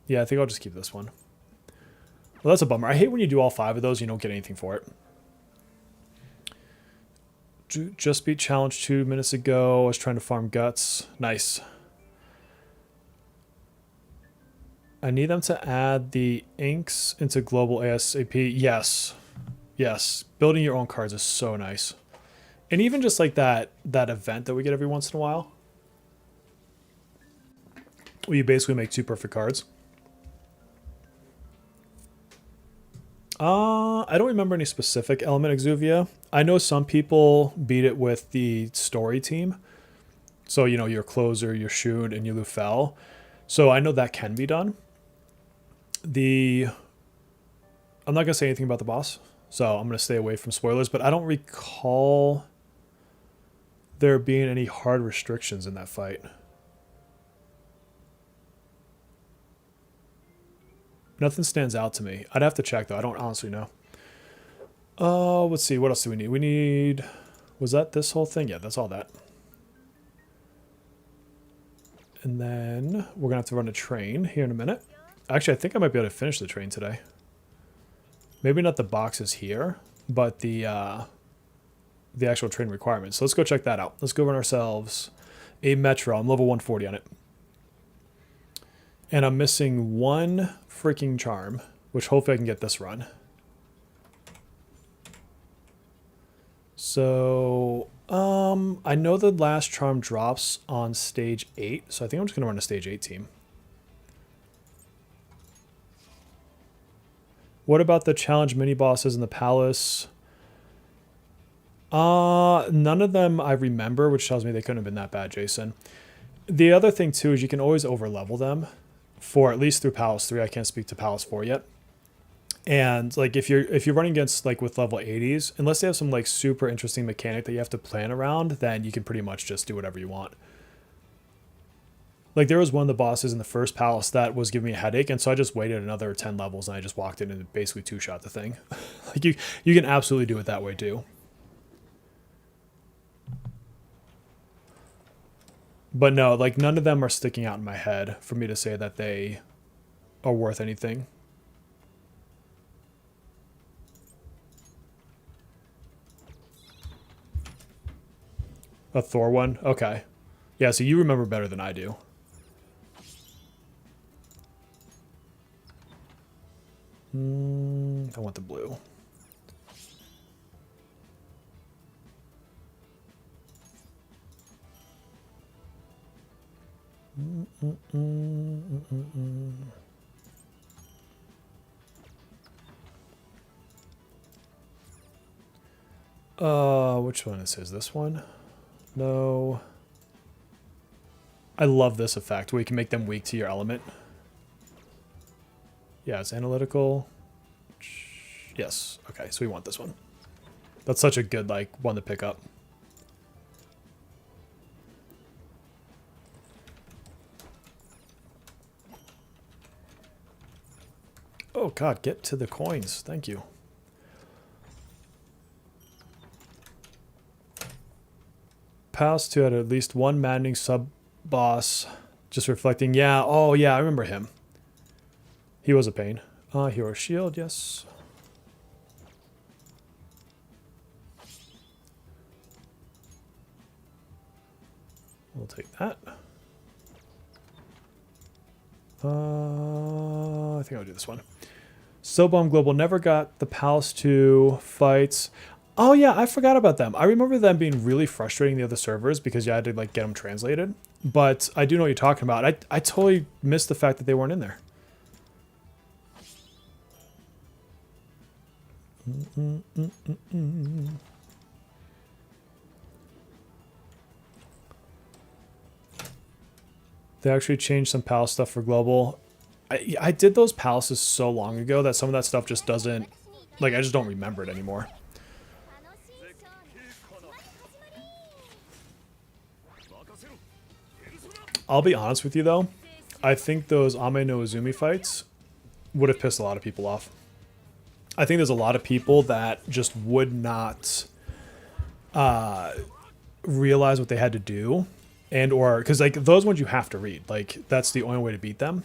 Yeah, I think I'll just keep this one. Well, that's a bummer. I hate when you do all 5 of those, you don't get anything for it. Just beat challenge 2 minutes ago. I was trying to farm guts. Nice. I need them to add the inks into global ASAP. Yes. Yes. Building your own cards is so nice. And even just like that event that we get every once in a while, where you basically make 2 perfect cards. I don't remember any specific element Exuvia. I know some people beat it with the story team. So, you know, your closer, your Shun, and your Lufel. So I know that can be done. I'm not going to say anything about the boss. So I'm going to stay away from spoilers. But I don't recall there being any hard restrictions in that fight. Nothing stands out to me. I'd have to check, though. I don't honestly know. Let's see. What else do we need? We need... Was that this whole thing? Yeah, that's all that. And then we're going to have to run a train here in a minute. Actually, I think I might be able to finish the train today. Maybe not the boxes here, but the actual train requirements. So let's go check that out. Let's go run ourselves a Metro. I'm level 140 on it. And I'm missing 1 freaking charm, which hopefully I can get this run. So, I know the last charm drops on stage 8, so I think I'm just going to run a stage 8 team. What about the challenge mini bosses in the palace? None of them I remember, which tells me they couldn't have been that bad, Jason. The other thing too is you can always over level them for at least through Palace 3. I can't speak to Palace 4 yet. And like if you're running against like with level 80s, unless they have some like super interesting mechanic that you have to plan around, then you can pretty much just do whatever you want. Like there was one of the bosses in the first Palace that was giving me a headache, and so I just waited another 10 levels and I just walked in and basically 2-shot the thing. Like you can absolutely do it that way too. But no, like none of them are sticking out in my head for me to say that they are worth anything. A Thor one? Okay. Yeah, so you remember better than I do. I want the blue. Which one is this one? No. I love this effect where you can make them weak to your element. Yeah, it's analytical. Yes. Okay, so we want this one. That's such a good like one to pick up. Oh god, get to the coins. Thank you. Palace 2 had at least one maddening sub-boss. Just reflecting. Yeah, oh yeah, I remember him. He was a pain. Hero shield, yes. We'll take that. I think I'll do this one. Sobomb Global never got the Palace 2 fights. Oh yeah, I forgot about them. I remember them being really frustrating the other servers because you had to like get them translated. But I do know what you're talking about. I totally missed the fact that they weren't in there. They actually changed some palace stuff for global. I did those palaces so long ago that some of that stuff just doesn't, like, I just don't remember it anymore. I'll be honest with you though, I think those Ame no Uzumi fights would have pissed a lot of people off. I think there's a lot of people that just would not realize what they had to do, and or because like those ones you have to read, like that's the only way to beat them.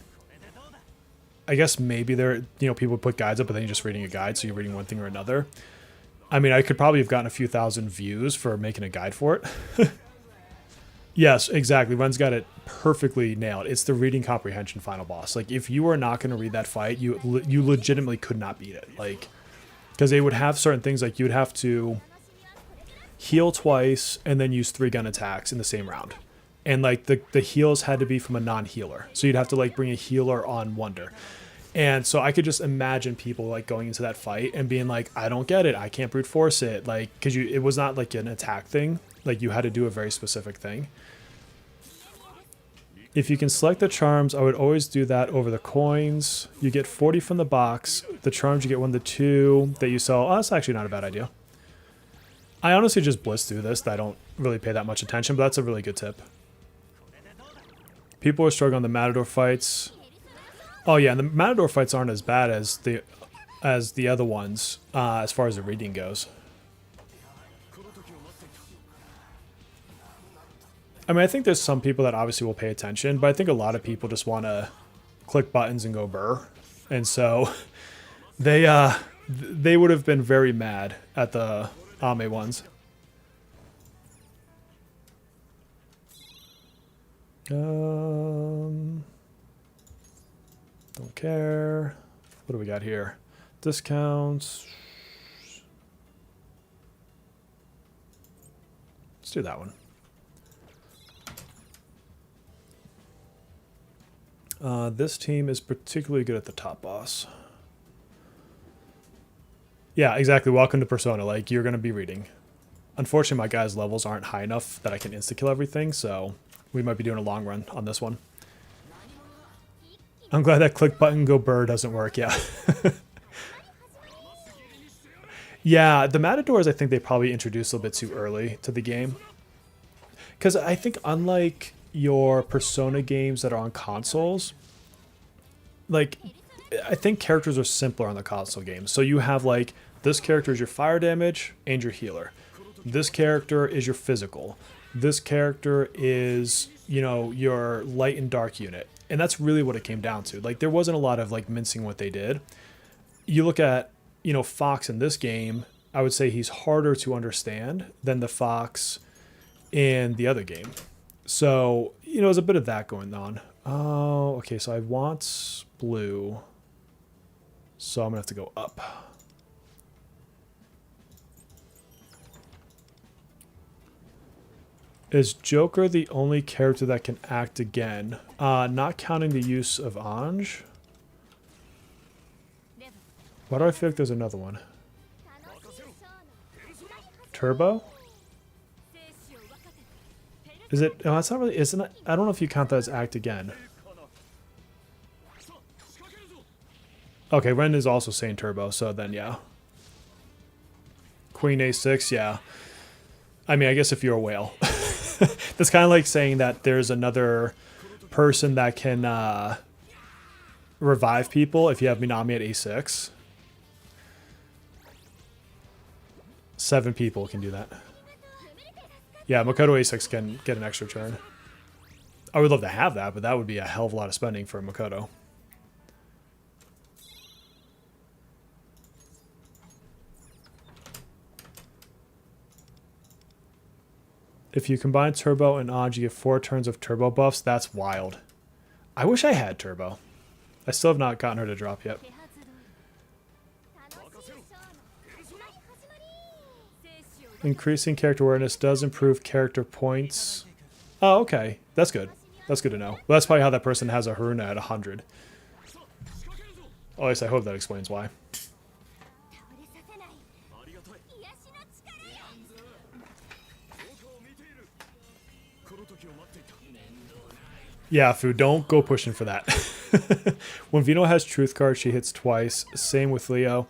I guess maybe there, people put guides up, but then you're just reading a guide, so you're reading one thing or another. I mean, I could probably have gotten a few thousand views for making a guide for it. Yes, exactly. Ren's got it perfectly nailed. It's the reading comprehension final boss. Like, if you are not going to read that fight, you legitimately could not beat it. Like, because they would have certain things, like you would have to heal twice and then use 3 gun attacks in the same round. And like the heals had to be from a non-healer. So you'd have to like bring a healer on Wonder. And so I could just imagine people like going into that fight and being like, I don't get it. I can't brute force it. Like, because it was not like an attack thing. Like, you had to do a very specific thing. If you can select the charms, I would always do that over the coins. You get 40 from the box. The charms, you get 1 to 2 that you sell. Oh, that's actually not a bad idea. I honestly just blitz through this. I don't really pay that much attention, but that's a really good tip. People are struggling on the Matador fights. Oh yeah, and the Matador fights aren't as bad as the other ones as far as the reading goes. I mean, I think there's some people that obviously will pay attention, but I think a lot of people just want to click buttons and go burr. And so they would have been very mad at the Ame ones. Don't care. What do we got here? Discounts. Let's do that one. This team is particularly good at the top boss. Yeah, exactly. Welcome to Persona. Like, you're going to be reading. Unfortunately, my guys' levels aren't high enough that I can insta-kill everything, so we might be doing a long run on this one. I'm glad that click button go burr doesn't work, yeah. Yeah, the Matadors, I think they probably introduced a little bit too early to the game. Because I think unlike your Persona games that are on consoles, like, I think characters are simpler on the console games. So you have, like, this character is your fire damage and your healer. This character is your physical. This character is, your light and dark unit. And that's really what it came down to. Like, there wasn't a lot of, like, mincing what they did. You look at, Fox in this game, I would say he's harder to understand than the Fox in the other game. So, there's a bit of that going on. Oh, okay, so I want blue. So I'm going to have to go up. Is Joker the only character that can act again? Not counting the use of Ange. Why do I feel like there's another one? Turbo? Is it? Oh, it's not really. Isn't it? I don't know if you count that as act again. Okay, Ren is also saying turbo, so then yeah. Queen A6, yeah. I mean, I guess if you're a whale. That's kind of like saying that there's another person that can revive people if you have Minami at A6. 7 people can do that. Yeah, Makoto A6 can get an extra turn. I would love to have that, but that would be a hell of a lot of spending for Makoto. If you combine Turbo and Ange, you get 4 turns of Turbo buffs. That's wild. I wish I had Turbo. I still have not gotten her to drop yet. Increasing character awareness does improve character points. Oh, okay. That's good. That's good to know. Well, that's probably how that person has a Haruna at 100. At least I hope that explains why. Yeah, Fu, don't go pushing for that. When Vino has truth card, she hits twice. Same with Leo.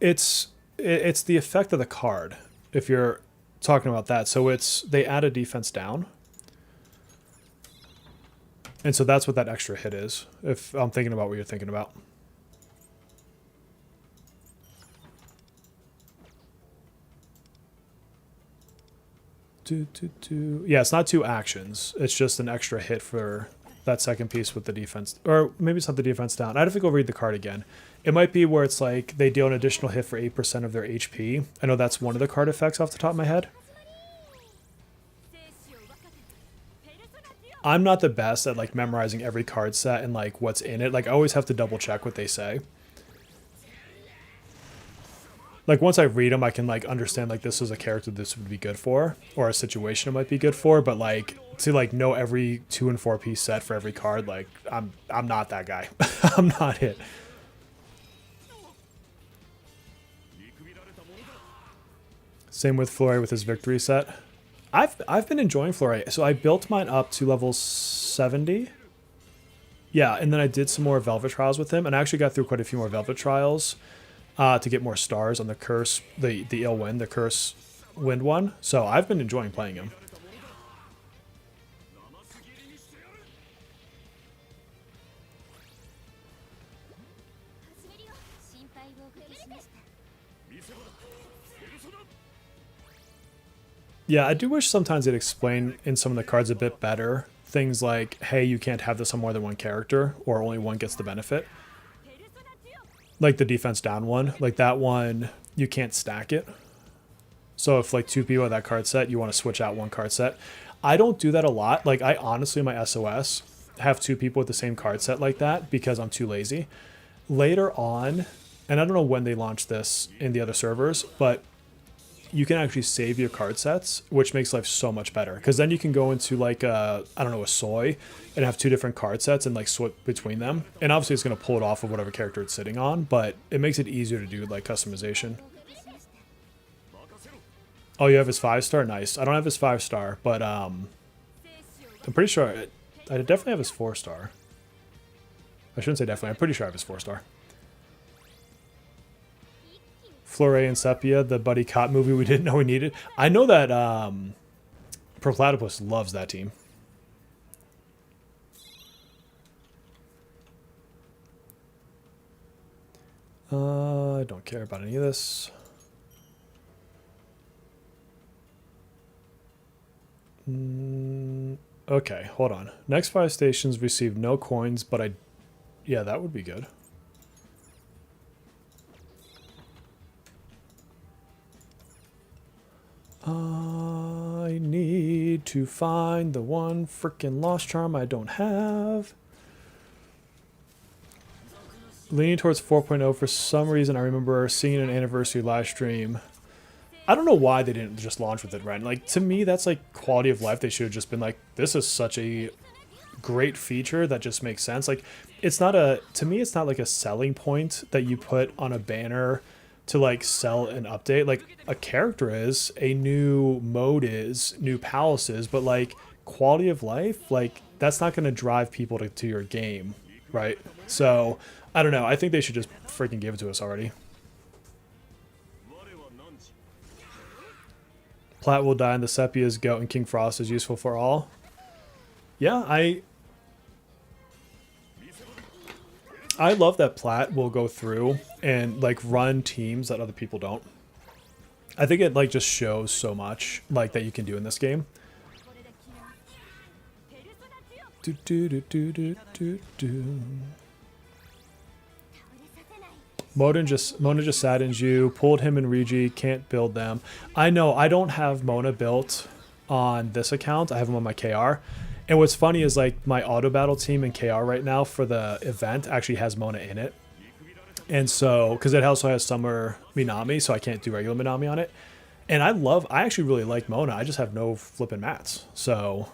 It's the effect of the card. If you're talking about that, so they add a defense down, and so that's what that extra hit is. If I'm thinking about what you're thinking about. Yeah, it's not 2 actions. It's just an extra hit for that second piece with the defense. Or maybe it's not the defense down. I'd have to go read the card again. It might be where it's like they deal an additional hit for 8% of their HP. I know that's one of the card effects off the top of my head. I'm not the best at like memorizing every card set and like what's in it. Like I always have to double check what they say. Like once I read them, I can like understand like this is a character this would be good for, or a situation it might be good for. But like to like know every 2 and 4 piece set for every card, like I'm not that guy. I'm not it. Same with Flore with his victory set. I've been enjoying Flore. So I built mine up to level 70. Yeah, and then I did some more Velvet Trials with him, and I actually got through quite a few more Velvet Trials. To get more stars on the curse, the ill wind, the curse wind one. So I've been enjoying playing him. Yeah, I do wish sometimes they'd explain in some of the cards a bit better. Things like, hey, you can't have this on more than one character, or only one gets the benefit. Like the defense down one, like that one, you can't stack it. So if like 2 people have that card set, you want to switch out one card set. I don't do that a lot. Like I honestly, my SOS, have 2 people with the same card set like that because I'm too lazy. Later on, and I don't know when they launched this in the other servers, but you can actually save your card sets, which makes life so much better. Because then you can go into like a, I don't know, a soy and have 2 different card sets and like switch between them. And obviously it's going to pull it off of whatever character it's sitting on, but it makes it easier to do like customization. Oh, you have his 5-star? Nice. I don't have his 5-star, but I'm pretty sure I definitely have his 4-star. I shouldn't say definitely. I'm pretty sure I have his 4-star. Flore and Sepia, the buddy cop movie we didn't know we needed. I know that Proplatypus loves that team. I don't care about any of this. Okay, hold on. Next 5 stations receive no coins, but yeah, that would be good. I need to find the one freaking lost charm I don't have. Leaning towards 4.0 for some reason. I remember seeing an anniversary live stream. I don't know why they didn't just launch with it, right? Like, to me, that's like quality of life. They should have just been like, this is such a great feature that just makes sense. Like, it's not to me, it's not like a selling point that you put on a banner to like sell an update. Like a character is, a new mode is, new palaces, but like quality of life, like that's not going to drive people to your game, right? So I don't know. I think they should just freaking give it to us already. Plat will die and the Sepia's goat and King Frost is useful for all. Yeah, I love that Plat will go through and like run teams that other people don't. I think it like just shows so much like that you can do in this game. Mona just saddens you. Pulled him and Regi, can't build them. I know, I don't have Mona built on this account. I have him on my KR. And what's funny is like my auto battle team in KR right now for the event actually has Mona in it. And so, because it also has Summer Minami, so I can't do regular Minami on it. And I actually really like Mona. I just have no flipping mats. So,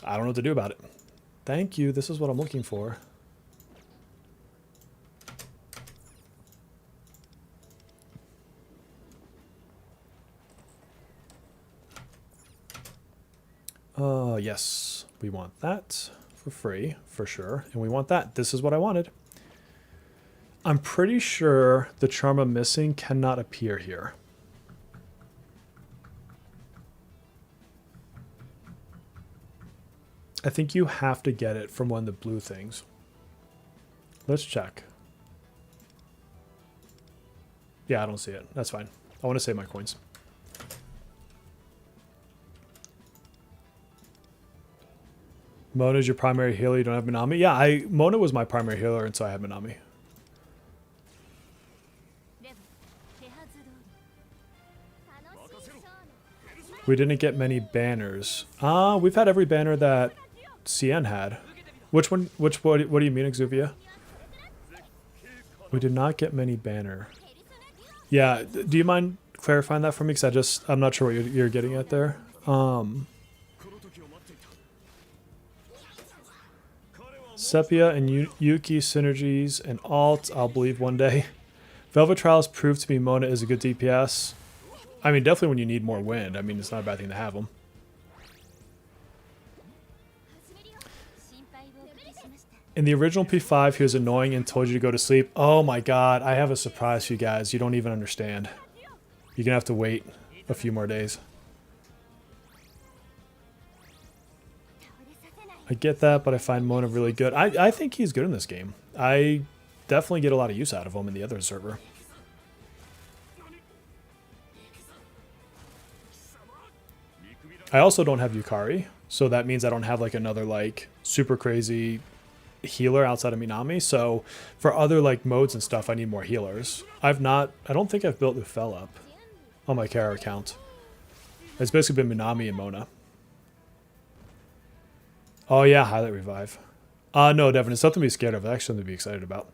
I don't know what to do about it. Thank you. This is what I'm looking for. Yes, we want that for free, for sure. And we want that. This is what I wanted. I'm pretty sure the charm I'm missing cannot appear here. I think you have to get it from one of the blue things. Let's check. Yeah, I don't see it. That's fine. I want to save my coins. Mona's your primary healer. You don't have Minami? Yeah, Mona was my primary healer, and so I had Minami. We didn't get many banners. We've had every banner that CN had. Which one? What do you mean, Exuvia? We did not get many banner. Yeah, do you mind clarifying that for me? Because I'm not sure what you're getting at there. Sepia and Yuki synergies and alt, I'll believe one day. Velvet Trials proved to me Mona is a good DPS. I mean, definitely when you need more wind. I mean, it's not a bad thing to have them. In the original P5, he was annoying and told you to go to sleep. Oh my god, I have a surprise for you guys. You don't even understand. You're going to have to wait a few more days. I get that, but I find Mona really good. I think he's good in this game. I definitely get a lot of use out of him in the other server. I also don't have Yukari, so that means I don't have like another like super crazy healer outside of Minami. So for other like modes and stuff, I need more healers. I don't think I've built Ufel up on my Kara account. It's basically been Minami and Mona. Oh yeah, highlight revive. No, Devin, it's something to be scared of. It's actually something to be excited about.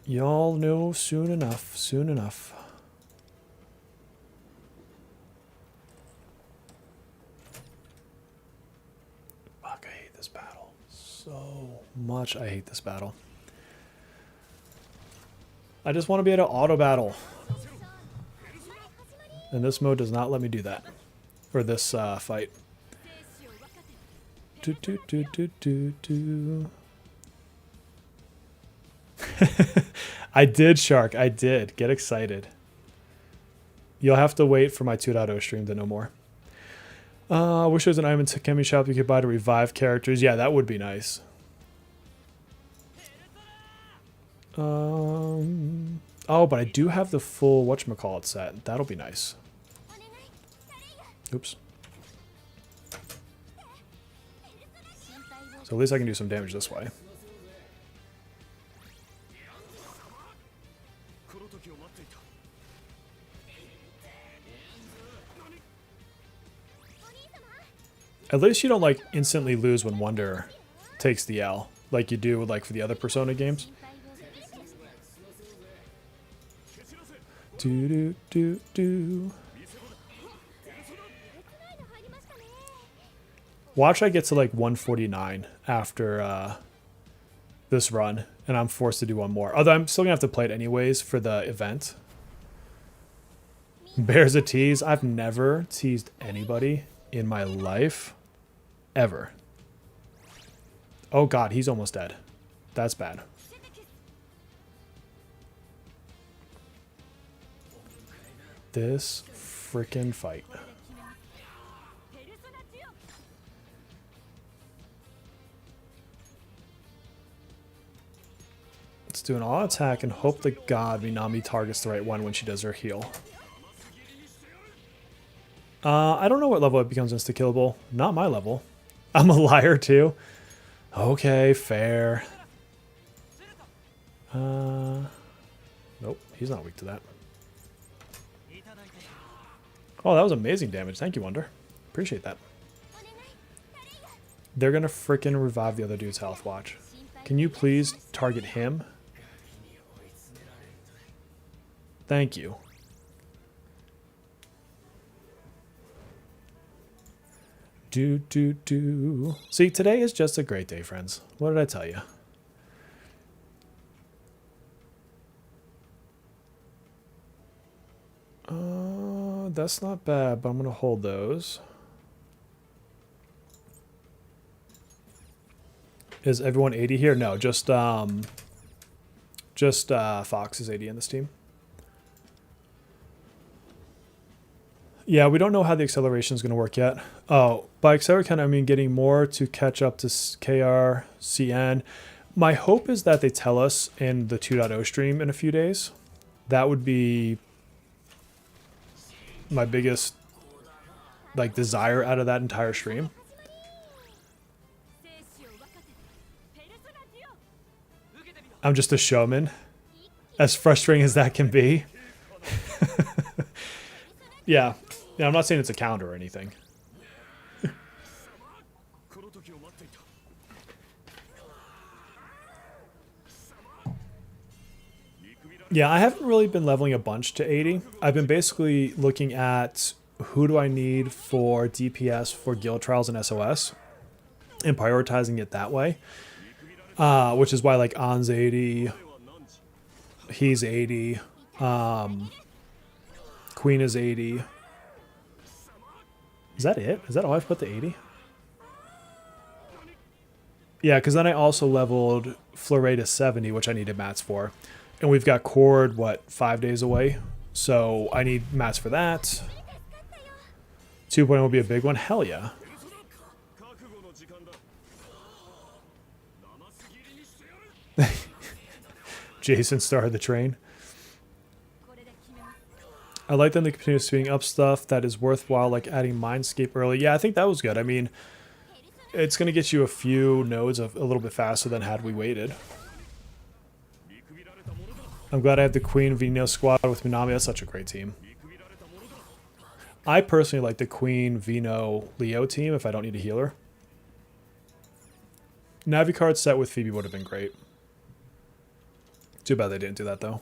Y'all know soon enough, soon enough. Fuck, I hate this battle so much. I hate this battle. I just want to be able to auto battle. And this mode does not let me do that. Or this fight. I did, Shark. I did. Get excited. You'll have to wait for my 2.0 stream to know more. I wish there was an item in Takemi shop you could buy to revive characters. Yeah, that would be nice. Oh, but I do have the full whatchamacallit set. That'll be nice. Oops. So at least I can do some damage this way. At least you don't like instantly lose when Wonder takes the L, like you do like for the other Persona games. Do do do do. Watch I get to like 149 after this run, and I'm forced to do one more. Although I'm still gonna have to play it anyways for the event. Bears a tease. I've never teased anybody in my life. Ever. Oh god, he's almost dead. That's bad. This freaking fight. Let's do an all attack and hope to god Minami targets the right one when she does her heal. I don't know what level it becomes insta-killable. Not my level. I'm a liar too. Okay, fair. Nope, he's not weak to that. Oh, that was amazing damage. Thank you, Wonder. Appreciate that. They're gonna frickin' revive the other dude's health, watch. Can you please target him? Thank you. Do. See, today is just a great day, friends. What did I tell you? That's not bad, but I'm going to hold those. Is everyone 80 here? No, just Fox is 80 in this team. Yeah, we don't know how the acceleration is going to work yet. Oh, by acceleration, I mean getting more to catch up to KR, CN. My hope is that they tell us in the 2.0 stream in a few days. That would be my biggest like desire out of that entire stream. I'm just a showman, as frustrating as that can be. Yeah, I'm not saying it's a counter or anything. Yeah, I haven't really been leveling a bunch to 80. I've been basically looking at who do I need for DPS for guild trials and SOS and prioritizing it that way. Which is why like On's 80, he's 80, Queen is 80. Is that it? Is that all I've put to 80? Yeah, because then I also leveled Fleuret to 70, which I needed mats for. And we've got Cord, what, 5 days away? So I need mats for that. 2.0 will be a big one. Hell yeah. Jason started the train. I like them to continue speeding up stuff that is worthwhile, like adding Mindscape early. Yeah, I think that was good. I mean, it's going to get you a few nodes a little bit faster than had we waited. I'm glad I have the Queen Vino squad with Minami. That's such a great team. I personally like the Queen Vino Leo team if I don't need a healer. Navi card set with Phoebe would have been great. Too bad they didn't do that though.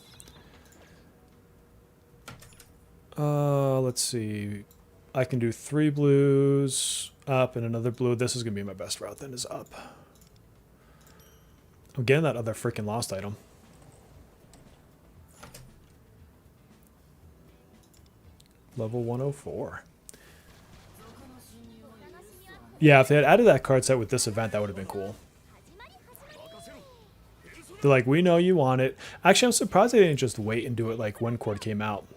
Let's see. I can do 3 blues, up, and another blue. This is going to be my best route then, is up. I'm getting that other freaking lost item. Level 104. Yeah, if they had added that card set with this event, that would have been cool. They're like, we know you want it. Actually, I'm surprised they didn't just wait and do it like when Cord came out.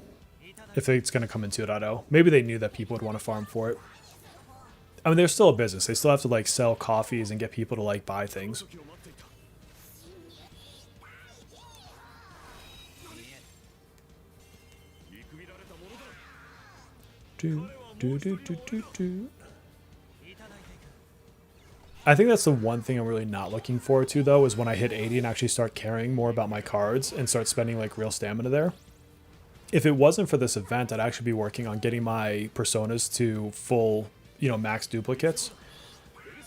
If it's going to come in 2.0. Maybe they knew that people would want to farm for it. I mean, they're still a business. They still have to like sell coffees and get people to like buy things. I think that's the one thing I'm really not looking forward to though, is when I hit 80 and actually start caring more about my cards and start spending like real stamina there. If it wasn't for this event, I'd actually be working on getting my personas to full, you know, max duplicates.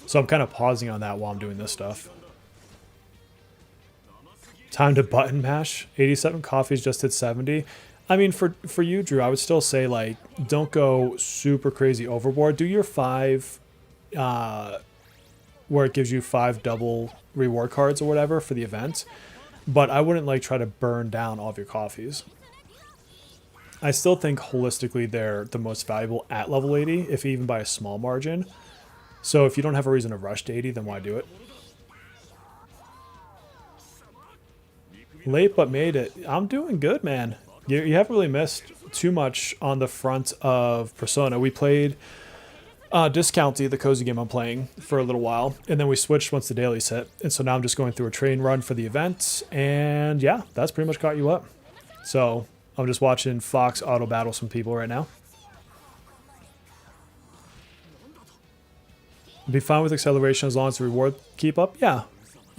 So I'm kind of pausing on that while I'm doing this stuff. Time to button mash. 87 coffees just hit 70. I mean, for you, Drew, I would still say, like, don't go super crazy overboard. Do your 5, where it gives you 5 double reward cards or whatever for the event. But I wouldn't, like, try to burn down all of your coffees. I still think holistically they're the most valuable at level 80, if even by a small margin. So if you don't have a reason to rush to 80, then why do it? Late but made it. I'm doing good, man. You haven't really missed too much on the front of Persona. We played Discounty, the cozy game I'm playing, for a little while, and then we switched once the dailies hit. And so now I'm just going through a train run for the event, and yeah, that's pretty much got you up. So I'm just watching Fox auto battle some people right now. Be fine with acceleration as long as the reward keep up. Yeah,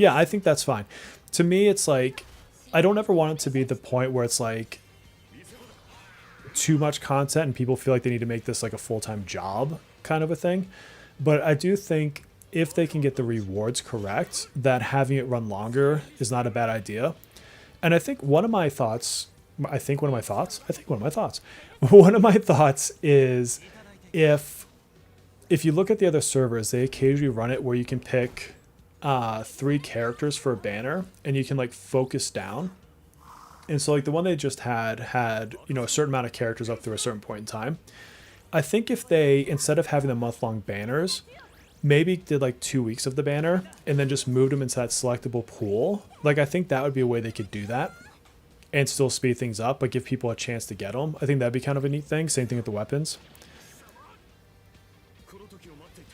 I think that's fine. To me, it's like, I don't ever want it to be the point where it's like too much content and people feel like they need to make this like a full-time job kind of a thing. But I do think if they can get the rewards correct, that having it run longer is not a bad idea. And I think one of my thoughts is if you look at the other servers, they occasionally run it where you can pick 3 characters for a banner and you can like focus down. And so like the one they just had, you know, a certain amount of characters up through a certain point in time. I think if they, instead of having the month-long banners, maybe did like 2 weeks of the banner and then just moved them into that selectable pool. Like I think that would be a way they could do that and still speed things up, but give people a chance to get them. I think that'd be kind of a neat thing. Same thing with the weapons.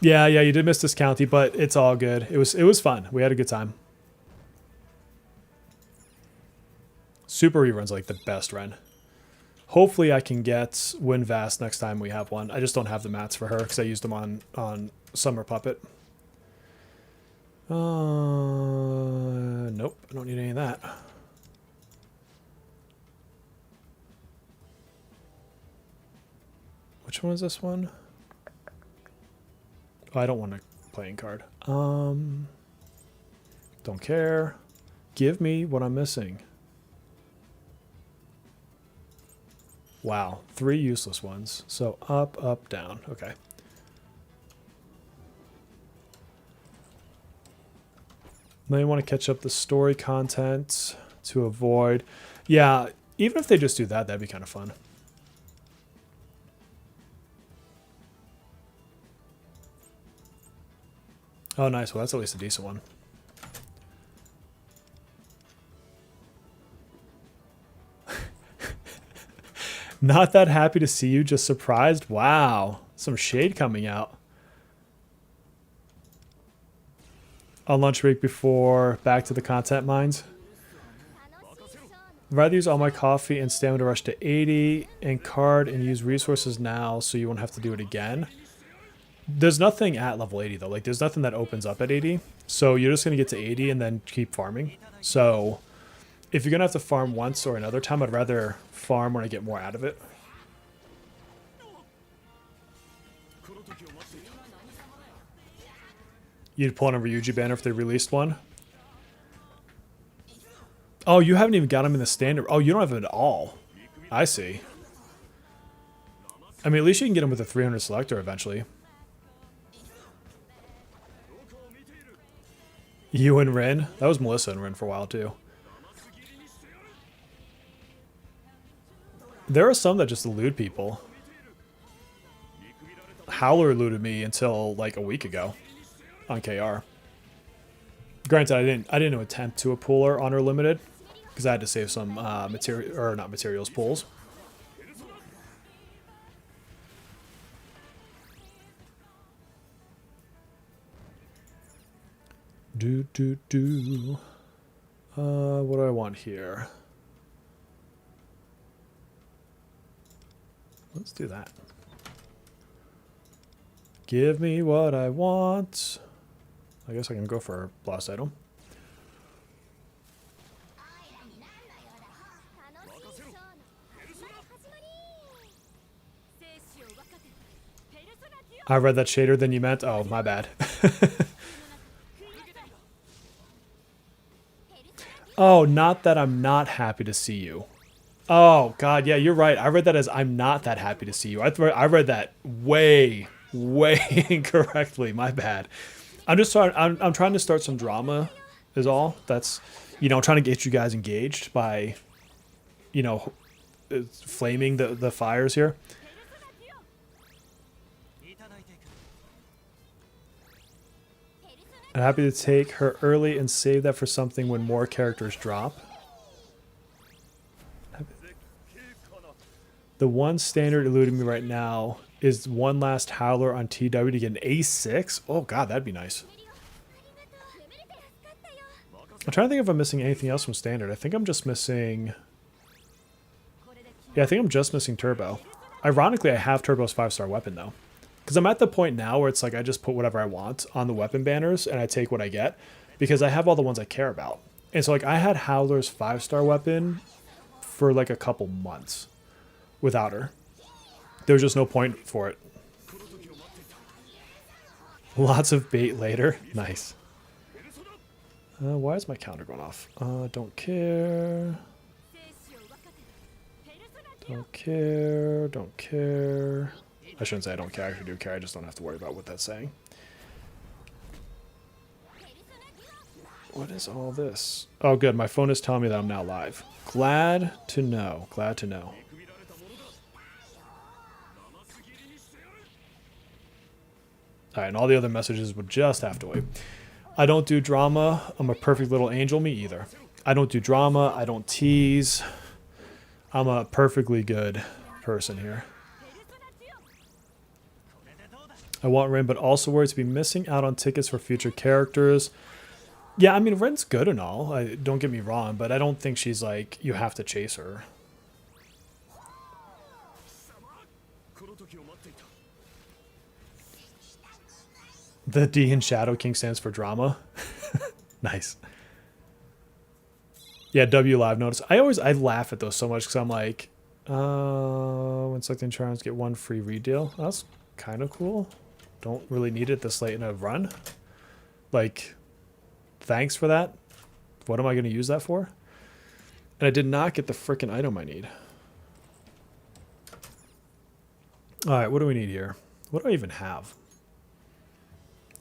Yeah, you did miss this county, but it's all good. It was fun. We had a good time. Super rerun's like the best Ren. Hopefully I can get Win Vast next time we have one. I just don't have the mats for her because I used them on Summer Puppet. Nope, I don't need any of that. Which one is this one? Oh, I don't want a playing card. Don't care. Give me what I'm missing. Wow, 3 useless ones. So up, up, down. Okay. May want to catch up the story content to avoid. Yeah, even if they just do that, that'd be kind of fun. Oh, nice. Well, that's at least a decent one. Not that happy to see you, just surprised. Wow. Some shade coming out. On lunch break before back to the content mines. I'd rather use all my coffee and stamina rush to 80 and card and use resources now so you won't have to do it again. There's nothing at level 80 though. Like there's nothing that opens up at 80. So you're just going to get to 80 and then keep farming. So if you're going to have to farm once or another time, I'd rather farm when I get more out of it. You'd pull on a Ryuji banner if they released one. Oh, you haven't even got them in the standard. Oh, you don't have it at all. I see. I mean, at least you can get them with a 300 selector eventually. You and Rin? That was Melissa and Rin for a while too. There are some that just elude people. Howler eluded me until like a week ago on KR. Granted, I didn't attempt to a pooler on her limited because I had to save some material or not materials pools. What do I want here? Let's do that. Give me what I want. I guess I can go for a blast item. I read that shader than you meant. Oh, my bad. Oh, not that I'm not happy to see you. Oh, God, yeah, you're right. I read that as I'm not that happy to see you. I read that way incorrectly. My bad. I'm trying to start some drama is all. That's, you know, trying to get you guys engaged by, you know, flaming the fires here. I'm happy to take her early and save that for something when more characters drop. The one standard eluding me right now is one last Howler on TW to get an A6. Oh god, that'd be nice. I'm trying to think if I'm missing anything else from standard. I think I'm just missing... Yeah, I think I'm just missing Turbo. Ironically, I have Turbo's 5-star weapon though. Because I'm at the point now where it's like I just put whatever I want on the weapon banners and I take what I get because I have all the ones I care about. And so like I had Howler's 5-star weapon for like a couple months without her. There was just no point for it. Lots of bait later. Nice. Why is my counter going off? Don't care. Don't care. Don't care. I shouldn't say I don't care. I actually do care. I just don't have to worry about what that's saying. What is all this? Oh, good. My phone is telling me that I'm now live. Glad to know. Glad to know. Alright, and all the other messages would just have to wait. I don't do drama. I'm a perfect little angel. Me either. I don't do drama. I don't tease. I'm a perfectly good person here. I want Rin, but also worried to be missing out on tickets for future characters. Yeah, I mean, Rin's good and all. Don't get me wrong, but I don't think she's like, you have to chase her. The D in Shadow King stands for drama. Nice. Yeah, W live notice. I laugh at those so much because I'm like, when selecting charms, get one free redeal. That's kind of cool. Don't really need it this late in a run. Like, thanks for that. What am I going to use that for? And I did not get the frickin' item I need. Alright, what do we need here? What do I even have?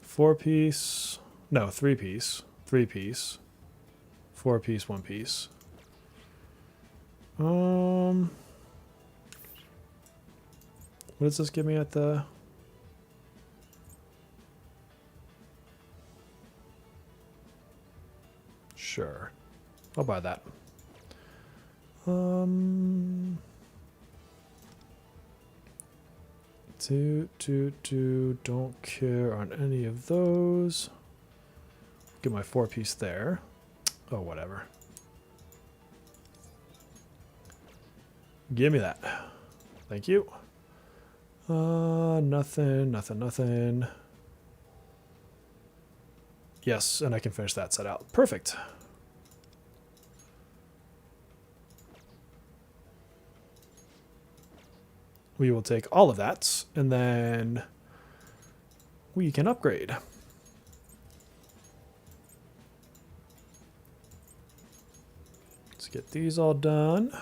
4-piece. No, 3-piece. 3-piece. 4-piece, 1-piece. What does this give me at the... Sure. I'll buy that. Don't care on any of those. Get my 4-piece there. Oh, whatever. Give me that. Thank you. Nothing. Yes, and I can finish that set out. Perfect. We will take all of that, and then we can upgrade. Let's get these all done.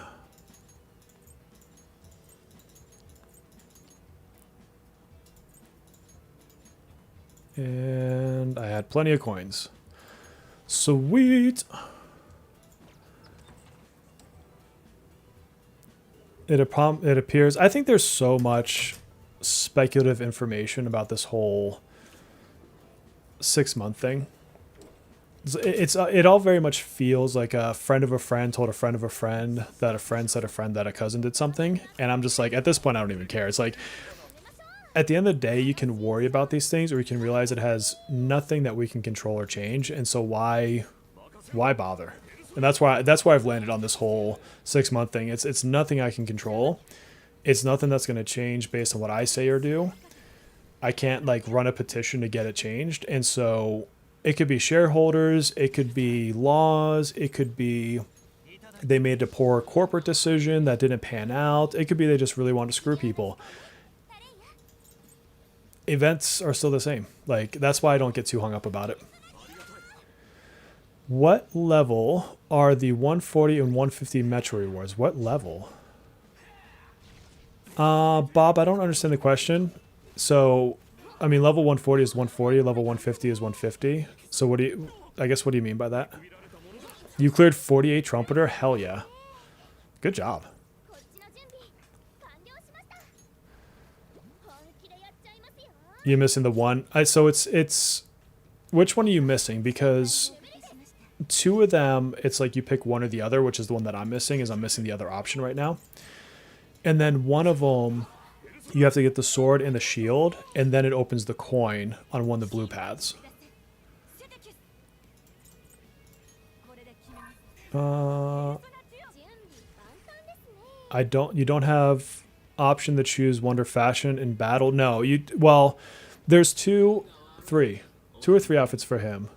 And I had plenty of coins. Sweet! It appears... I think there's so much speculative information about this whole 6-month thing. It all very much feels like a friend of a friend told a friend of a friend that a friend said a friend that a cousin did something. And I'm just like, at this point, I don't even care. It's like, at the end of the day, you can worry about these things, or you can realize it has nothing that we can control or change. And so why bother? And that's why I've landed on this whole 6-month thing. It's nothing I can control. It's nothing that's going to change based on what I say or do. I can't like run a petition to get it changed. And so it could be shareholders, it could be laws, it could be they made a poor corporate decision that didn't pan out. It could be they just really want to screw people. Events are still the same. Like, that's why I don't get too hung up about it. What level are the 140 and 150 Metro rewards? What level? Bob, I don't understand the question. So, I mean, level 140 is 140, level 150 is 150. So what do you mean by that? You cleared 48 Trumpeter? Hell yeah. Good job. You're missing the one. So it's which one are you missing? Because 2 of them, it's like you pick one or the other, which is the one that I'm missing, is I'm missing the other option right now. And then one of them, you have to get the sword and the shield, and then it opens the coin on one of the blue paths. You don't have option to choose Wonder Fashion in battle. No, well, there's 2 or 3 outfits for him.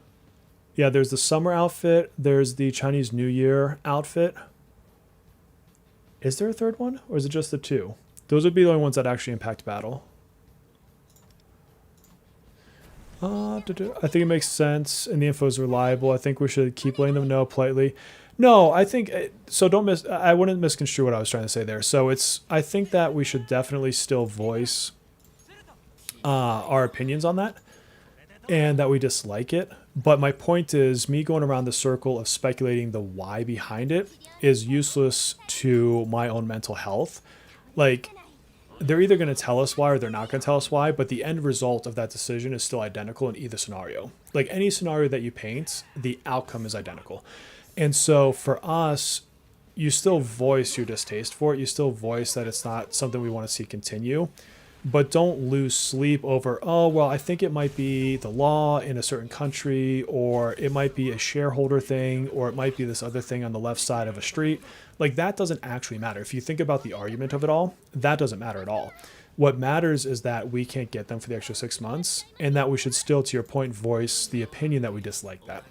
Yeah, there's the summer outfit, there's the Chinese New Year outfit. Is there a third one, or is it just the 2? Those would be the only ones that actually impact battle. I think it makes sense, and the info is reliable. I think we should keep letting them know politely. No, I think so. I wouldn't misconstrue what I was trying to say there. So I think that we should definitely still voice our opinions on that. and that we dislike it. But my point is, me going around the circle of speculating the why behind it is useless to my own mental health. Like, they're either going to tell us why or they're not going to tell us why, but the end result of that decision is still identical in either scenario. Like any scenario that you paint, the outcome is identical. And so for us, you still voice your distaste for it. You still voice that it's not something we want to see continue, but don't lose sleep over, oh, well, I think it might be the law in a certain country, or it might be a shareholder thing, or it might be this other thing on the left side of a street. Like, that doesn't actually matter. If you think about the argument of it all, that doesn't matter at all. What matters is that we can't get them for the extra 6 months, and that we should still, to your point, voice the opinion that we dislike that.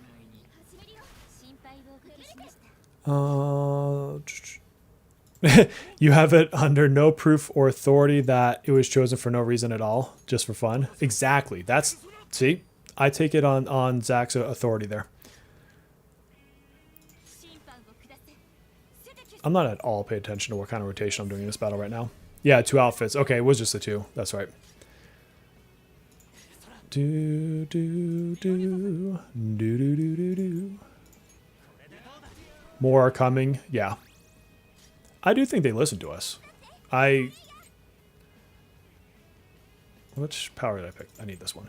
You have it under no proof or authority that it was chosen for no reason at all, just for fun. Exactly. See, I take it on Zach's authority there. I'm not at all paying attention to what kind of rotation I'm doing in this battle right now. Yeah, 2 outfits. Okay, it was just the 2. That's right. Do, do, do. Do, do, do, do, do. More are coming. Yeah. I do think they listen to us. Which power did I pick? I need this one.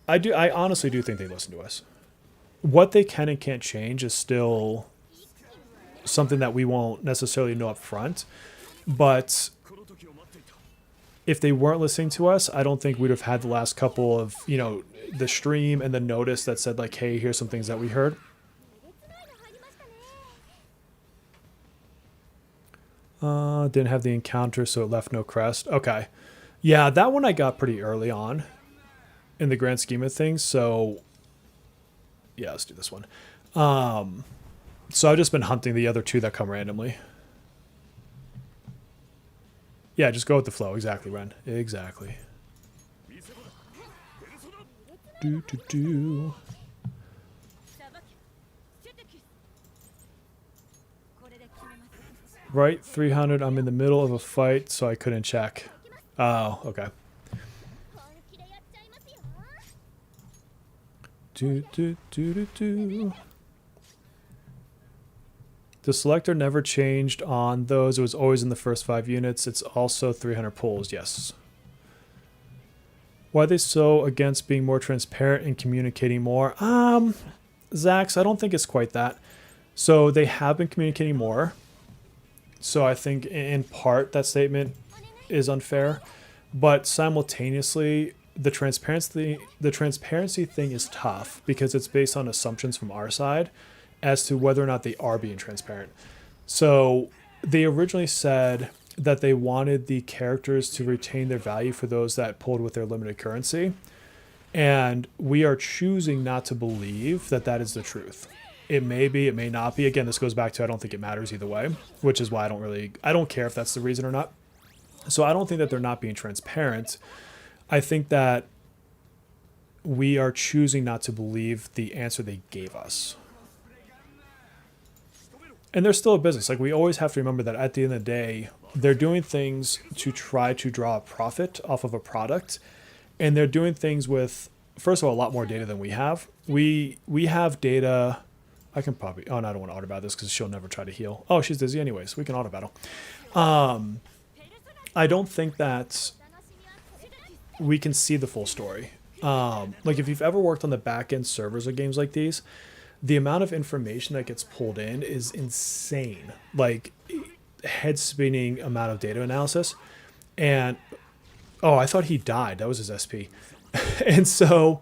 I honestly do think they listen to us. What they can and can't change is still something that we won't necessarily know up front. But if they weren't listening to us, I don't think we'd have had the last couple of, the stream and the notice that said like, hey, here's some things that we heard. Didn't have the encounter, so it left no crest. Okay. Yeah, that one I got pretty early on in the grand scheme of things. So, yeah, let's do this one. So I've just been hunting the other 2 that come randomly. Yeah, just go with the flow. Exactly, Ren. Exactly. Do, do, do. Right, 300. I'm in the middle of a fight, so I couldn't check. Oh, okay. Do, do, do, do, do. The selector never changed on those. It was always in the first 5 units. It's also 300 pulls, yes. Why are they so against being more transparent and communicating more? Zax, I don't think it's quite that. So they have been communicating more. So I think in part that statement is unfair, but simultaneously the transparency thing is tough because it's based on assumptions from our side as to whether or not they are being transparent. So they originally said that they wanted the characters to retain their value for those that pulled with their limited currency, and we are choosing not to believe that that is the truth. It may be, it may not be. Again, this goes back to I don't think it matters either way, which is why I don't care if that's the reason or not. So I don't think that they're not being transparent. I think that we are choosing not to believe the answer they gave us. And they're still a business. Like, we always have to remember that at the end of the day, they're doing things to try to draw a profit off of a product. And they're doing things with, first of all, a lot more data than we have. We have data. I can probably, oh, no, I don't want to auto battle this because she'll never try to heal. Oh, she's dizzy anyways. We can auto battle. I don't think that we can see the full story. Like, if you've ever worked on the back end servers of games like these, the amount of information that gets pulled in is insane. Like, head spinning amount of data analysis. And, oh, I thought he died. That was his SP. And so,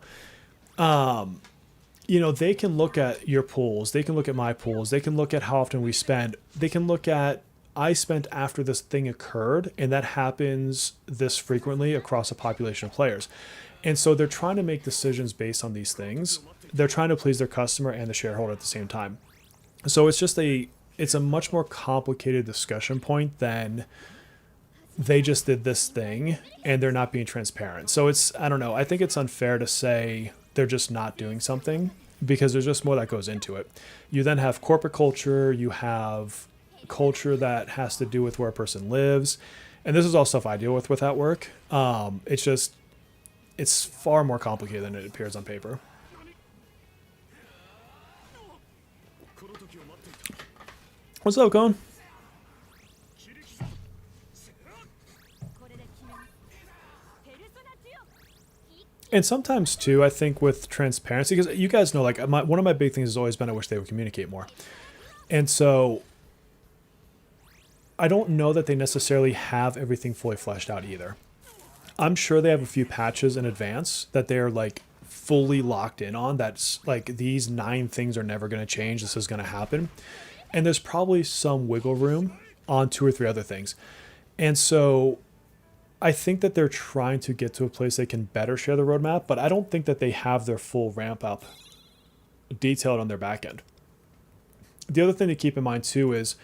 they can look at your pools. They can look at my pools. They can look at how often we spend. They can look at, I spent after this thing occurred, and that happens this frequently across a population of players. And so they're trying to make decisions based on these things. They're trying to please their customer and the shareholder at the same time. So it's a much more complicated discussion point than they just did this thing and they're not being transparent. So I don't know. I think it's unfair to say they're just not doing something because there's just more that goes into it. You then have corporate culture. You have culture that has to do with where a person lives. And this is all stuff I deal with at work. It's just, it's far more complicated than it appears on paper. What's up, Cone? And sometimes too, I think with transparency, because you guys know, like one of my big things has always been I wish they would communicate more. And so I don't know that they necessarily have everything fully fleshed out either. I'm sure they have a few patches in advance that they're like fully locked in on. That's like these 9 things are never going to change. This is going to happen. And there's probably some wiggle room on 2 or 3 other things. And so I think that they're trying to get to a place they can better share the roadmap, but I don't think that they have their full ramp up detailed on their back end. The other thing to keep in mind too is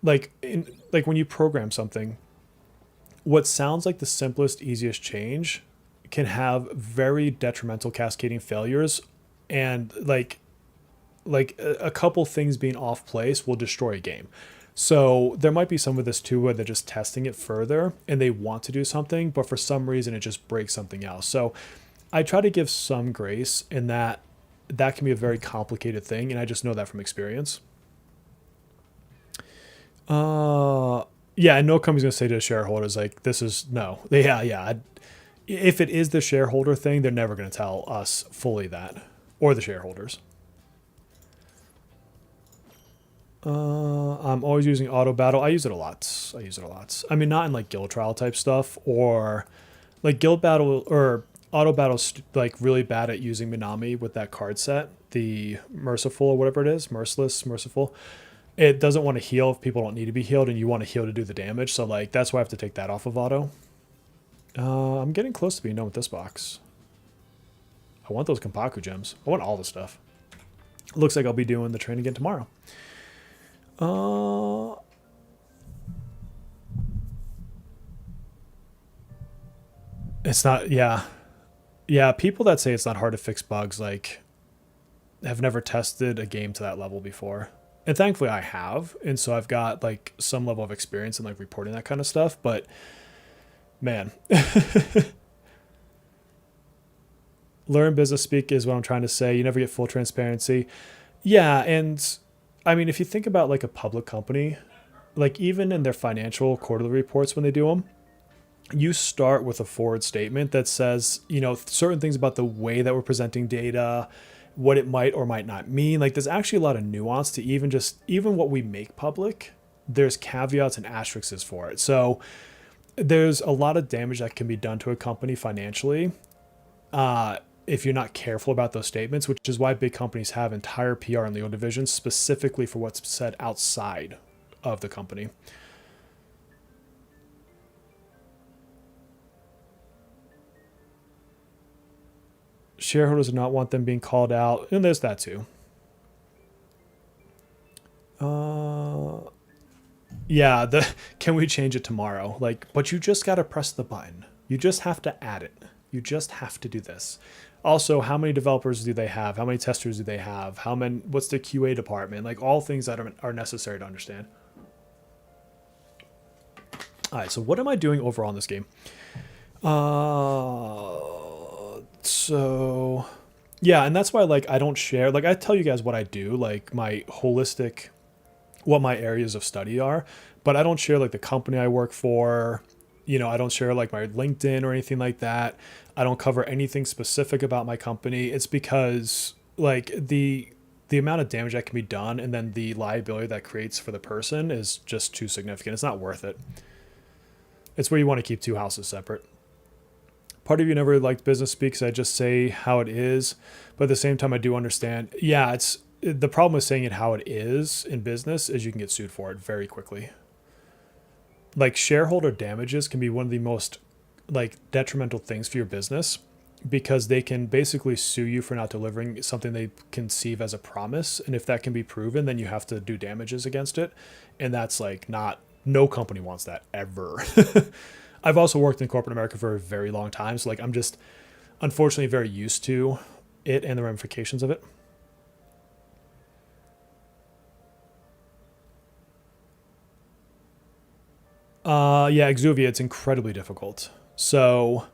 like when you program something, what sounds like the simplest, easiest change can have very detrimental cascading failures, and like a couple things being off place will destroy a game. So there might be some of this too where they're just testing it further and they want to do something, but for some reason it just breaks something else. So I try to give some grace in that can be a very complicated thing, and I just know that from experience. Yeah, and no company's gonna say to the shareholders like this is no. If it is the shareholder thing, they're never gonna tell us fully that, or the shareholders. I'm always using auto battle. I use it a lot. I mean, not in like guild trial type stuff, or like guild battle or auto battle's like really bad at using Minami with that card set, the merciful or whatever it is, merciful. It doesn't want to heal if people don't need to be healed, and you want to heal to do the damage. So like that's why I have to take that off of auto. I'm getting close to being done with this box. I want those Kompaku gems. I want all the stuff. Looks like I'll be doing the train again tomorrow. It's not, yeah. Yeah, people that say it's not hard to fix bugs, like, have never tested a game to that level before. And thankfully I have, and so I've got, like, some level of experience in, like, reporting that kind of stuff, but, man. Learn business speak is what I'm trying to say. You never get full transparency. Yeah, and I mean, if you think about like a public company, like even in their financial quarterly reports when they do them, you start with a forward statement that says, you know, certain things about the way that we're presenting data, what it might or might not mean. Like there's actually a lot of nuance to even what we make public. There's caveats and asterisks for it. So there's a lot of damage that can be done to a company financially if you're not careful about those statements, which is why big companies have entire PR and legal divisions specifically for what's said outside of the company. Shareholders do not want them being called out, and there's that too. Yeah, can we change it tomorrow? Like, but you just got to press the button. You just have to add it. You just have to do this. Also, how many developers do they have? How many testers do they have? What's the QA department? Like all things that are necessary to understand. All right, so what am I doing overall in this game? So yeah, and that's why like I don't share, like I tell you guys what I do, like my holistic, what my areas of study are, but I don't share like the company I work for. You know, I don't share like my LinkedIn or anything like that. I don't cover anything specific about my company. It's because like the amount of damage that can be done and then the liability that creates for the person is just too significant. It's not worth it. It's where you want to keep 2 houses separate. Part of you never liked business speak, because I just say how it is, but at the same time I do understand. Yeah, it's the problem with saying it how it is in business is you can get sued for it very quickly. Like shareholder damages can be one of the most like detrimental things for your business, because they can basically sue you for not delivering something they conceive as a promise. And if that can be proven, then you have to do damages against it. And that's like no company wants that ever. I've also worked in corporate America for a very long time. So like, I'm just unfortunately very used to it and the ramifications of it. Yeah, Exuvia, it's incredibly difficult. So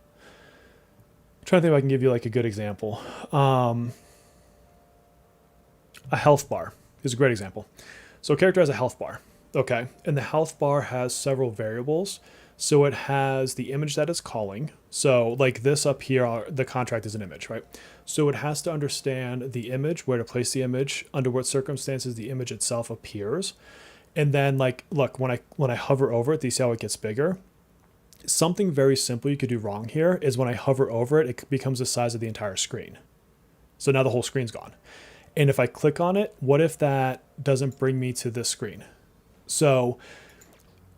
trying to think if I can give you like a good example. A health bar is a great example. So a character has a health bar, okay? And the health bar has several variables. So it has the image that it's calling. So like this up here, the contract is an image, right? So it has to understand the image, where to place the image, under what circumstances the image itself appears. And then like, look, when I hover over it, do you see how it gets bigger? Something very simple you could do wrong here is when I hover over it, it becomes the size of the entire screen. So now the whole screen's gone. And if I click on it, what if that doesn't bring me to this screen? So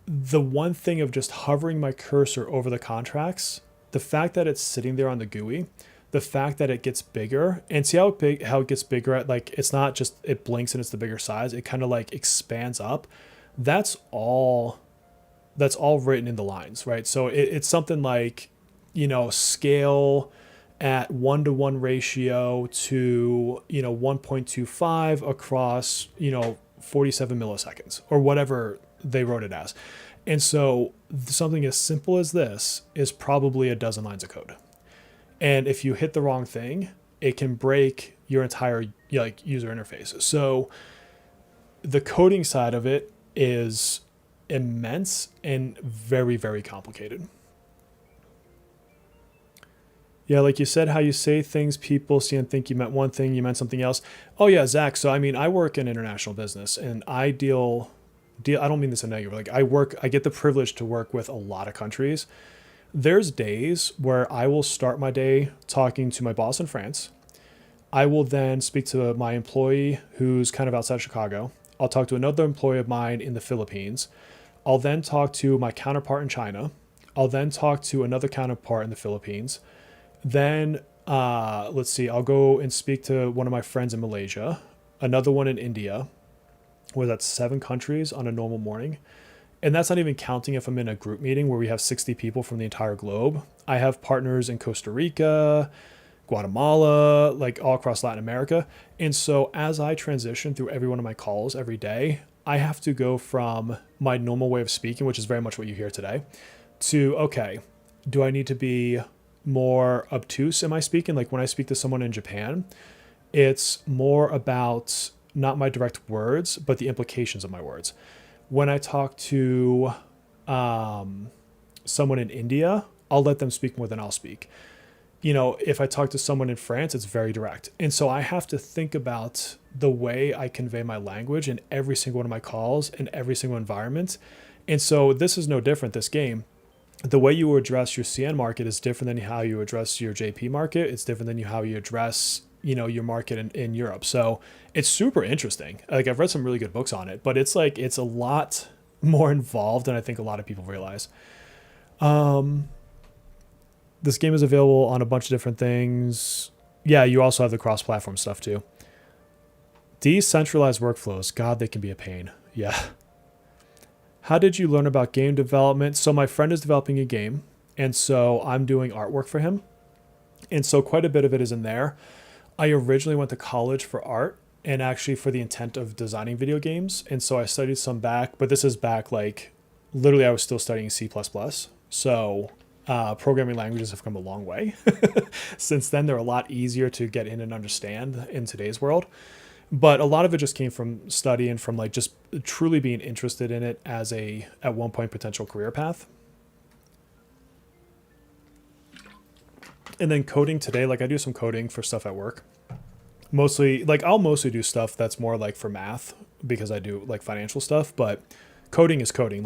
the one thing of just hovering my cursor over the contracts, the fact that it's sitting there on the GUI, the fact that it gets bigger, and see how it gets bigger at, like, it's not just it blinks and it's the bigger size, it kind of like expands up. That's all written in the lines, right? So it's something like, scale at 1-to-1 ratio to 1.25 across 47 milliseconds or whatever they wrote it as. And so something as simple as this is probably a dozen lines of code. And if you hit the wrong thing, it can break your entire user interface. So the coding side of it is immense and very, very complicated. Yeah, like you said, how you say things, people see and think you meant one thing, you meant something else. Oh yeah, Zach. So I mean, I work in international business, and I deal. I don't mean this in negative. Like I get the privilege to work with a lot of countries. There's days where I will start my day talking to my boss in France. I will then speak to my employee who's kind of outside Chicago. I'll talk to another employee of mine in the Philippines. I'll then talk to my counterpart in China. I'll then talk to another counterpart in the Philippines. Then, let's see, I'll go and speak to one of my friends in Malaysia, another one in India, where that's 7 countries on a normal morning. And that's not even counting if I'm in a group meeting where we have 60 people from the entire globe. I have partners in Costa Rica, Guatemala, like all across Latin America. And so as I transition through every one of my calls every day, I have to go from my normal way of speaking, which is very much what you hear today, to, okay, do I need to be more obtuse in my speaking? Like when I speak to someone in Japan, it's more about not my direct words, but the implications of my words. When I talk to someone in India, I'll let them speak more than I'll speak. If I talk to someone in France, it's very direct. And so I have to think about the way I convey my language in every single one of my calls, in every single environment. And so this is no different, this game. The way you address your CN market is different than how you address your JP market. It's different than how you address, your market in Europe. So it's super interesting. Like I've read some really good books on it, but it's a lot more involved than I think a lot of people realize. This game is available on a bunch of different things. Yeah, you also have the cross-platform stuff too. Decentralized workflows. God, they can be a pain. Yeah. How did you learn about game development? So my friend is developing a game, and so I'm doing artwork for him. And so quite a bit of it is in there. I originally went to college for art and actually for the intent of designing video games. And so I studied some back, but this is back literally I was still studying C++. So programming languages have come a long way. Since then, they're a lot easier to get in and understand in today's world. But a lot of it just came from study and from just truly being interested in it as at one point, potential career path. And then coding today, I do some coding for stuff at work. Mostly, I'll mostly do stuff that's more for math because I do financial stuff, but coding is coding.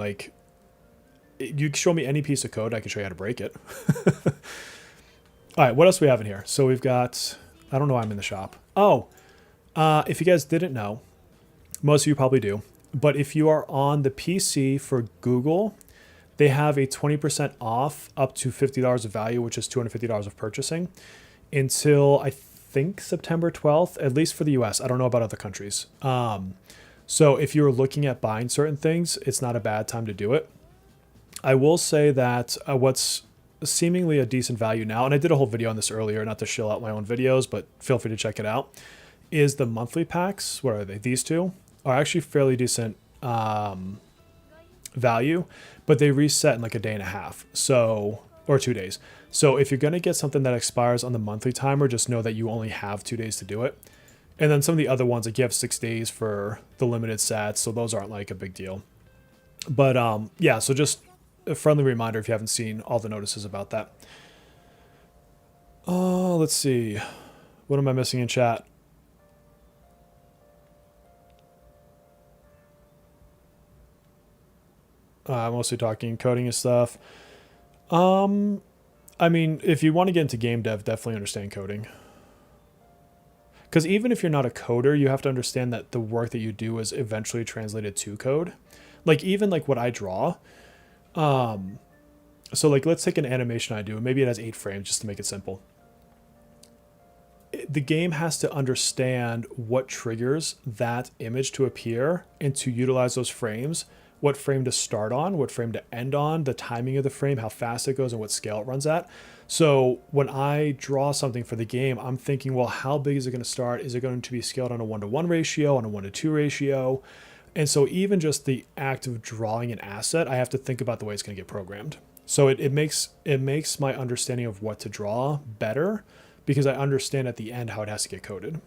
You can show me any piece of code, I can show you how to break it. All right, what else do we have in here? So we've got, I don't know why I'm in the shop. Oh, if you guys didn't know, most of you probably do, but if you are on the PC for Google, they have a 20% off up to $50 of value, which is $250 of purchasing, until I think September 12th, at least for the US. I don't know about other countries. So if you're looking at buying certain things, it's not a bad time to do it. I will say that what's seemingly a decent value now, and I did a whole video on this earlier, not to shill out my own videos, but feel free to check it out, is the monthly packs. What are they? These two are actually fairly decent value, but they reset in a day and a half. So or 2 days. So if you're going to get something that expires on the monthly timer, just know that you only have 2 days to do it. And then some of the other ones, like you have 6 days for the limited sats, so those aren't like a big deal. But yeah, so just a friendly reminder if you haven't seen all the notices about that. Oh, let's see. What am I missing in chat? Mostly talking coding and stuff. I mean, if you want to get into game dev, definitely understand coding. Because even if you're not a coder, you have to understand that the work that you do is eventually translated to code. Like even like what I draw. So like let's take an animation I do. Maybe it has 8 frames just to make it simple. The game has to understand what triggers that image to appear and to utilize those frames, what frame to start on, what frame to end on, the timing of the frame, how fast it goes, and what scale it runs at. So when I draw something for the game, I'm thinking, well, how big is it going to start? Is it going to be scaled on a 1-to-1 ratio, on a 1-to-2 ratio? And so even just the act of drawing an asset, I have to think about the way it's going to get programmed. So it makes my understanding of what to draw better, because I understand at the end how it has to get coded.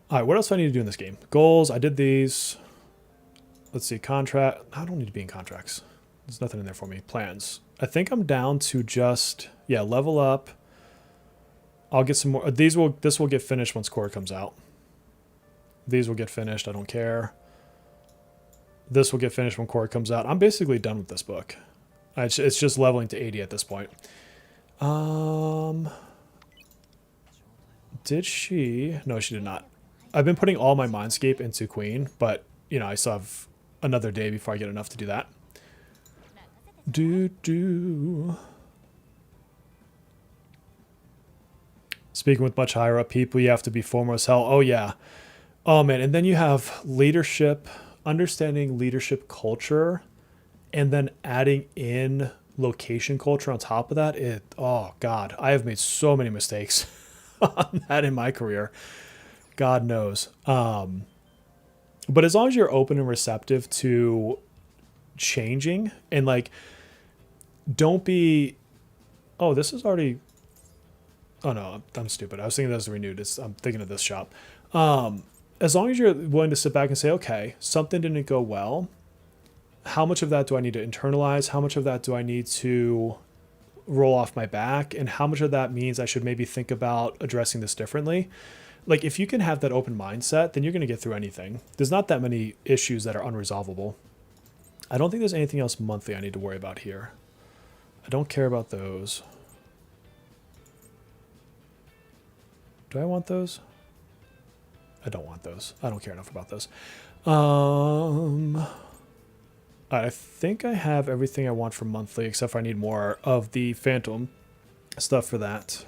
All right, what else do I need to do in this game? Goals, I did these. Let's see, contract. I don't need to be in contracts. There's nothing in there for me. Plans. I think I'm down to just, yeah, level up. I'll get some more. This will get finished once core comes out. These will get finished. I don't care. This will get finished when core comes out. I'm basically done with this book. It's just leveling to 80 at this point. Did she? No, she did not. I've been putting all my Mindscape into Queen, but, you know, I still have another day before I get enough to do that. Speaking with much higher up people, you have to be formal as hell. Oh, yeah. Oh, man. And then you have leadership, understanding leadership culture, and then adding in location culture on top of that. Oh, God. I have made so many mistakes on that in my career. God knows. But as long as you're open and receptive to changing and like, don't be, oh, this is already, oh no, I'm stupid. I was thinking this was renewed. I'm thinking of this shop. As long as you're willing to sit back and say, okay, something didn't go well. How much of that do I need to internalize? How much of that do I need to roll off my back? And how much of that means I should maybe think about addressing this differently? Like if you can have that open mindset, then you're going to get through anything. There's not that many issues that are unresolvable. I don't think there's anything else monthly I need to worry about here. I don't care about those. Do I want those? I don't want those. I don't care enough about those. I think I have everything I want for monthly, except for I need more of the Phantom stuff for that.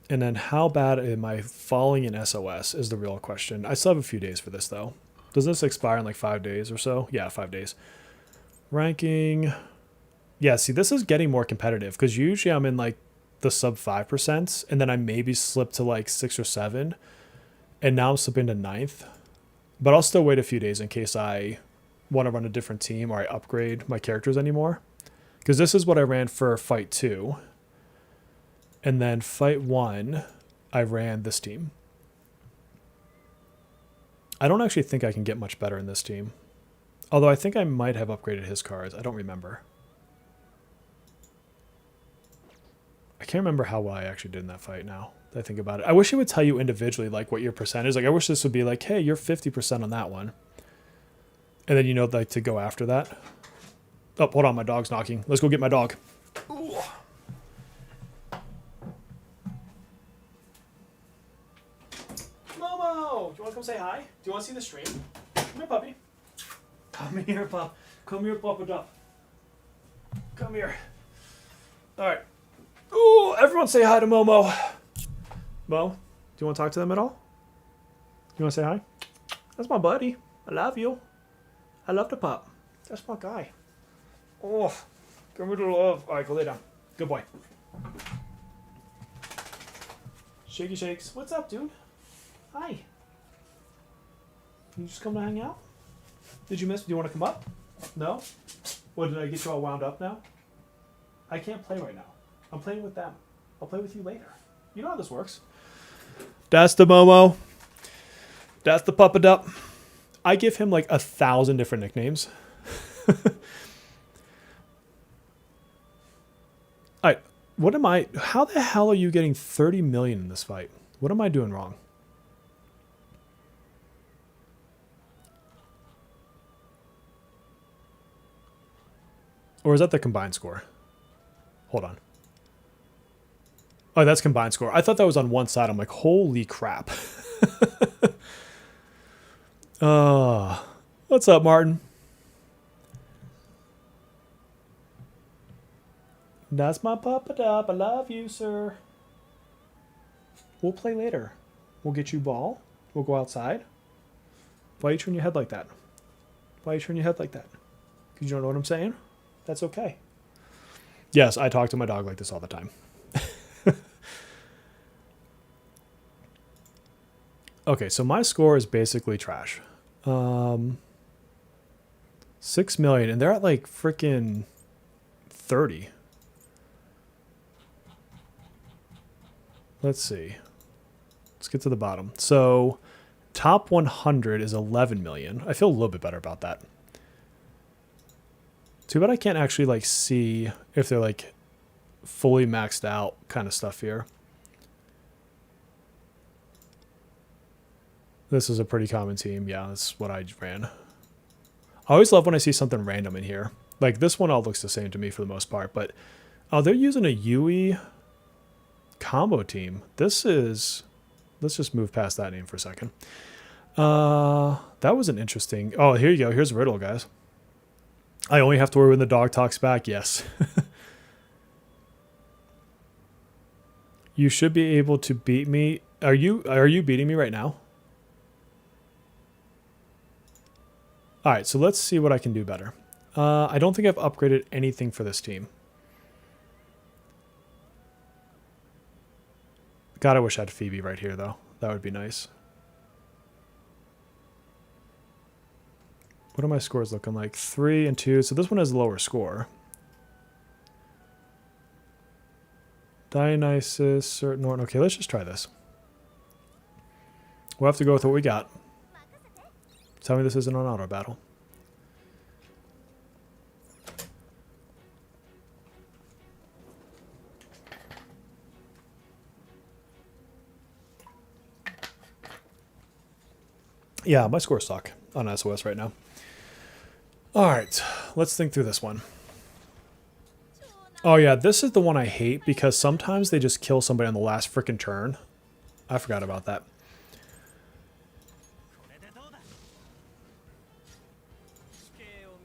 And then how bad am I falling in SOS is the real question. I still have a few days for this, though. Does this expire in like 5 days or so? Yeah, 5 days. Ranking. Yeah, see, this is getting more competitive because usually I'm in like the sub 5%, and then I maybe slip to like 6 or 7, and now I'm slipping to 9th. But I'll still wait a few days in case I want to run a different team or I upgrade my characters anymore. Because this is what I ran for Fight 2. And then Fight 1, I ran this team. I don't actually think I can get much better in this team. Although I think I might have upgraded his cards. I don't remember. I can't remember how well I actually did in that fight now that I think about it. I wish it would tell you individually like what your percent is. Like I wish this would be like, hey, you're 50% on that one. And then you know like to go after that. Oh, hold on, my dog's knocking. Let's go get my dog. Ooh. Momo! Do you want to come say hi? Do you want to see the stream? Come here, puppy. Come here, pup. Come here, Papa. Come here. All right. Ooh, everyone say hi to Momo. Mo, do you want to talk to them at all? You want to say hi? That's my buddy. I love you. I love the pup. That's my guy. Oh, give me the love. All right, go lay down. Good boy. Shaky shakes. What's up, dude? Hi. You just come to hang out? Did you miss? Do you want to come up? No? What, did I get you all wound up now? I can't play right now. I'm playing with them. I'll play with you later. You know how this works. That's the Momo. That's the Puppadup. I give him like 1,000 different nicknames. Alright, what am I... How the hell are you getting 30 million in this fight? What am I doing wrong? Or is that the combined score? Hold on. Oh, that's combined score. I thought that was on one side. I'm like, holy crap. What's up, Martin? That's my Puppadup. I love you, sir. We'll play later. We'll get you ball. We'll go outside. Why are you turning your head like that? Why are you turning your head like that? Because you don't know what I'm saying? That's okay. Yes, I talk to my dog like this all the time. Okay, so my score is basically trash. 6 million, and they're at like freaking 30. Let's see. Let's get to the bottom. So top 100 is 11 million. I feel a little bit better about that. Too bad I can't actually like see if they're like fully maxed out kind of stuff here. This is a pretty common team. Yeah, that's what I ran. I always love when I see something random in here. Like this one all looks the same to me for the most part, but oh, they're using a Yui combo team. This is, let's just move past that name for a second. That was an interesting, oh, here you go. Here's Riddle, guys. I only have to worry when the dog talks back. Yes. You should be able to beat me. Are you beating me right now? All right, so let's see what I can do better. I don't think I've upgraded anything for this team. God, I wish I had Phoebe right here, though. That would be nice. What are my scores looking like? 3 and 2. So this one has a lower score. Dionysus, Norton. Okay, let's just try this. We'll have to go with what we got. Tell me this isn't an auto battle. Yeah, my scores suck on SOS right now. All right, let's think through this one. Oh yeah, this is the one I hate because sometimes they just kill somebody on the last freaking turn. I forgot about that.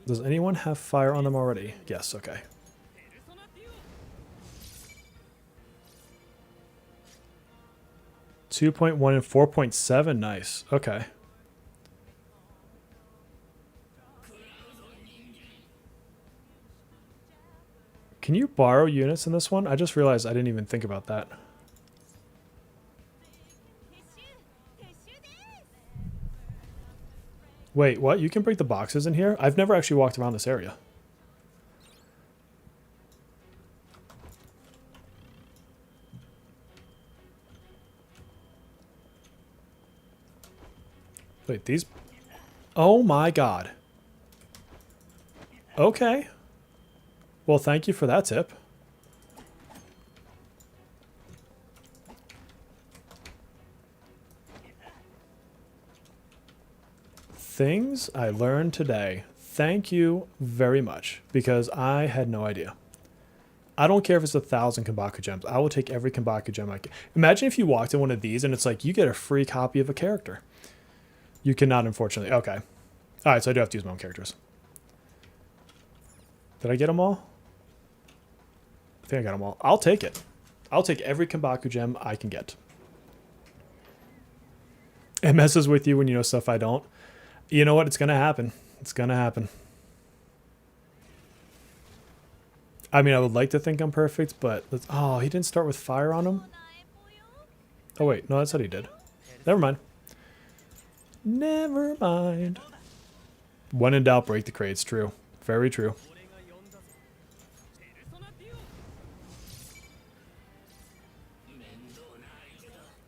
Does anyone have fire on them already? Yes, okay. .1 and 4.7, nice. Okay. Can you borrow units in this one? I just realized I didn't even think about that. Wait, what? You can break the boxes in here? I've never actually walked around this area. Wait, these... Oh my god. Okay. Well, thank you for that tip. Things I learned today. Thank you very much, because I had no idea. I don't care if it's 1,000 Kambaku gems. I will take every Kambaku gem I can. Imagine if you walked in one of these and it's like, you get a free copy of a character. You cannot, unfortunately. Okay. All right, so I do have to use my own characters. Did I get them all? I think I got them all. I'll take it. I'll take every Kambaku gem I can get. It messes with you when you know stuff I don't. You know what? It's going to happen. It's going to happen. I mean, I would like to think I'm perfect, but... Oh, he didn't start with fire on him? Oh, wait. No, that's what he did. Never mind. Never mind. When in doubt, break the crates. True. Very true.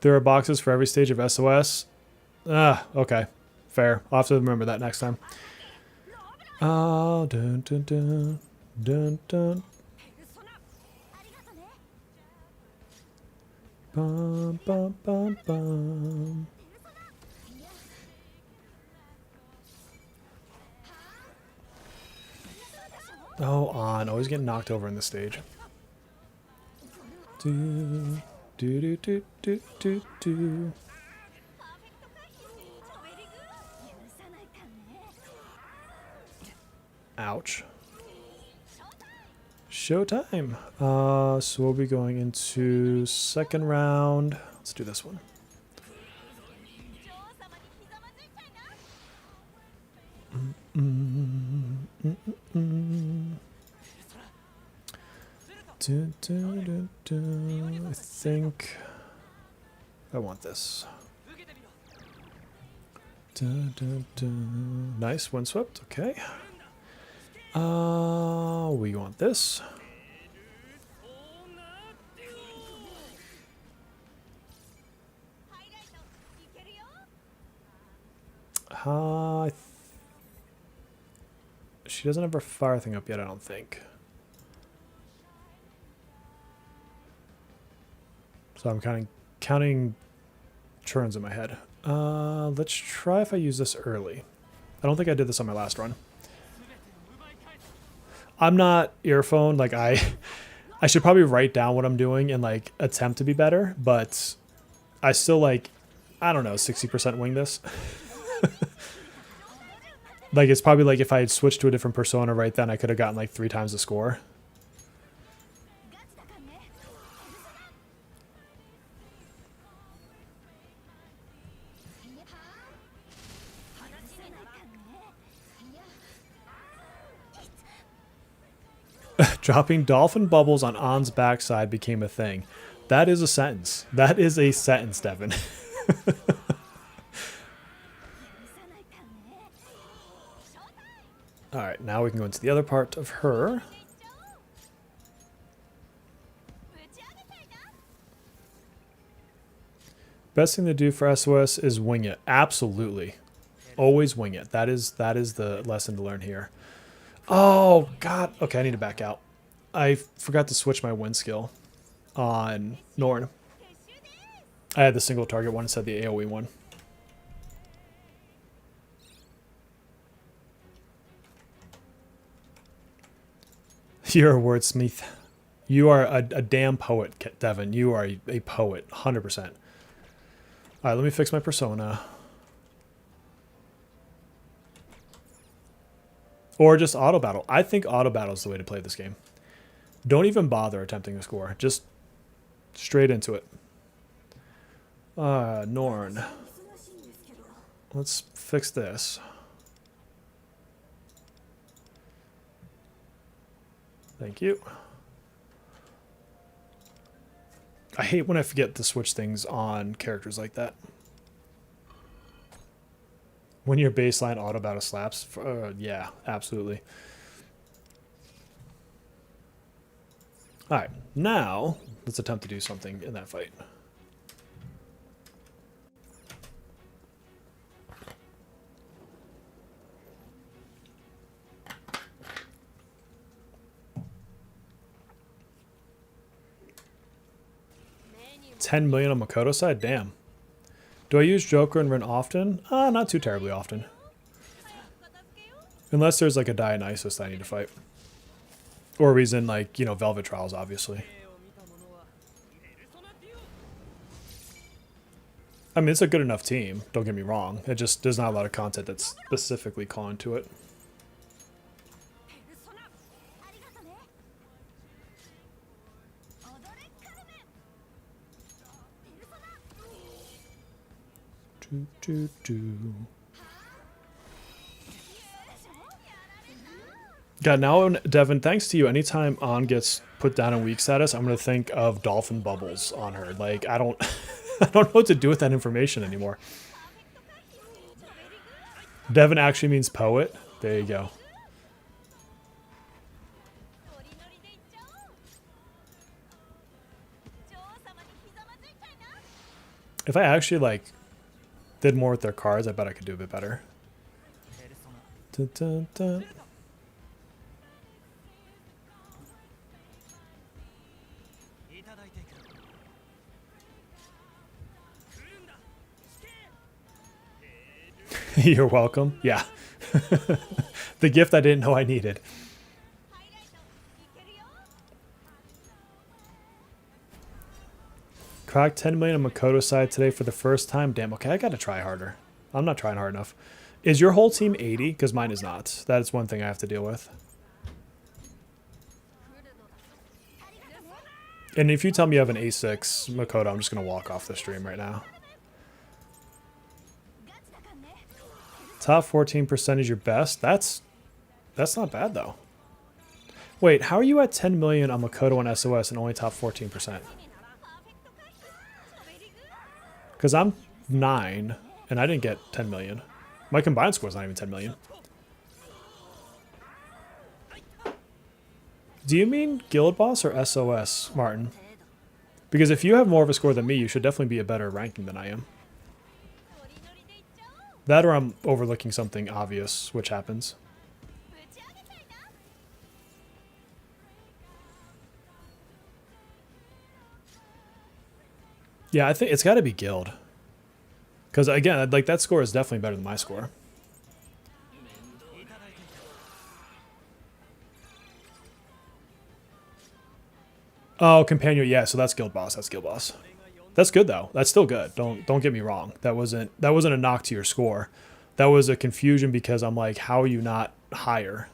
There are boxes for every stage of SOS. Ah, okay. Fair. I'll have to remember that next time. Oh, dun, dun, dun, dun, dun. Bum, bum, bum, bum. Oh, on. Always getting knocked over in the stage. Do, do, do, do, do, do, do. Ouch. Showtime. So we'll be going into second round. Let's do this one. I think I want this. Nice, windswept. Okay. We want this. She doesn't have her fire thing up yet, I don't think. So I'm kind of counting turns in my head. Let's try if I use this early. I don't think I did this on my last run. I'm not earphone. Like I should probably write down what I'm doing and like attempt to be better, but I still like, I don't know, 60% wing this. Like it's probably like if I had switched to a different persona right then, I could have gotten like 3 times the score. Dropping dolphin bubbles on On's backside became a thing. That is a sentence. That is a sentence, Devin. All right, now we can go into the other part of her. Best thing to do for SOS is wing it. Absolutely. Always wing it. That is the lesson to learn here. Oh, God. Okay, I need to back out. I forgot to switch my win skill on Norn. I had the single target one instead of the AoE one. You're a wordsmith. You are a damn poet, Devin. You are a poet, 100%. All right, let me fix my persona. Or just auto battle. I think auto battle is the way to play this game. Don't even bother attempting a score. Just straight into it. Norn. Let's fix this. Thank you. I hate when I forget to switch things on characters like that. When your baseline auto battle slaps, yeah, absolutely. All right, now let's attempt to do something in that fight. $10 million on Makoto's side? Damn. Do I use Joker and Rin often? Not too terribly often. Unless there's like a Dionysus that I need to fight. Or a reason like, you know, Velvet Trials, obviously. I mean, it's a good enough team, don't get me wrong. It just, there's not a lot of content that's specifically calling to it. God, now, Devin, thanks to you, anytime On gets put down in weak status, I'm going to think of dolphin bubbles on her. Like, I don't I don't know what to do with that information anymore. Devin actually means poet. There you go. If I actually like did more with their cards, I bet I could do a bit better. Dun, dun, dun. You're welcome. Yeah. The gift I didn't know I needed. Cracked 10 million on Makoto's side today for the first time. Damn, okay, I gotta try harder. I'm not trying hard enough. Is your whole team 80? Because mine is not. That is one thing I have to deal with. And if you tell me you have an A6 Makoto, I'm just gonna walk off the stream right now. Top 14% is your best. That's not bad though. Wait, how are you at 10 million on Makoto and SOS and only top 14%? Because I'm 9 and I didn't get 10 million. My combined score is not even 10 million. Do you mean Guild Boss or SOS, Martin? Because if you have more of a score than me, you should definitely be a better ranking than I am. That or I'm overlooking something obvious, which happens. Yeah, I think it's got to be Guild. Because again, like that score is definitely better than my score. Oh, Companion, yeah, so that's Guild Boss. That's Guild Boss. That's good though. That's still good. Don't get me wrong. That wasn't a knock to your score. That was a confusion because I'm like, how are you not higher?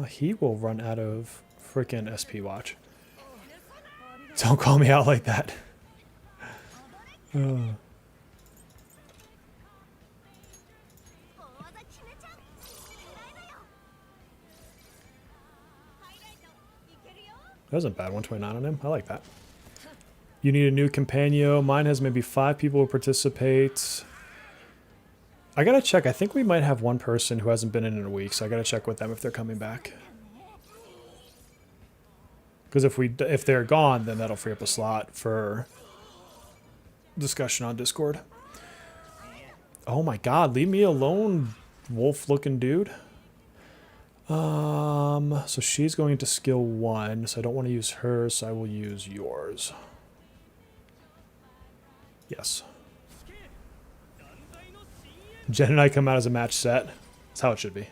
He will run out of freaking SP watch. Don't call me out like that. That wasn't bad, 129 on him. I like that. You need a new companion. Mine has maybe 5 people who participate. I gotta check. I think we might have one person who hasn't been in a week, so I gotta check with them if they're coming back. Because if they're gone, then that'll free up a slot for discussion on Discord. Oh my god, leave me alone, wolf-looking dude. So she's going to skill 1, so I don't want to use hers, so I will use yours. Yes. Jen and I come out as a match set. That's how it should be.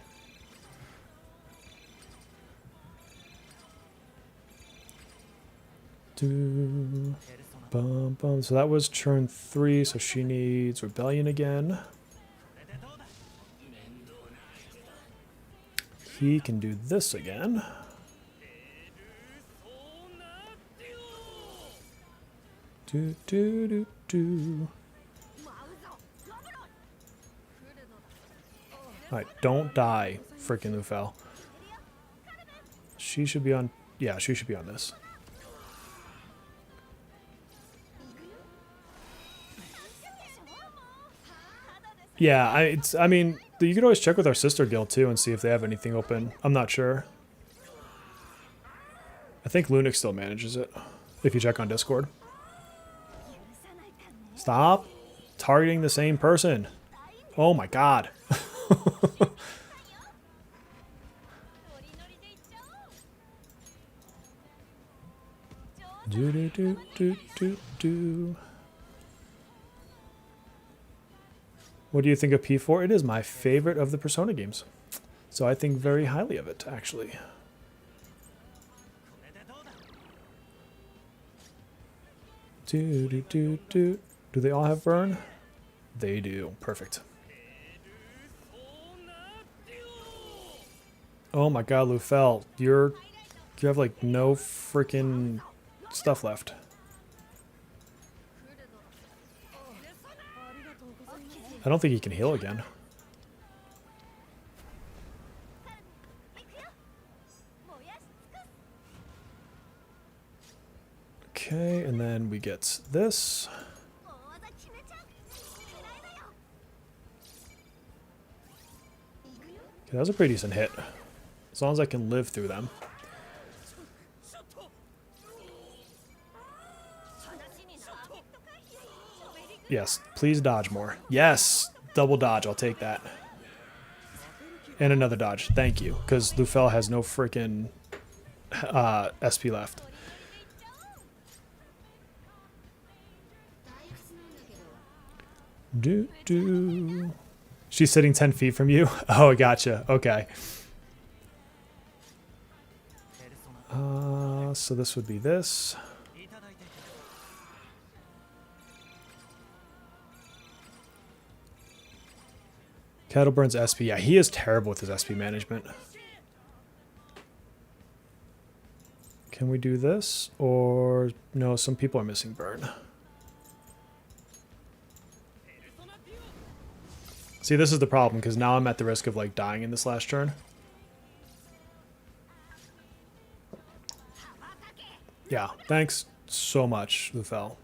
Bum, bum. So that was turn 3, so she needs Rebellion again. He can do this again. Do, do, do, do. Alright, don't die, freaking Lufel. She should be on... Yeah, she should be on this. Yeah, I mean, you could always check with our sister guild too and see if they have anything open. I'm not sure. I think Lunix still manages it, if you check on Discord. Stop targeting the same person. Oh my god. Do do do do do do. What do you think of P4? It is my favorite of the Persona games. So I think very highly of it, actually. Do do do do. Do they all have burn? They do. Perfect. Oh my god, Lufel, you have like no freaking stuff left. I don't think he can heal again. Okay, and then we get this. That was a pretty decent hit. As long as I can live through them. Yes, please dodge more. Yes! Double dodge, I'll take that. And another dodge, thank you. Because Lufel has no freaking SP left. She's sitting 10 feet from you? Oh, gotcha. Okay. So this would be this. Kettleburn's SP. Yeah, he is terrible with his SP management. Can we do this? Or no, some people are missing burn. See, this is the problem, because now I'm at the risk of like dying in this last turn. Yeah, thanks so much, Lufel.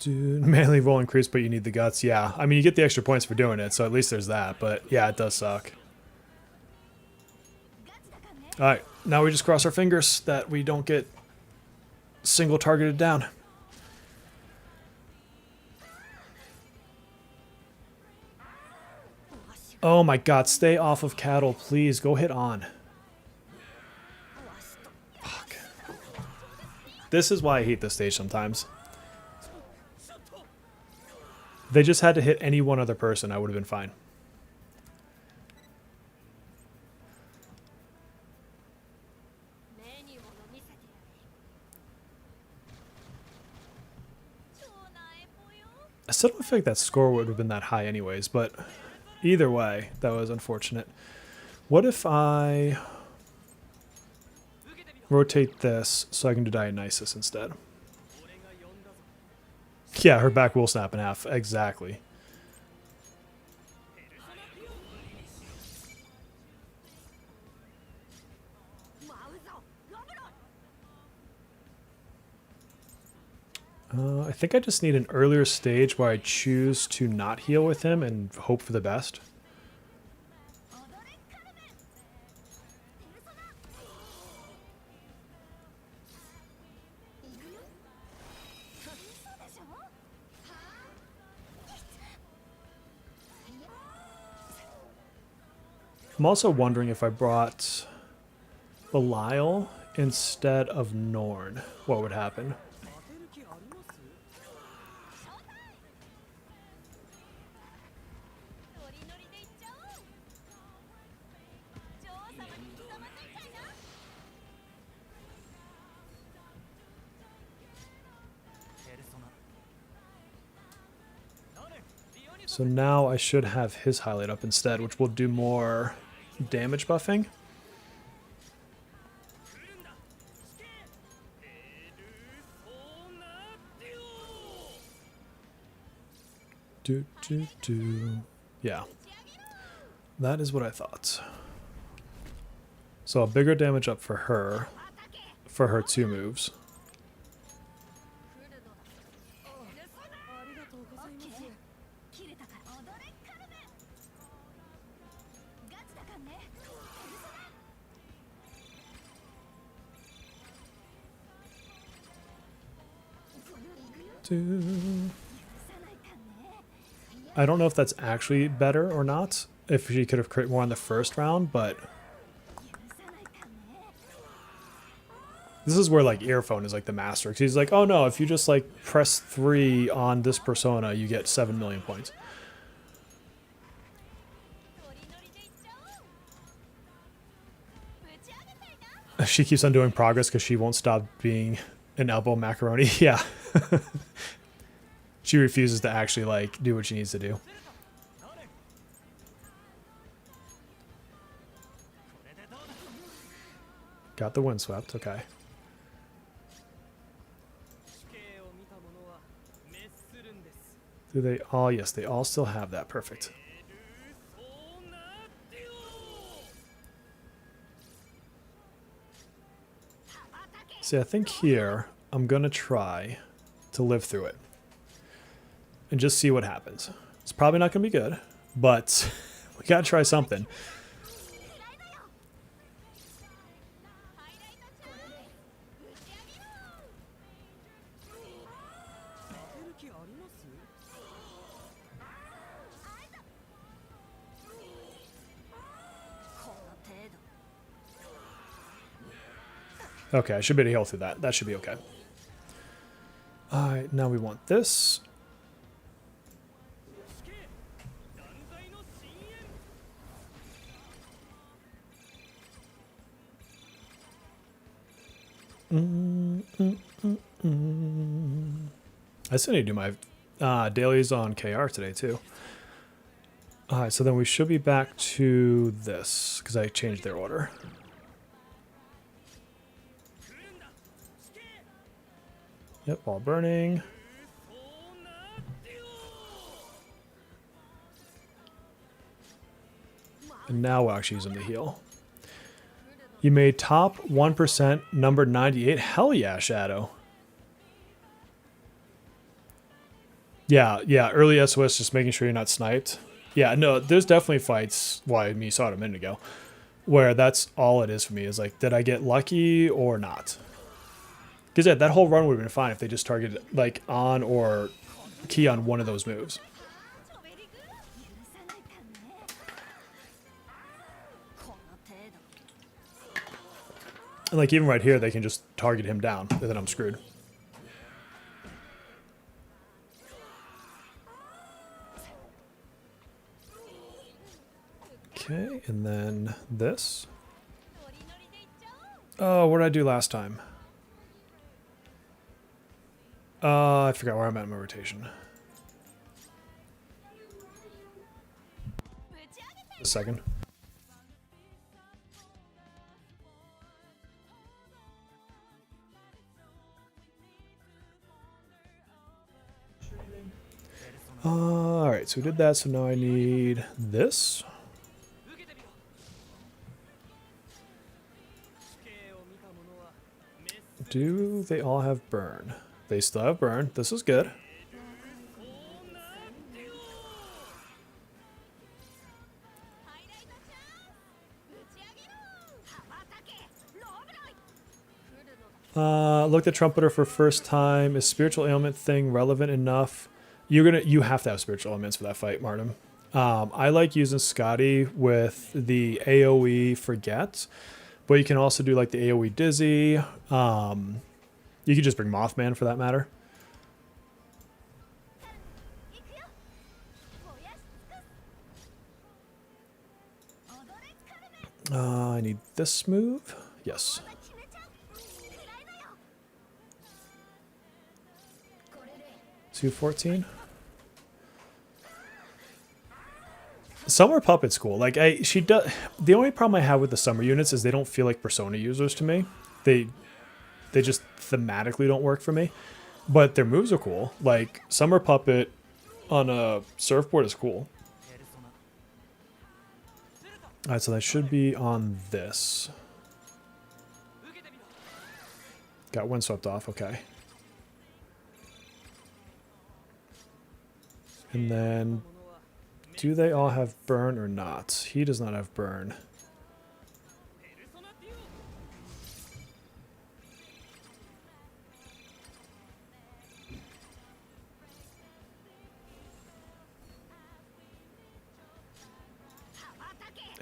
Manly roll increase, but you need the guts. Yeah, I mean, you get the extra points for doing it, so at least there's that. But yeah, it does suck. Alright, now we just cross our fingers that we don't get single targeted down. Oh my god, stay off of cattle, please. Go hit on. Fuck. This is why I hate this stage sometimes. They just had to hit any one other person, I would have been fine. I still don't feel like that score would have been that high anyways, but either way, that was unfortunate. What if I rotate this so I can do Dionysus instead? Yeah, her back will snap in half. Exactly. I think I just need an earlier stage where I choose to not heal with him and hope for the best. I'm also wondering if I brought Belial instead of Norn, what would happen? So now I should have his highlight up instead, which will do more damage buffing. Yeah. That is what I thought. So a bigger damage up for her 2 moves. I don't know if that's actually better or not, if she could have crit more on the first round, but this is where like Earphone is like the master, because he's like, oh no, if you just like press 3 on this persona, you get 7 million points. She keeps on doing progress because she won't stop being an elbow macaroni. Yeah. She refuses to actually like do what she needs to do. Got the windswept, okay. Do they all? Yes, they all still have that. Perfect. See, I think here I'm gonna try to live through it. and just see what happens. It's probably not going to be good, but we got to try something. Okay, I should be able to heal through that. That should be okay. Alright, now we want this. I still need to do my dailies on KR today too. Alright, so then we should be back to this, because I changed their order. Yep, ball burning. And now we'll actually use them to heal. You made top 1%, number 98. Hell yeah, Shadow. Yeah, early SOS, just making sure you're not sniped. Yeah, no, there's definitely fights, well, I mean, you saw it a minute ago, where that's all it is for me, is like, did I get lucky or not? Because yeah, that whole run would have been fine if they just targeted like on or key on one of those moves. And like even right here, they can just target him down, and then I'm screwed. Okay, and then this. Oh, what did I do last time? I forgot where I'm at in my rotation. A second. Alright, so we did that, so now I need this. Do they all have burn? They still have burn. This is good. Look at Trumpeter for first time. Is spiritual ailment thing relevant enough? You have to have spiritual elements for that fight, Martin. I like using Scotty with the AoE Forget, but you can also do like the AoE Dizzy. You could just bring Mothman for that matter. I need this move. Yes. 214. Summer Puppet's cool. Like she does. The only problem I have with the summer units is they don't feel like Persona users to me. They just thematically don't work for me. But their moves are cool. Like Summer Puppet on a surfboard is cool. Alright, so that should be on this. Got windswept off, okay. And then, do they all have burn or not? He does not have burn.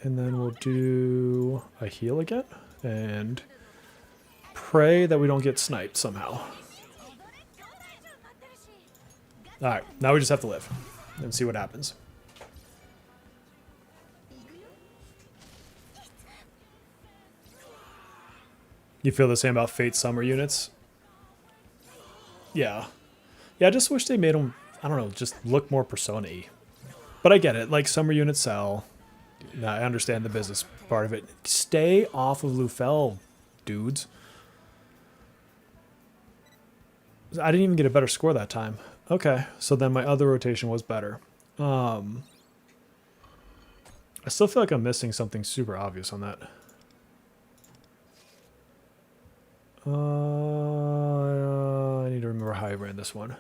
And then we'll do a heal again and pray that we don't get sniped somehow. Alright, now we just have to live and see what happens. You feel the same about Fate Summer units? Yeah. Yeah, I just wish they made them, I don't know, just look more Persona-y. But I get it, like Summer units sell. I understand the business part of it. Stay off of Lufel, dudes. I didn't even get a better score that time. Okay, so then my other rotation was better. I still feel like I'm missing something super obvious on that. I need to remember how I ran this one.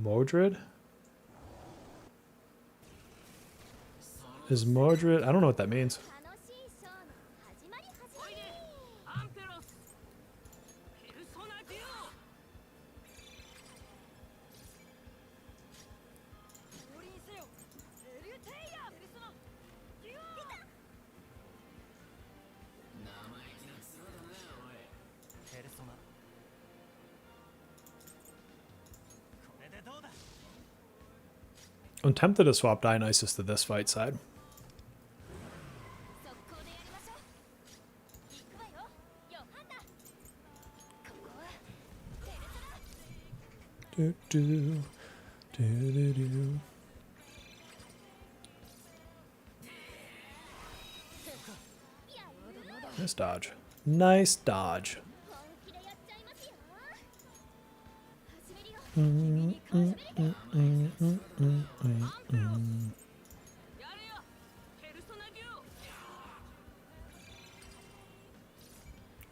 Mordred? Is Mordred... I don't know what that means. I'm tempted to swap Dionysus to this fight side. Do, do, do, do, do. Nice dodge. Nice dodge.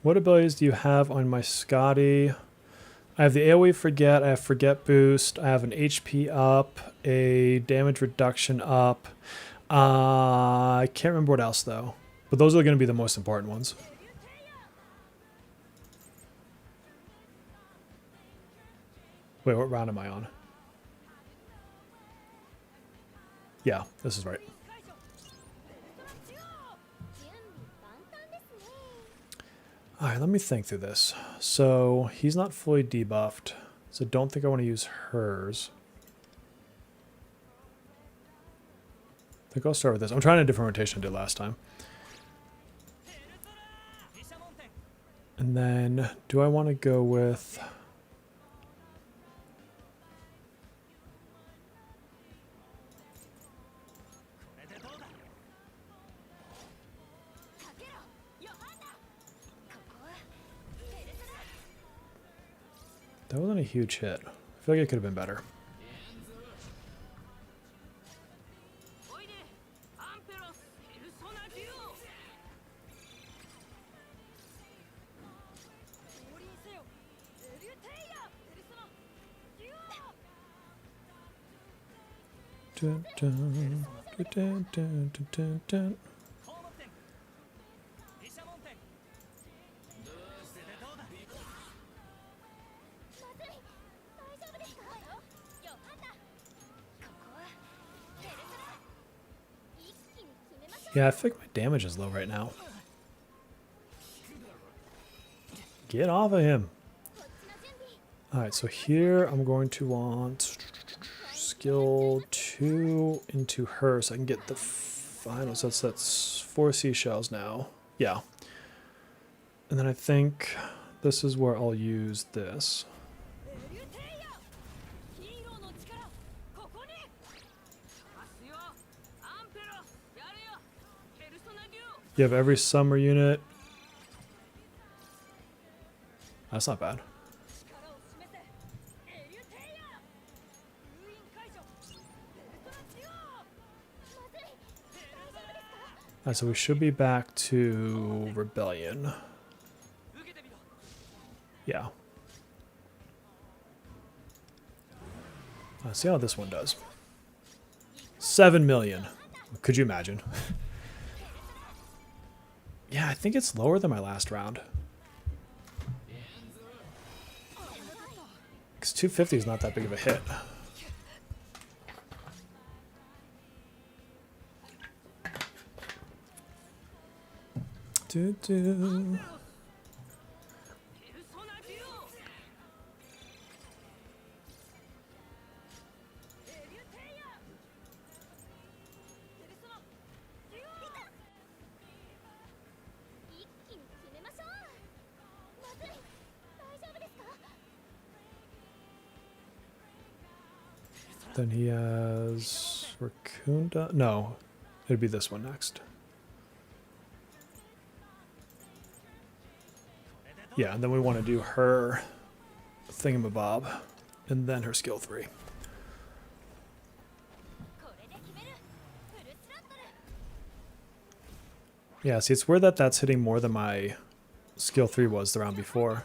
What abilities do you have on my Scotty? I have the AoE Forget, I have Forget Boost, I have an HP up, a damage reduction up. I can't remember what else though. But those are going to be the most important ones. Wait, what round am I on? Yeah, this is right. Alright, let me think through this. So, he's not fully debuffed, so don't think I want to use hers. I think I'll start with this. I'm trying a different rotation I did last time. And then, do I want to go with... That wasn't a huge hit. I feel like it could have been better. Dun, dun, dun, dun, dun, dun, dun. Yeah, I think my damage is low right now. Get off of him. Alright, so here I'm going to want skill 2 into her so I can get the final. So that's 4 seashells now. Yeah. And then I think this is where I'll use this. You have every summer unit. That's not bad. Alright, so we should be back to Rebellion. Yeah. Let's see how this one does. 7 million. Could you imagine? Yeah, I think it's lower than my last round. Because 250 is not that big of a hit. Do do. Then he has Rakunda. No, it'd be this one next. Yeah, and then we want to do her thingamabob, and then her skill 3. Yeah, see, it's weird that that's hitting more than my skill 3 was the round before.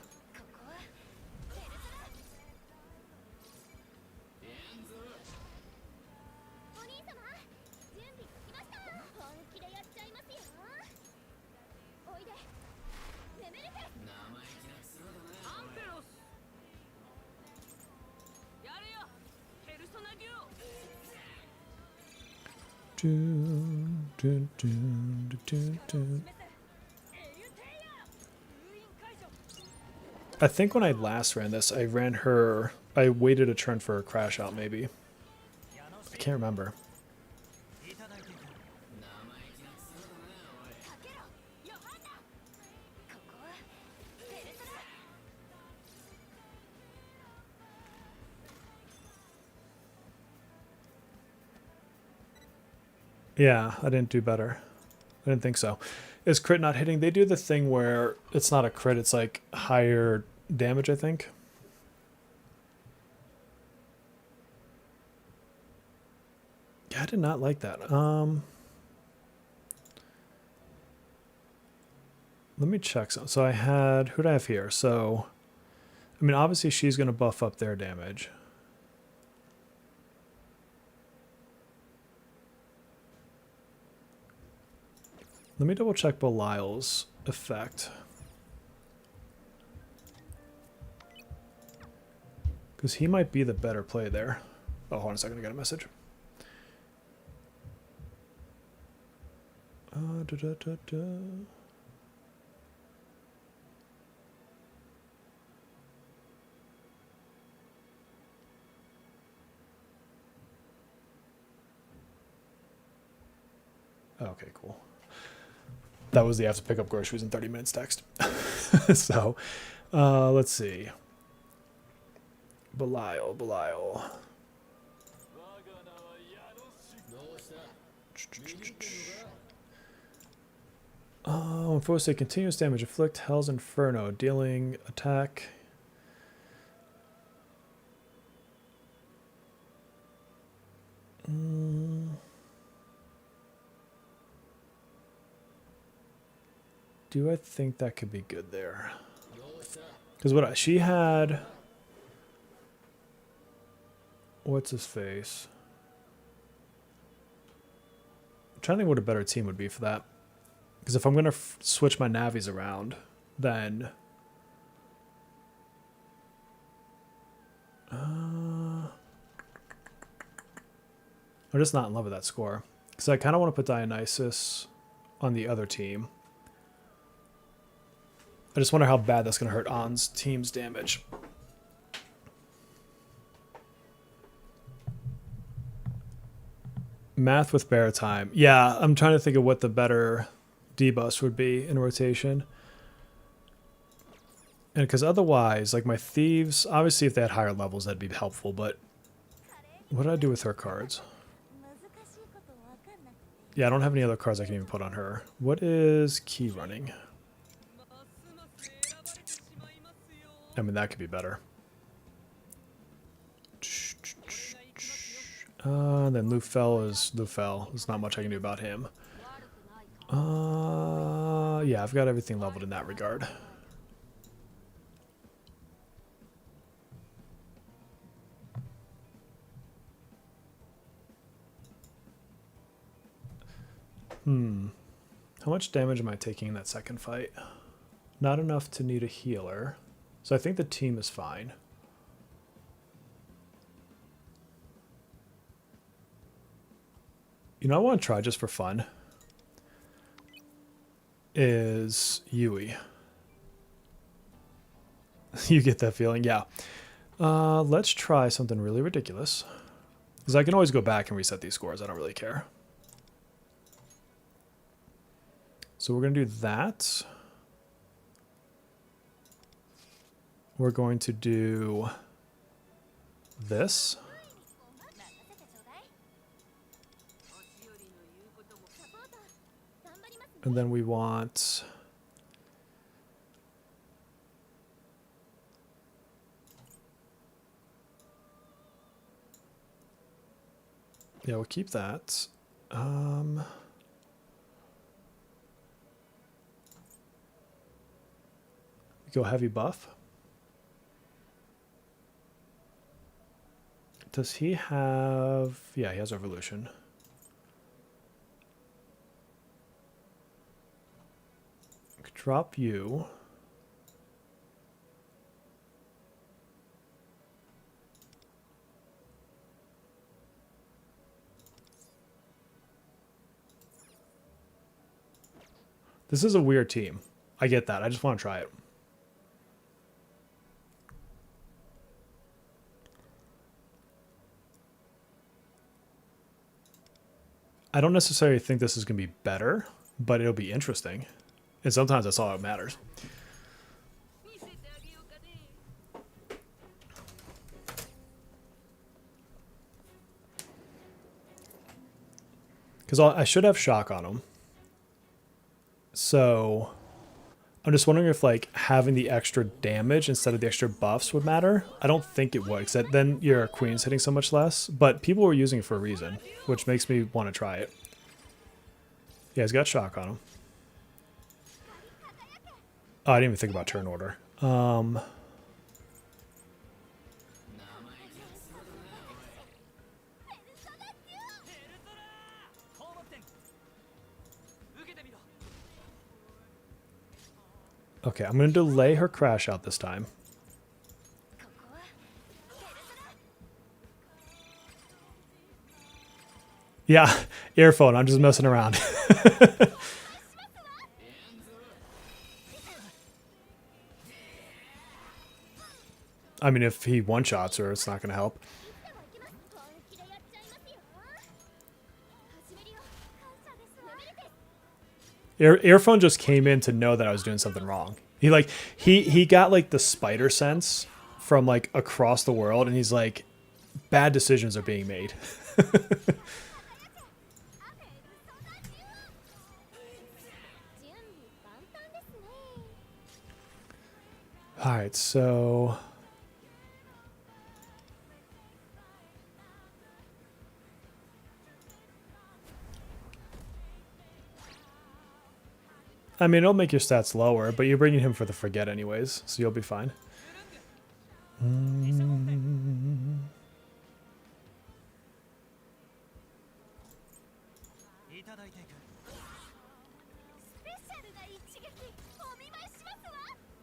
I think when I last ran this, I ran her. I waited a turn for her crash out, maybe. I can't remember. Yeah, I didn't do better. I didn't think so. Is crit not hitting? They do the thing where it's not a crit, it's like higher damage, I think. Yeah, I did not like that. Let me check some. So I had, who do I have here? So, I mean, obviously she's going to buff up their damage. Let me double check Belial's effect. Because he might be the better play there. Oh, hold on a second, I got a message. Okay, cool. That was the have to pick up groceries in 30 minutes text. So, let's see. Belial. When forced to continuous damage, inflict Hell's Inferno, dealing attack. Do I think that could be good there? Because what she had... What's his face? I'm trying to think what a better team would be for that. Because if I'm going to switch my navies around, then... I'm just not in love with that score. Because I kind of want to put Dionysus on the other team. I just wonder how bad that's going to hurt An's team's damage. Math with bear time. Yeah, I'm trying to think of what the better debuffs would be in rotation. And because otherwise, like my thieves, obviously if they had higher levels, that'd be helpful. But what did I do with her cards? Yeah, I don't have any other cards I can even put on her. What is key running? I mean, that could be better. Then Lufel is Lufel. There's not much I can do about him. Yeah, I've got everything leveled in that regard. How much damage am I taking in that second fight? Not enough to need a healer. So I think the team is fine. You know what I want to try just for fun? Is Yui. You get that feeling? Yeah. Let's try something really ridiculous. Because I can always go back and reset these scores. I don't really care. So we're going to do that. We're going to do this. And then we want... Yeah, we'll keep that. Go heavy buff. Does he have... Yeah, he has Evolution. Drop you. This is a weird team. I get that. I just want to try it. I don't necessarily think this is going to be better, but it'll be interesting. And sometimes that's all that matters. Because I should have shock on him. So I'm just wondering if like having the extra damage instead of the extra buffs would matter. I don't think it would, because then your queen's hitting so much less. But people were using it for a reason, which makes me want to try it. Yeah, he's got shock on him. Oh, I didn't even think about turn order. Okay, I'm going to delay her crash out this time. Yeah, earphone. I'm just messing around. I mean, if he one-shots her, it's not going to help. Earphone just came in to know that I was doing something wrong. He got like the spider sense from like across the world, and he's like, bad decisions are being made. All right, so I mean, it'll make your stats lower, but you're bringing him for the forget anyways, so you'll be fine.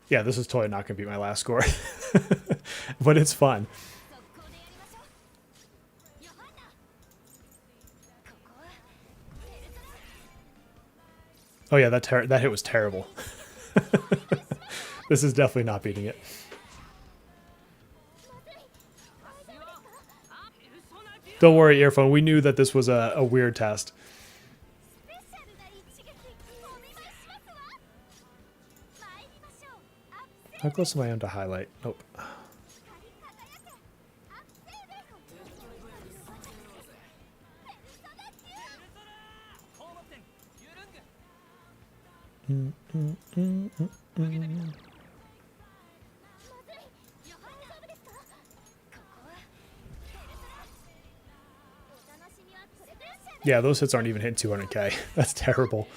Yeah, this is totally not going to beat my last score, but it's fun. Oh yeah, that hit was terrible. This is definitely not beating it. Don't worry, earphone. We knew that this was a weird test. How close am I on to highlight? Nope. Yeah, those hits aren't even hitting 200k. That's terrible.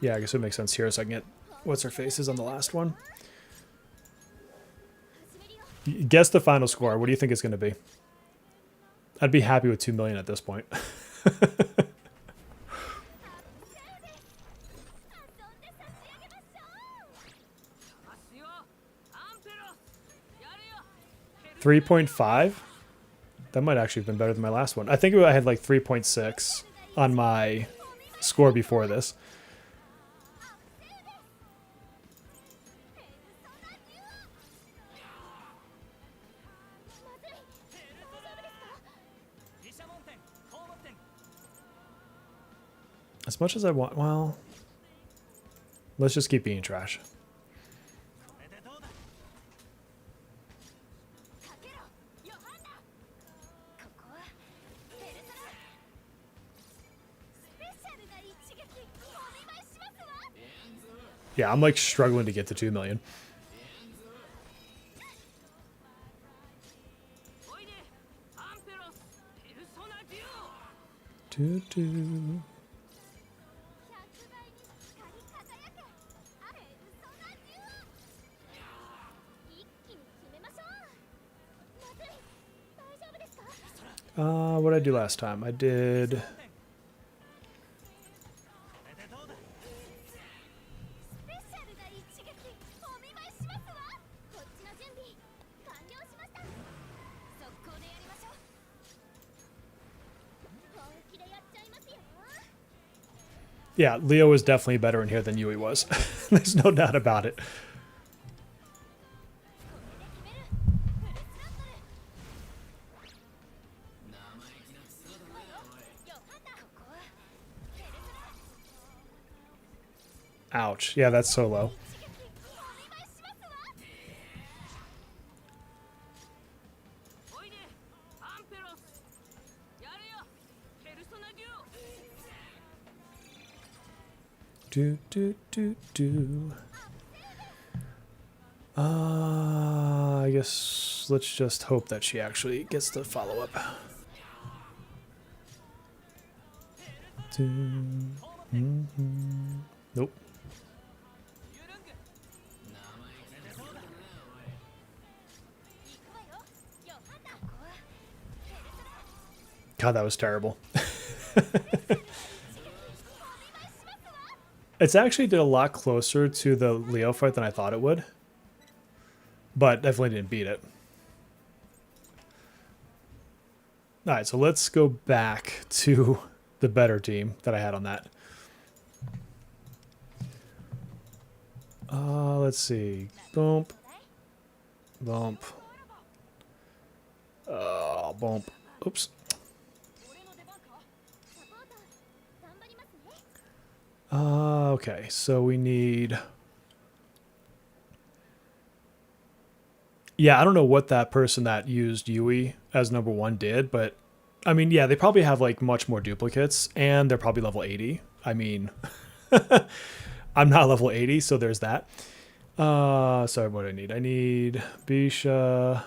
Yeah, I guess it makes sense here so I can get what's her face is on the last one. Guess the final score. What do you think it's going to be? I'd be happy with 2 million at this point. $3.5? That might actually have been better than my last one. I think I had like 3.6 on my score before this. As much as I want, well, let's just keep being trash. Yeah, I'm like struggling to get to 2 million. What did I do last time? I did... Yeah, Leo is definitely better in here than Yui was. There's no doubt about it. Ouch. Yeah, that's so low. Do, do, do, do. I guess let's just hope that she actually gets the follow-up. Nope. God, that was terrible. It's actually did a lot closer to the Leo fight than I thought it would. But definitely didn't beat it. Alright, so let's go back to the better team that I had on that. Let's see. Bump. Bump. Bump. Oops. Okay, so we need... Yeah, I don't know what that person that used Yui as number 1 did, but... I mean, yeah, they probably have, like, much more duplicates, and they're probably level 80. I mean... I'm not level 80, so there's that. Sorry, what do I need? I need Bisha.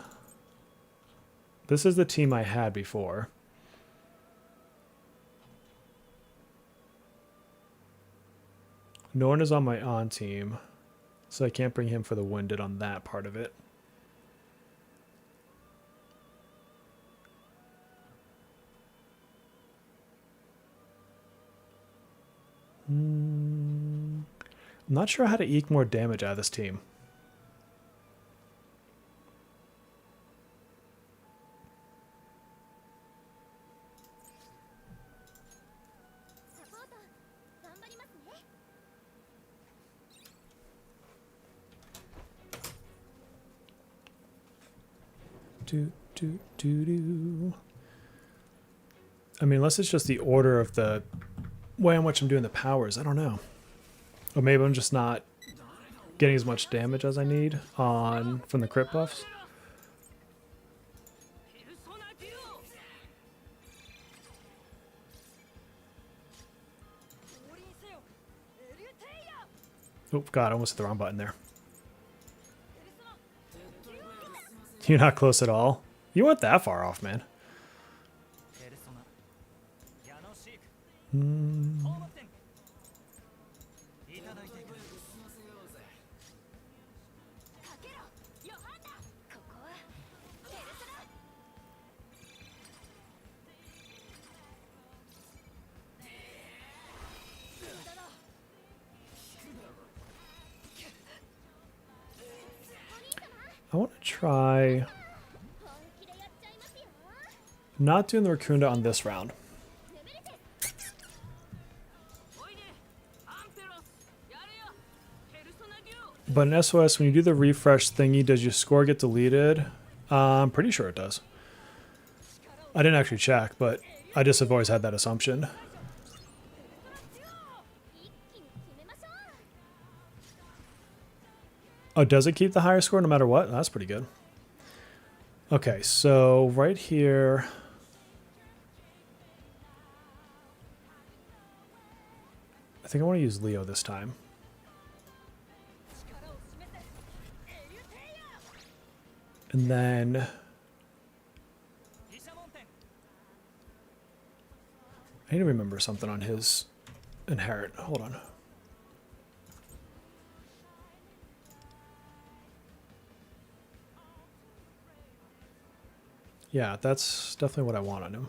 This is the team I had before. Norn is on my on team, so I can't bring him for the Wounded on that part of it. I'm not sure how to eke more damage out of this team. I mean, unless it's just the order of the way in which I'm doing the powers, I don't know. Or maybe I'm just not getting as much damage as I need from the crit buffs. Oh god, I almost hit the wrong button there. You're not close at all. You weren't that far off, man. I want to try not doing the Raccoonda on this round. But in SOS, when you do the refresh thingy, does your score get deleted? I'm pretty sure it does. I didn't actually check, but I just have always had that assumption. Oh, does it keep the higher score no matter what? That's pretty good. Okay, so right here... I think I want to use Leo this time. And then... I need to remember something on his inherit. Hold on. Yeah, that's definitely what I want on him.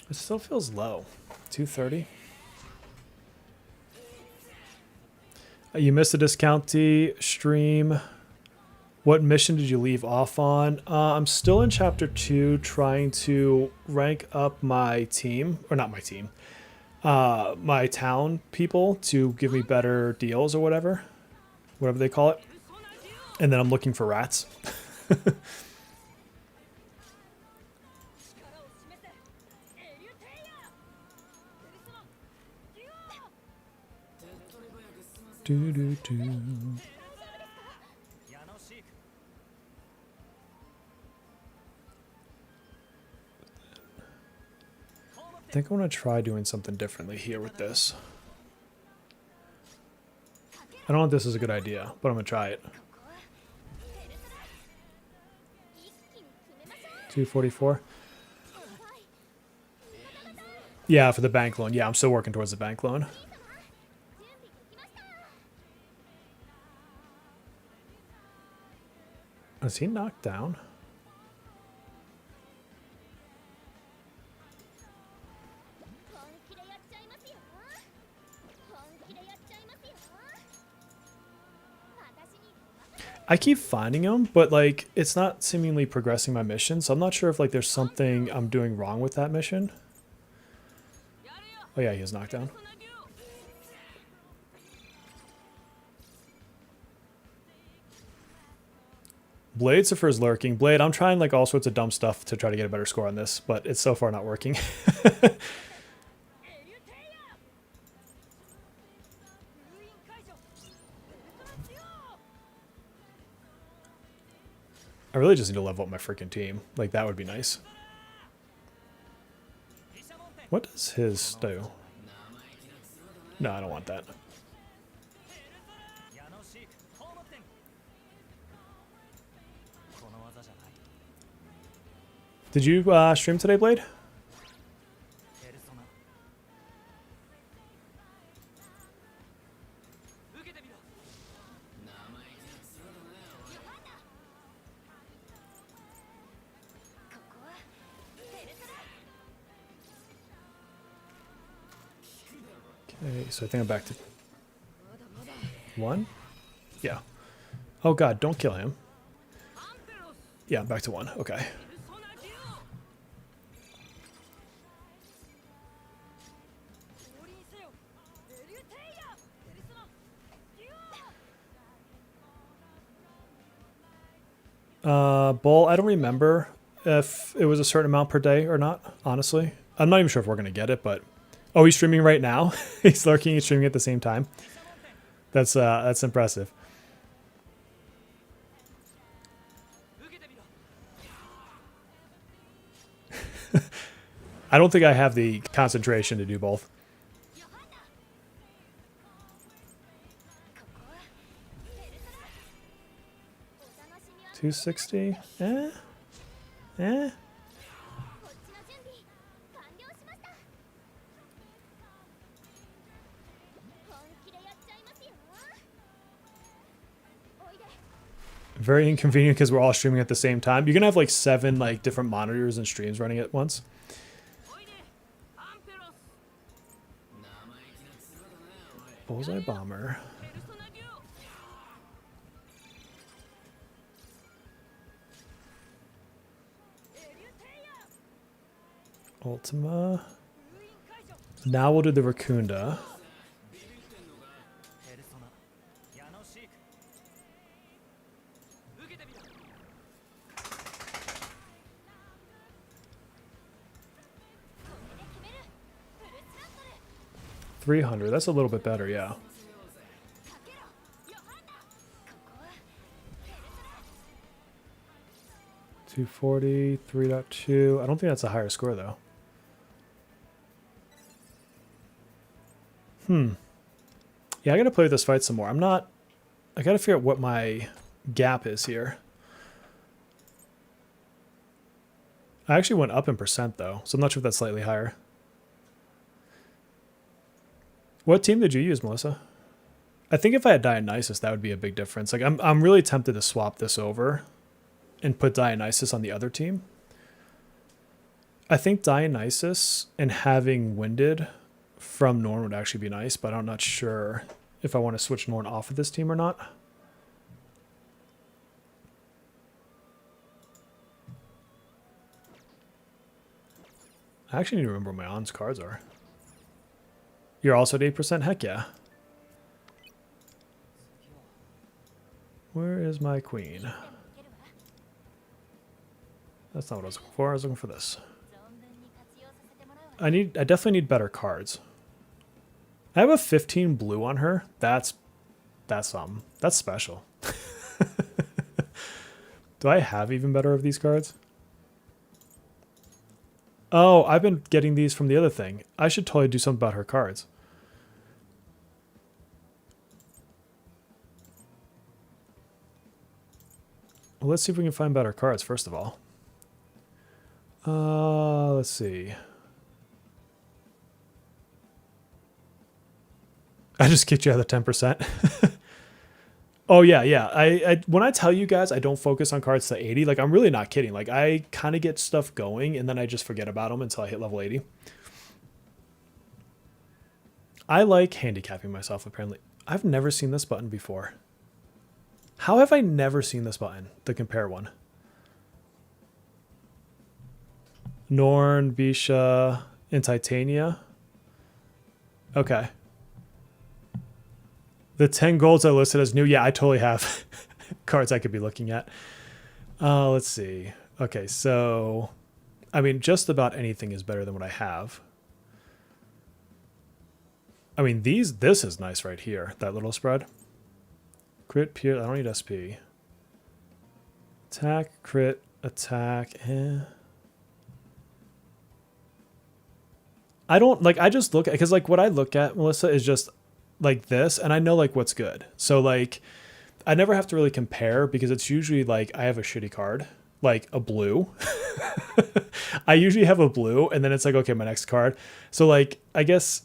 It still feels low. 230. You missed a discounty stream. What mission did you leave off on? I'm still in chapter 2 trying to rank up my team, or not my team, my town people to give me better deals or whatever they call it. And then I'm looking for rats. Do, do, do. I think I want to try doing something differently here with this. I don't know if this is a good idea, but I'm going to try it. 244. Yeah, for the bank loan. Yeah, I'm still working towards the bank loan. Is he knocked down? I keep finding him, but like it's not seemingly progressing my mission, so I'm not sure if like there's something I'm doing wrong with that mission. Oh yeah, he is knocked down. Blade prefers lurking. Blade, I'm trying like all sorts of dumb stuff to try to get a better score on this, but it's so far not working. I really just need to level up my freaking team. Like, that would be nice. What does his do? No, I don't want that. Did you stream today, Blade? Okay, so I think I'm back to 1? Yeah. Oh god, don't kill him. Yeah, I'm back to 1. Okay. Bull, I don't remember if it was a certain amount per day or not, honestly. I'm not even sure if we're going to get it, but... Oh, he's streaming right now? He's lurking and streaming at the same time? That's impressive. I don't think I have the concentration to do both. $260? Eh? Very inconvenient because we're all streaming at the same time. You're gonna have like 7 like different monitors and streams running at once. Bullseye bomber. Ultima. Now we'll do the Raccoonda. $300. That's a little bit better, yeah. $240, 3.2. I don't think that's a higher score though. Yeah, I gotta play with this fight some more. I gotta figure out what my gap is here. I actually went up in percent though, so I'm not sure if that's slightly higher. What team did you use, Melissa? I think if I had Dionysus, that would be a big difference. Like I'm really tempted to swap this over and put Dionysus on the other team. I think Dionysus and having Winded from Norn would actually be nice, but I'm not sure if I want to switch Norn off of this team or not. I actually need to remember what my On's cards are. You're also at 8%? Heck yeah. Where is my queen? That's not what I was looking for. I was looking for this. I definitely need better cards. I have a 15 blue on her. That's special. Do I have even better of these cards? Oh, I've been getting these from the other thing. I should totally do something about her cards. Well, let's see if we can find better cards, first of all. Let's see. I just kicked you out of the 10%. Oh, yeah, yeah. I when I tell you guys I don't focus on cards to 80, like, I'm really not kidding. Like, I kind of get stuff going, and then I just forget about them until I hit level 80. I like handicapping myself, apparently. I've never seen this button before. How have I never seen this button, the compare one? Norn, Bisha, and Titania. Okay. The 10 golds I listed as new. Yeah, I totally have cards I could be looking at. Let's see. Okay, so, I mean, just about anything is better than what I have. I mean, this is nice right here, that little spread. Crit, pierce, I don't need SP. Attack, crit, attack, I don't, like, I just look at, because, like, what I look at, Melissa, is just, like, this, and I know, like, what's good. So, like, I never have to really compare, because it's usually, like, I have a shitty card, like, a blue. I usually have a blue, and then it's like, okay, my next card. So, like, I guess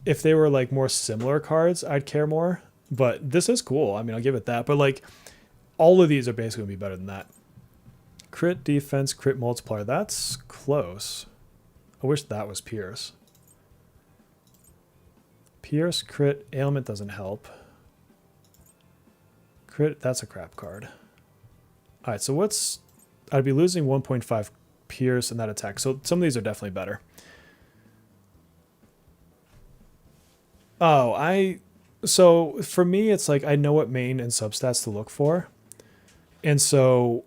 if they were, like, more similar cards, I'd care more. But this is cool. I mean, I'll give it that. But, like, all of these are basically going to be better than that. Crit defense, crit multiplier. That's close. I wish that was Pierce. Pierce, crit, ailment doesn't help. Crit, that's a crap card. All right, so what's... I'd be losing 1.5 Pierce in that attack. So some of these are definitely better. Oh, So for me, it's like I know what main and substats to look for. And so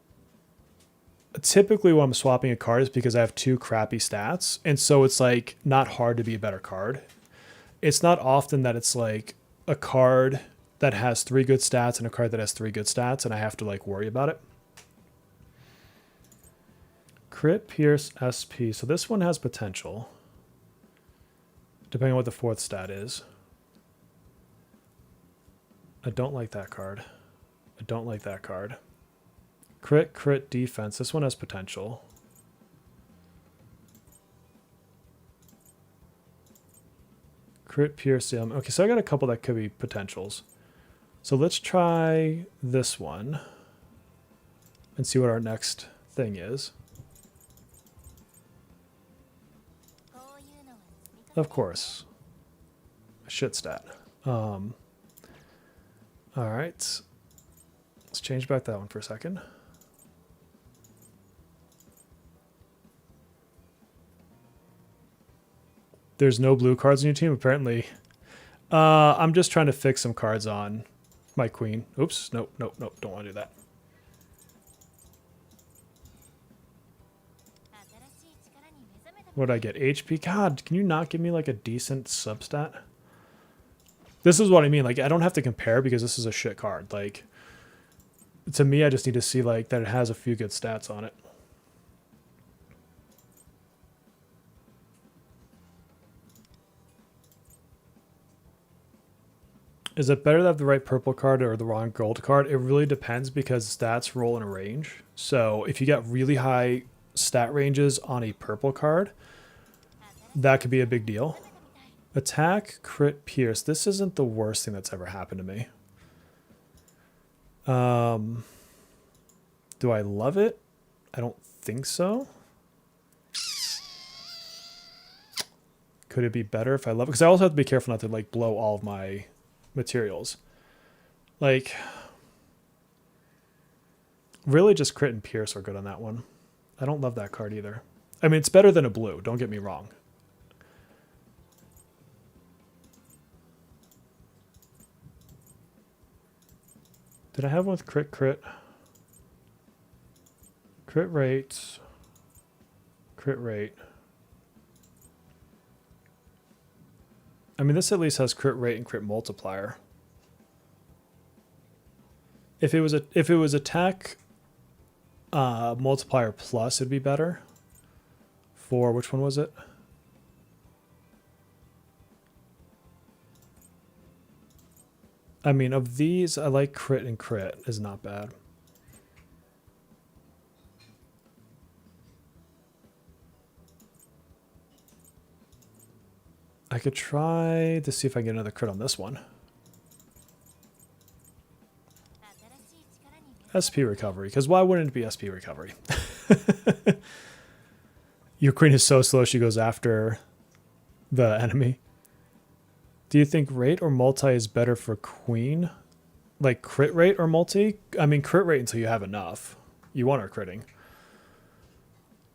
typically when I'm swapping a card is because I have two crappy stats. And so it's like not hard to be a better card. It's not often that it's like a card that has 3 good stats and a card that has 3 good stats and I have to like worry about it. Crit, Pierce, SP. So this one has potential. Depending on what the 4th stat is. I don't like that card. I don't like that card. Crit, crit, defense. This one has potential. Crit, pierce, okay, so I got a couple that could be potentials. So let's try this one and see what our next thing is. Of course. A shit stat. All right, let's change back that one for a second. There's no blue cards on your team, apparently. I'm just trying to fix some cards on my queen. Oops, nope, nope, nope, don't want to do that. What did I get? HP? God, can you not give me like a decent substat? This is what I mean. Like, I don't have to compare because this is a shit card. Like, to me, I just need to see like that it has a few good stats on it. Is it better to have the right purple card or the wrong gold card? It really depends because stats roll in a range. So if you get really high stat ranges on a purple card, that could be a big deal. Attack, crit, pierce. This isn't the worst thing that's ever happened to me. Do I love it? I don't think so. Could it be better if I level? Because I also have to be careful not to like blow all of my materials. Like, really just crit and pierce are good on that one. I don't love that card either. I mean, it's better than a blue, don't get me wrong. Did I have one with crit? Crit rate. Crit rate. I mean, this at least has crit rate and crit multiplier. If it was attack multiplier plus, it'd be better. For which one was it? I mean, of these, I like crit and crit is not bad. I could try to see if I can get another crit on this one. SP recovery, because why wouldn't it be SP recovery? Your queen is so slow she goes after the enemy. Do you think rate or multi is better for queen? Like crit rate or multi? I mean crit rate until you have enough. You want her critting.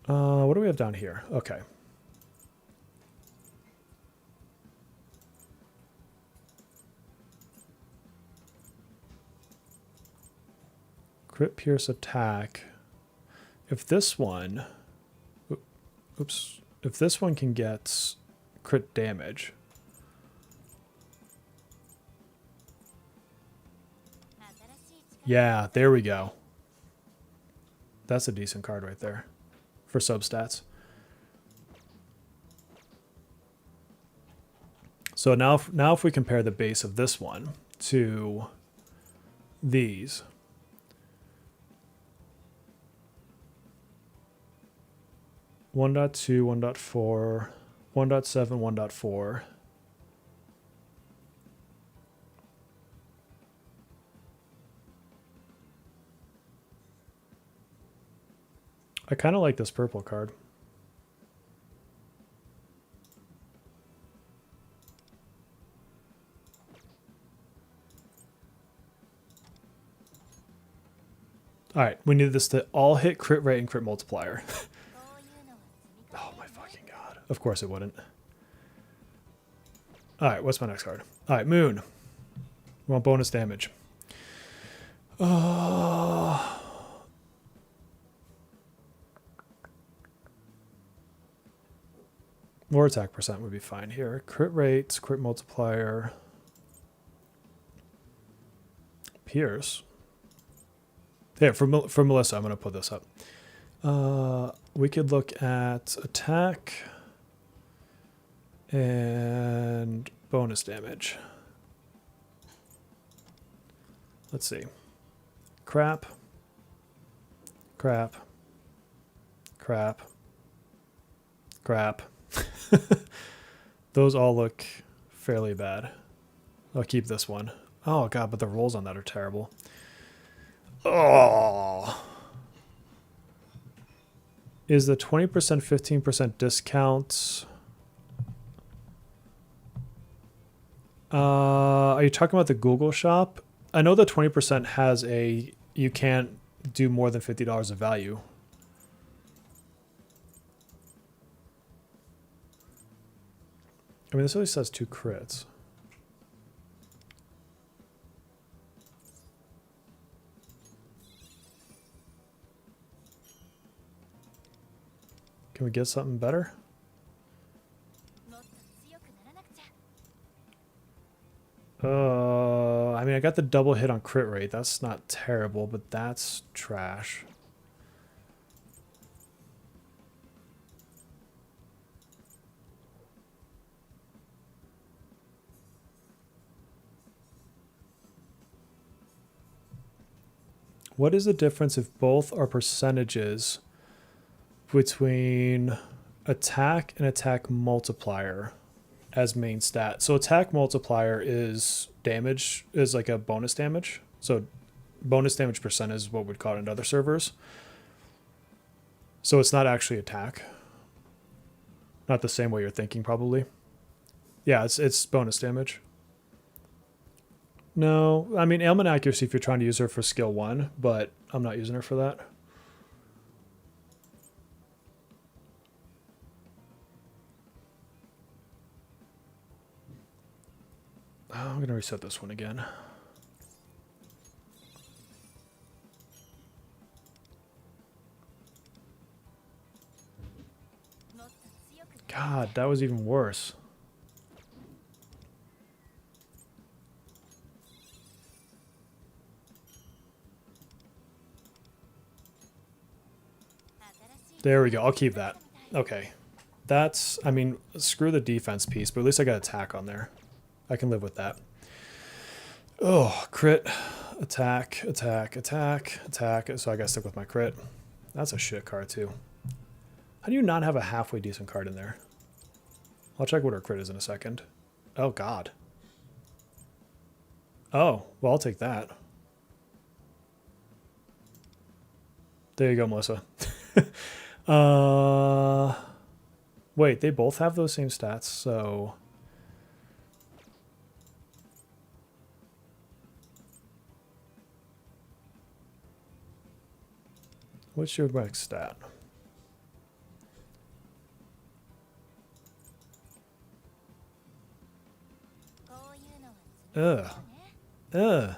What do we have down here? Okay. Crit pierce attack. If this one, oops, if this one can get crit damage. Yeah, there we go. That's a decent card right there for substats. So now if we compare the base of this one to these, 1.2, 1.4, 1.7, 1.4. I kind of like this purple card. All right, we need this to all hit crit rate and crit multiplier. Oh my fucking god. Of course it wouldn't. All right, what's my next card? All right, Moon. We want bonus damage. More attack percent would be fine here. Crit rates, crit multiplier. Pierce. Here, for Melissa, I'm going to put this up. We could look at attack and bonus damage. Let's see. Crap. Crap. Crap. Crap. Those all look fairly bad. I'll keep this one. Oh god, but the rolls on that are terrible. Oh. Is the 20%, 15% discount? Are you talking about the Google shop? I know the 20% has a, you can't do more than $50 of value. I mean, this at least has 2 crits. Can we get something better? I mean, I got the double hit on crit rate. That's not terrible, but that's trash. What is the difference if both are percentages between attack and attack multiplier as main stat? So attack multiplier is damage, is like a bonus damage. So bonus damage percent is what we'd call it in other servers. So it's not actually attack. Not the same way you're thinking, probably. Yeah, it's bonus damage. No, I mean ailment accuracy if you're trying to use her for skill 1, but I'm not using her for that. Oh, I'm going to reset this one again. God, that was even worse. There we go. I'll keep that. Okay. That's, I mean, screw the defense piece, but at least I got attack on there. I can live with that. Oh, crit. Attack, attack, attack, attack. So I gotta stick with my crit. That's a shit card, too. How do you not have a halfway decent card in there? I'll check what her crit is in a second. Oh, God. Oh, well, I'll take that. There you go, Melissa. Wait, they both have those same stats, so... What's your max stat? Ugh. Ugh.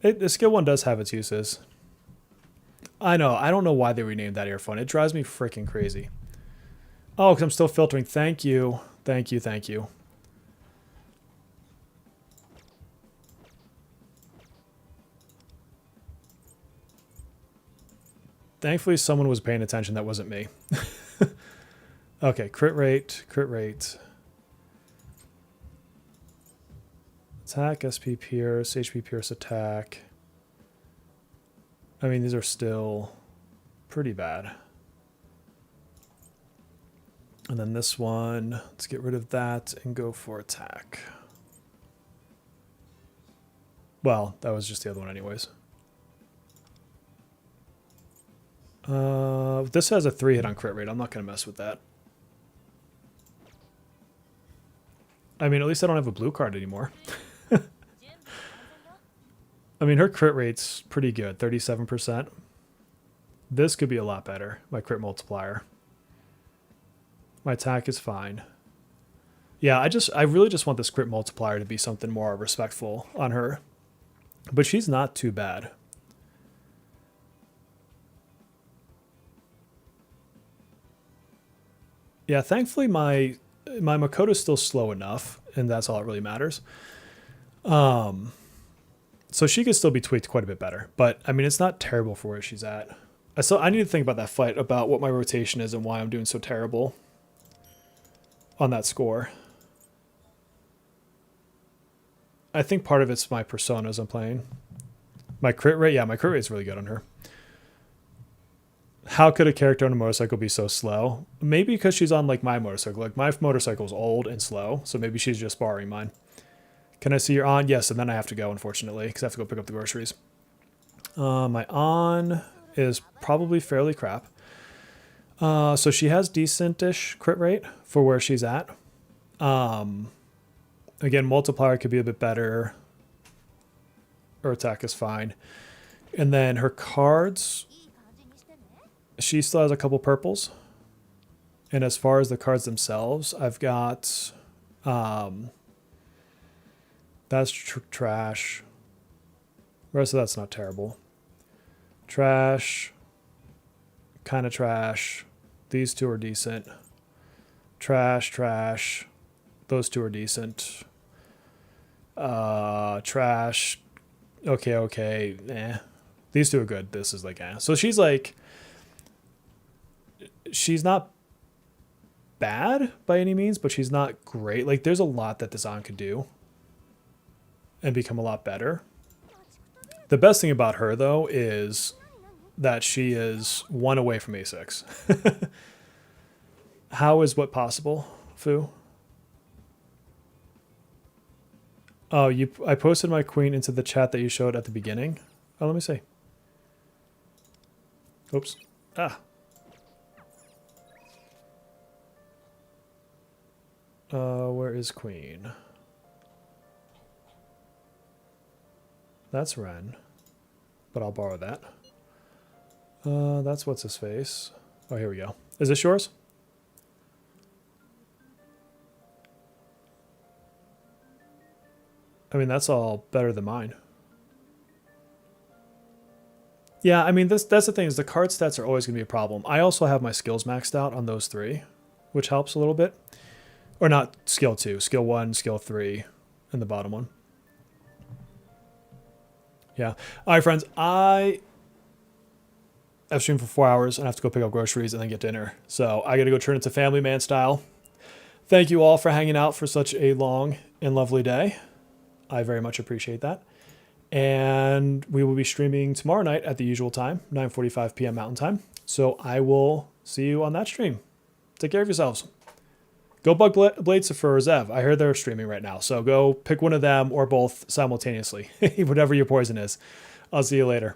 The skill 1 does have its uses. I know. I don't know why they renamed that earphone. It drives me freaking crazy. Oh, because I'm still filtering. Thank you. Thank you. Thank you. Thankfully, someone was paying attention that wasn't me. Okay, crit rate, crit rate. Attack, SP Pierce, HP Pierce attack. I mean, these are still pretty bad. And then this one, let's get rid of that and go for attack. Well, that was just the other one anyways. This has a 3 hit on crit rate. I'm not going to mess with that. I mean, at least I don't have a blue card anymore. I mean, her crit rate's pretty good, 37%. This could be a lot better, my crit multiplier. My attack is fine. Yeah, I really just want this crit multiplier to be something more respectful on her. But she's not too bad. Yeah, thankfully my Makoto's still slow enough, and that's all that really matters. So she could still be tweaked quite a bit better. But, I mean, it's not terrible for where she's at. I need to think about that fight, about what my rotation is and why I'm doing so terrible on that score. I think part of it's my personas I'm playing. My crit rate, yeah, my crit rate's really good on her. How could a character on a motorcycle be so slow? Maybe because she's on, like, my motorcycle. Like, my motorcycle's old and slow, so maybe she's just borrowing mine. Can I see your on? Yes, and then I have to go, unfortunately, because I have to go pick up the groceries. My on is probably fairly crap. So she has decent-ish crit rate for where she's at. Again, multiplier could be a bit better. Her attack is fine. And then her cards... She still has a couple purples. And as far as the cards themselves, I've got... that's trash. The rest of that's not terrible. Trash. Kind of trash. These two are decent. Trash, trash. Those two are decent. Trash. Okay, okay. Eh. These two are good. This is like, eh. So she's like... She's not bad by any means, but she's not great. Like, there's a lot that this on could do and become a lot better. The best thing about her, though, is that she is 1 away from A6. How is what possible, Fu? Oh, I posted my queen into the chat that you showed at the beginning. Oh, let me see. Oops. Ah. Where is Queen? That's Ren. But I'll borrow that. That's what's his face. Oh, here we go. Is this yours? I mean, that's all better than mine. Yeah, I mean, that's the thing is the card stats are always going to be a problem. I also have my skills maxed out on those 3, which helps a little bit. Or not skill 2, skill 1, skill 3, and the bottom one. Yeah. All right, friends. I've streamed for 4 hours and I have to go pick up groceries and then get dinner. So I got to go turn it to family man style. Thank you all for hanging out for such a long and lovely day. I very much appreciate that. And we will be streaming tomorrow night at the usual time, 9:45 p.m. Mountain Time. So I will see you on that stream. Take care of yourselves. Go bug Blades for Zev. I heard they're streaming right now. So go pick one of them or both simultaneously, whatever your poison is. I'll see you later.